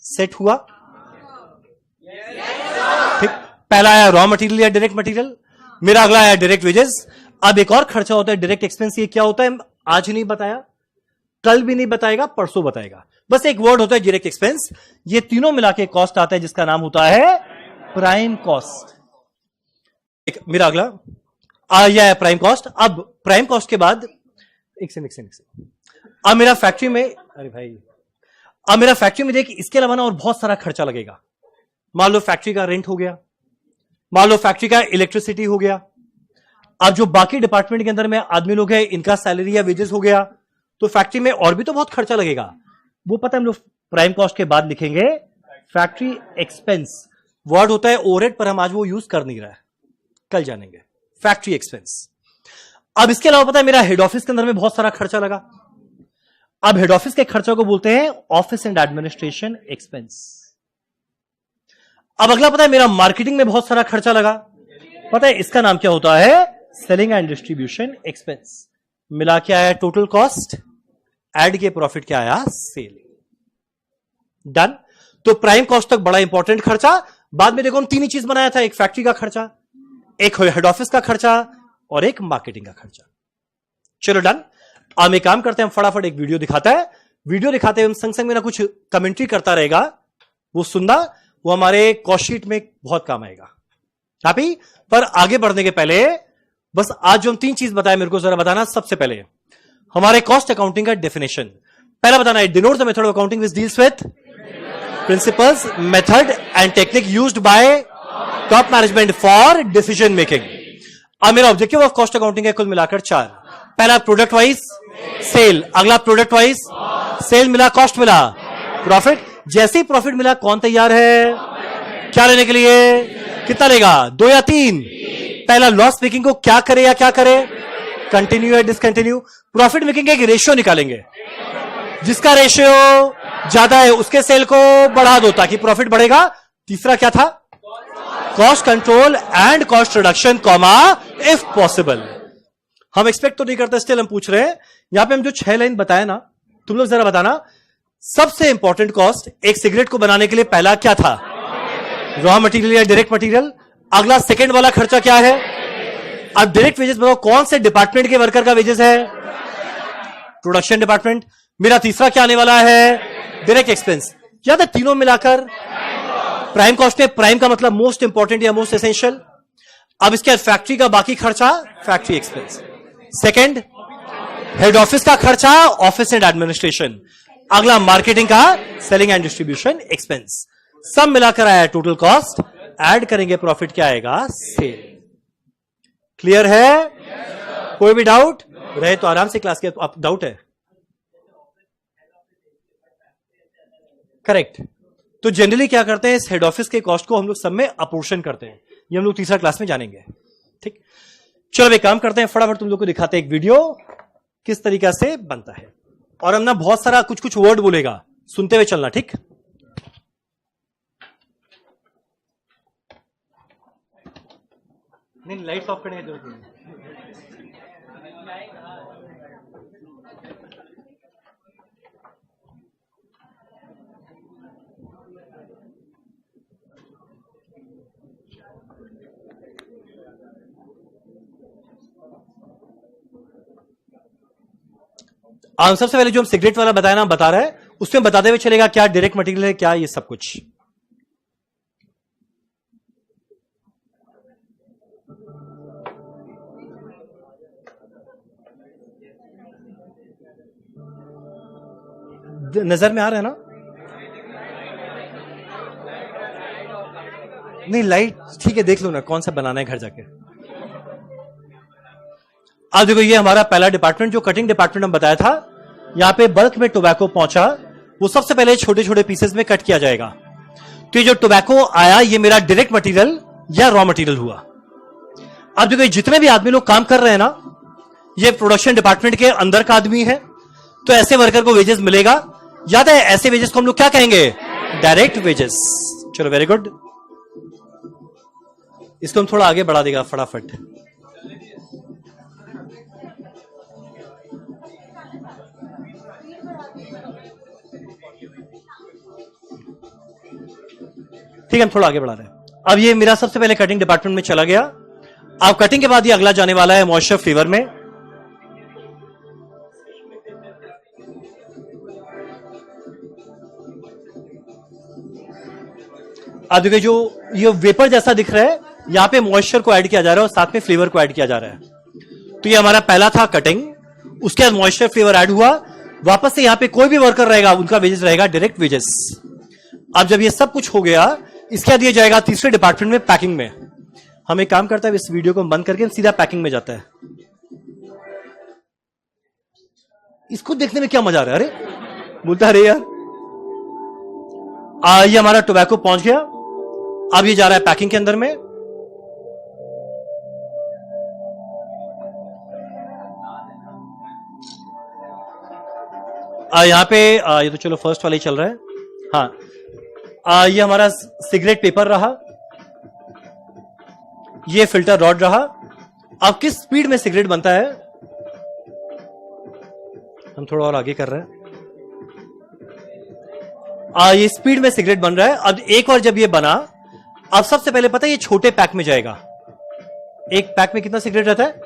[SPEAKER 1] सेट हुआ? ठीक, पहला आया रॉ मटेरियल या डायरेक्ट मटेरियल, मेरा अगला आया डायरेक्ट वेजेस। अब एक और खर्चा होता है डायरेक्ट एक्सपेंस। ये क्या होता है? आज नहीं बताया, कल भी नहीं बताएगा, परसों बताएगा। बस एक वर्ड होता है डायरेक्ट एक्सपेंस। ये तीनों मिला के कॉस्ट आता है जिसका नाम होता है प्राइम कॉस्ट। मेरा अगला यह है प्राइम कॉस्ट। अब प्राइम कॉस्ट के बाद एक सेकंड, अब मेरा फैक्ट्री में, अरे भाई, अब मेरा फैक्ट्री में देख, इसके अलावा ना और बहुत सारा खर्चा लगेगा। मान लो फैक्ट्री का रेंट हो गया, मान लो फैक्ट्री का इलेक्ट्रिसिटी हो गया। अब जो बाकी डिपार्टमेंट के अंदर में आदमी लोग हैं, इनका सैलरी या वेजेस हो गया, तो फैक्ट्री में और भी तो बहुत खर्चा लगेगा। वो पता है हम लोग प्राइम कॉस्ट के बाद लिखेंगे फैक्ट्री एक्सपेंस। वर्ड होता है ओवरहेड, पर हम आज वो यूज कर नहीं रहा है, कल जानेंगे। Factory expense. अब इसके अलावा पता है मेरा हेड ऑफिस के अंदर में बहुत सारा खर्चा लगा। अब हेड ऑफिस के खर्चा को बोलते हैं ऑफिस एंड एडमिनिस्ट्रेशन एक्सपेंस। अब अगला पता है मेरा मार्केटिंग में बहुत सारा खर्चा लगा। पता है इसका नाम क्या होता है? सेलिंग एंड डिस्ट्रीब्यूशन एक्सपेंस, मिला के आया टोटल कॉस्ट, ऐड के प्रॉफिट क्या आया, सेल। डन। तो प्राइम कॉस्ट तक बड़ा इंपॉर्टेंट खर्चा। बाद में देखो हम तीन ही चीज बनाया था, एक फैक्ट्री का खर्चा, एक हेड ऑफिस का खर्चा और एक मार्केटिंग का खर्चा। चलो डन। अब एक काम करते हैं, हम फटाफट एक वीडियो दिखाता है, वीडियो दिखाते हैं हम संग संग में ना कुछ कमेंट्री करता रहेगा, वो सुनना, वो हमारे कॉस्ट शीट में बहुत काम आएगा। हैप्पी? पर आगे बढ़ने के पहले बस आज जो हम तीन चीज बताए मेरे को जरा बताना। सबसे पहले हमारे कॉस्ट अकाउंटिंग का डेफिनेशन पहला बताना है, denotes the method of accounting which deals with principles, method and technique used by top management for decision making. अब मेरा ऑब्जेक्टिव ऑफ कॉस्ट अकाउंटिंग है कुल मिलाकर चार। पहला प्रोडक्ट वाइज सेल, अगला प्रोडक्ट वाइज सेल मिला, कॉस्ट मिला, प्रॉफिट। जैसे ही प्रॉफिट मिला कौन तैयार है क्या लेने के लिए, कितना लेगा, 2 या 3। पहला लॉस मेकिंग को क्या करे या क्या करे, कंटिन्यू या डिसकंटिन्यू। प्रॉफिट मेकिंग का एक रेशियो निकालेंगे, जिसका रेशियो ज्यादा है उसके सेल को बढ़ा दो ताकि प्रॉफिट बढ़ेगा। तीसरा क्या था, cost control and cost reduction comma if possible. हम एक्सपेक्ट तो नहीं करते, स्टिल हम पूछ रहे हैं। यहां पे हम जो 6 लाइन बताया ना, तुम लोग जरा बताना सबसे इंपॉर्टेंट कॉस्ट एक सिगरेट को बनाने के लिए पहला क्या था, रॉ मटेरियल या डायरेक्ट मटेरियल। अगला सेकंड वाला खर्चा क्या है, अब डायरेक्ट वेजेस बताओ कौन से डिपार्टमेंट के वर्कर का वेजेस है, प्रोडक्शन डिपार्टमेंट। मेरा तीसरा क्या आने वाला है, डायरेक्ट एक्सपेंस। याद है तीनों मिलाकर प्राइम कॉस्ट है। प्राइम का मतलब मोस्ट इंपॉर्टेंट या मोस्ट एसेंशियल। अब इसके बाद फैक्ट्री का बाकी खर्चा, factory expense. Second head office का खर्चा, ऑफिस एंड एडमिनिस्ट्रेशन। अगला मार्केटिंग का सेलिंग एंड डिस्ट्रीब्यूशन एक्सपेंस। सब मिलाकर आया टोटल कॉस्ट, ऐड करेंगे प्रॉफिट क्या आएगा, सेल। क्लियर है? कोई भी डाउट रहे तो आराम से क्लास के, आप डाउट है? करेक्ट। तो जनरली क्या करते हैं, इस हेड ऑफिस के कॉस्ट को हम लोग सब में अपोर्शन करते हैं, ये हम लोग तीसरा क्लास में जानेंगे। ठीक, चलो एक काम करते हैं, फटाफट तुम लोग को दिखाते हैं एक वीडियो किस तरीका से बनता है। और हम ना बहुत सारा कुछ कुछ वर्ड बोलेगा, सुनते हुए चलना। ठीक, नहीं लाइट्स ऑफ करने की जरूरत नहीं। सबसे पहले जो हम सिगरेट वाला बताया ना, बता रहा है, उसमें बताते हुए चलेगा क्या डायरेक्ट मटेरियल है, क्या ये सब कुछ। नजर में आ रहा है ना? नहीं लाइट ठीक है, देख लो ना कौन सा बनाना है घर जाके। अब देखो ये हमारा पहला डिपार्टमेंट जो कटिंग डिपार्टमेंट हम बताया था, यहां पे बल्क में टोबैको पहुंचा, वो सबसे पहले छोटे छोटे पीसेस में कट किया जाएगा। तो ये जो टोबैको आया ये मेरा डायरेक्ट मटेरियल या रॉ मटेरियल हुआ। अब देखो जितने भी आदमी लोग काम कर रहे हैं ना, ये प्रोडक्शन डिपार्टमेंट के अंदर का आदमी है, तो ऐसे वर्कर को वेजेस मिलेगा। याद है ऐसे वेजेस को हम लोग क्या कहेंगे, डायरेक्ट वेजेस। चलो वेरी गुड, इसको हम थोड़ा आगे बढ़ा देगा फटाफट। ठीक है, हम थोड़ा आगे बढ़ा रहे हैं। अब ये मेरा सबसे पहले कटिंग डिपार्टमेंट में चला गया। अब कटिंग के बाद ये अगला जाने वाला है मॉइस्चर फ्लेवर में। अब देखिए जो ये वेपर जैसा दिख रहा है, यहां पे मॉइस्चर को ऐड किया जा रहा है और साथ में फ्लेवर को ऐड किया जा रहा है। तो ये हमारा पहला था कटिंग, उसके बाद मॉइस्चर फ्लेवर ऐड हुआ। वापस से यहां पे कोई भी वर्कर रहेगा उनका वेजेस रहेगा डायरेक्ट वेजेस। अब जब ये सब कुछ हो गया, इसके बाद ये जाएगा तीसरे डिपार्टमेंट में, पैकिंग में। हम एक काम करता है, इस वीडियो को बंद करके सीधा पैकिंग में जाता है। इसको देखने में क्या मजा आ रहा है, अरे बोलता अरे यार। ये हमारा टोबैको पहुंच गया, अब ये जा रहा है पैकिंग के अंदर में। यहां पे ये तो चलो फर्स्ट वाला ही चल रहा है। हाँ, ये हमारा सिगरेट पेपर रहा, ये फिल्टर रॉड रहा। अब किस स्पीड में सिगरेट बनता है, हम थोड़ा और आगे कर रहे हैं। ये स्पीड में सिगरेट बन रहा है। अब एक बार जब ये बना, अब सबसे पहले पता है ये छोटे पैक में जाएगा। एक पैक में कितना सिगरेट रहता है?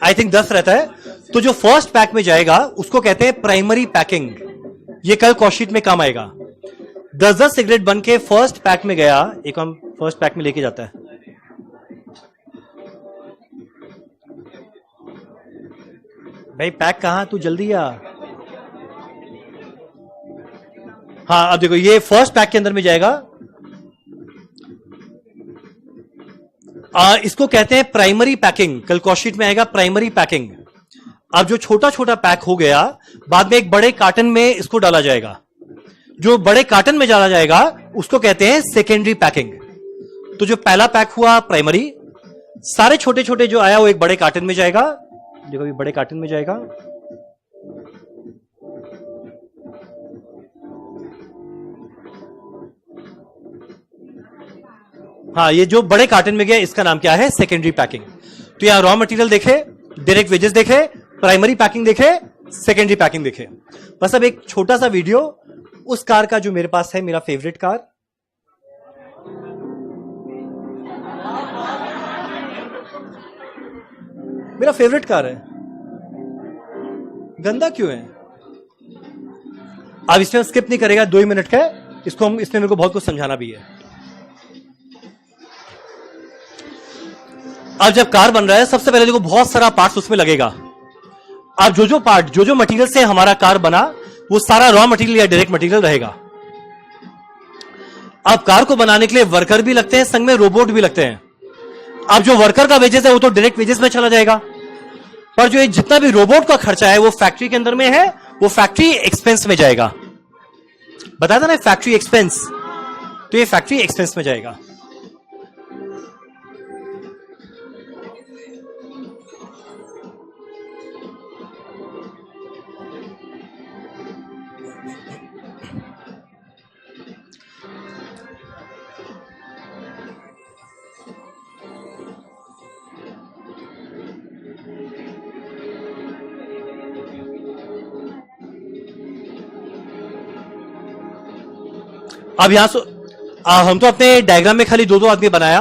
[SPEAKER 1] आई थिंक 10 रहता है। तो जो फर्स्ट पैक में जाएगा उसको कहते हैं प्राइमरी पैकिंग। ये कल कॉस्टशीट में काम आएगा। 10-10 सिगरेट बन के फर्स्ट पैक में गया, एक हम फर्स्ट पैक में लेके जाता है। भाई पैक कहां, तू जल्दी आ। हाँ अब देखो ये फर्स्ट पैक के अंदर में जाएगा। इसको कहते हैं प्राइमरी पैकिंग। कल कॉस्टशीट में आएगा प्राइमरी पैकिंग। अब जो छोटा छोटा पैक हो गया, बाद में एक बड़े कार्टन में इसको डाला जाएगा। जो बड़े कार्टन में डाला जाएगा उसको कहते हैं सेकेंडरी पैकिंग। तो जो पहला पैक हुआ प्राइमरी, सारे छोटे छोटे जो आया वो एक बड़े कार्टन में जाएगा। देखो ये बड़े कार्टन में जाएगा। हाँ ये जो बड़े कार्टन में गया इसका नाम क्या है? Secondary packing. तो यहां रॉ मटेरियल देखे, डायरेक्ट वेजेस देखे, प्राइमरी पैकिंग देखे, सेकेंडरी पैकिंग देखे। बस अब एक छोटा सा वीडियो उस कार का जो मेरे पास है, मेरा फेवरेट कार। मेरा फेवरेट कार है। गंदा क्यों है? अब इसमें स्किप नहीं करेगा, 2 ही मिनट का है। इसको हम, इसमें मेरे को बहुत कुछ समझाना भी है। अब जब कार बन रहा है, सबसे पहले देखो बहुत सारा पार्ट्स उसमें लगेगा। अब जो पार्ट, जो मटेरियल से हमारा कार बना, वो सारा रॉ मटेरियल या डायरेक्ट मटेरियल रहेगा। अब कार को बनाने के लिए वर्कर भी लगते हैं, संग में रोबोट भी लगते हैं। अब जो वर्कर का वेजेस है वो तो डायरेक्ट वेजेस में चला जाएगा, पर जो जितना भी रोबोट का खर्चा है वो फैक्ट्री के अंदर में है, वो फैक्ट्री एक्सपेंस में जाएगा। बताया था ना फैक्ट्री एक्सपेंस, तो ये फैक्ट्री एक्सपेंस में जाएगा। अब यहां हम तो अपने डायग्राम में खाली 2-2 आदमी बनाया।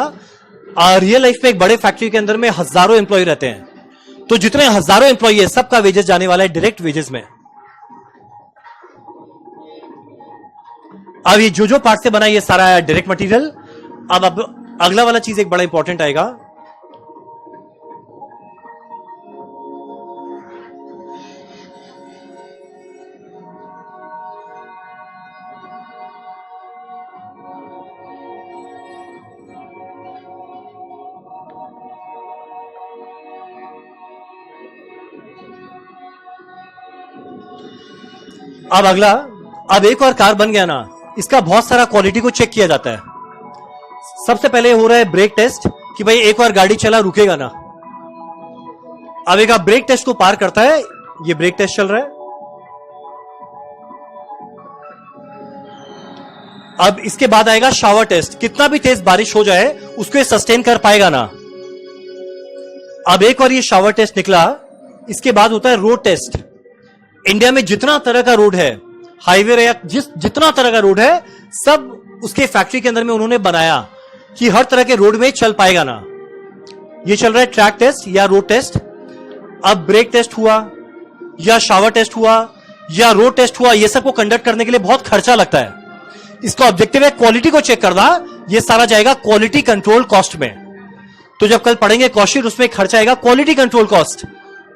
[SPEAKER 1] रियल लाइफ में एक बड़े फैक्ट्री के अंदर में हजारों एम्प्लॉय रहते हैं। तो जितने हजारों एम्प्लॉय है, सबका वेजेस जाने वाला है डायरेक्ट वेजेस में। अब ये जो पार्ट से बना ये सारा डायरेक्ट मटेरियल। अब अगला वाला चीज एक बड़ा इंपॉर्टेंट आएगा। अब अगला, अब एक और कार बन गया ना, इसका बहुत सारा क्वालिटी को चेक किया जाता है। सबसे पहले हो रहा है ब्रेक टेस्ट, कि भाई एक बार गाड़ी चला रुकेगा ना। अब एक ब्रेक टेस्ट को पार करता है, ये ब्रेक टेस्ट चल रहा है। अब इसके बाद आएगा शावर टेस्ट, कितना भी तेज बारिश हो जाए उसको ये सस्टेन कर पाएगा ना। अब एक और ये शावर टेस्ट निकला, इसके बाद होता है रोड टेस्ट। इंडिया में जितना तरह का रोड है, हाईवे या जितना तरह का रोड है, सब उसके फैक्ट्री के अंदर में उन्होंने बनाया कि हर तरह के रोड में चल पाएगा ना। ये चल रहा है ट्रैक टेस्ट या रोड टेस्ट। अब ब्रेक टेस्ट हुआ या शावर टेस्ट हुआ या रोड टेस्ट हुआ, ये सब को कंडक्ट करने के लिए बहुत खर्चा लगता है। इसका ऑब्जेक्टिव है क्वालिटी को चेक करना। ये सारा जाएगा क्वालिटी कंट्रोल कॉस्ट में। तो जब कल पढ़ेंगे कॉस्ट शीट, उसमें खर्चा आएगा क्वालिटी कंट्रोल कॉस्ट।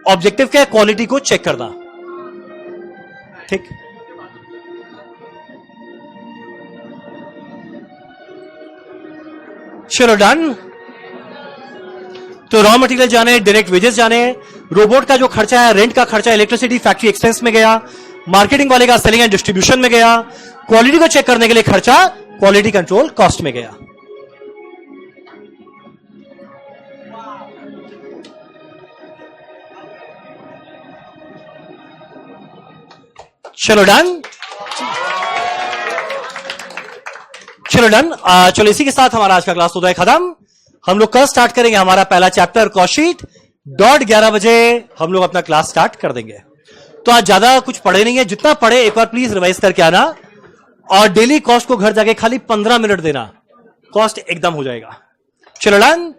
[SPEAKER 1] ऑब्जेक्टिव क्या है? क्वालिटी को चेक करना। ठीक, चलो डन। तो रॉ मटेरियल जाने, डायरेक्ट वेजेस जाने, रोबोट का जो खर्चा है, रेंट का खर्चा, इलेक्ट्रिसिटी फैक्ट्री एक्सपेंस में गया, मार्केटिंग वाले का सेलिंग एंड डिस्ट्रीब्यूशन में गया, क्वालिटी को चेक करने के लिए खर्चा क्वालिटी कंट्रोल कॉस्ट में गया। चलो डन, चलो डन। चलो इसी के साथ हमारा आज का क्लास होता है खत्म। हम लोग कल स्टार्ट करेंगे हमारा पहला चैप्टर कॉस्ट शीट। 11:30 बजे हम लोग अपना क्लास स्टार्ट कर देंगे। तो आज ज्यादा कुछ पढ़े नहीं है, जितना पढ़े एक बार प्लीज रिवाइज करके आना, और डेली कॉस्ट को घर जाके खाली 15 मिनट देना, कॉस्ट एकदम हो जाएगा। चलो done,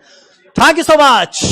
[SPEAKER 1] thank you so much.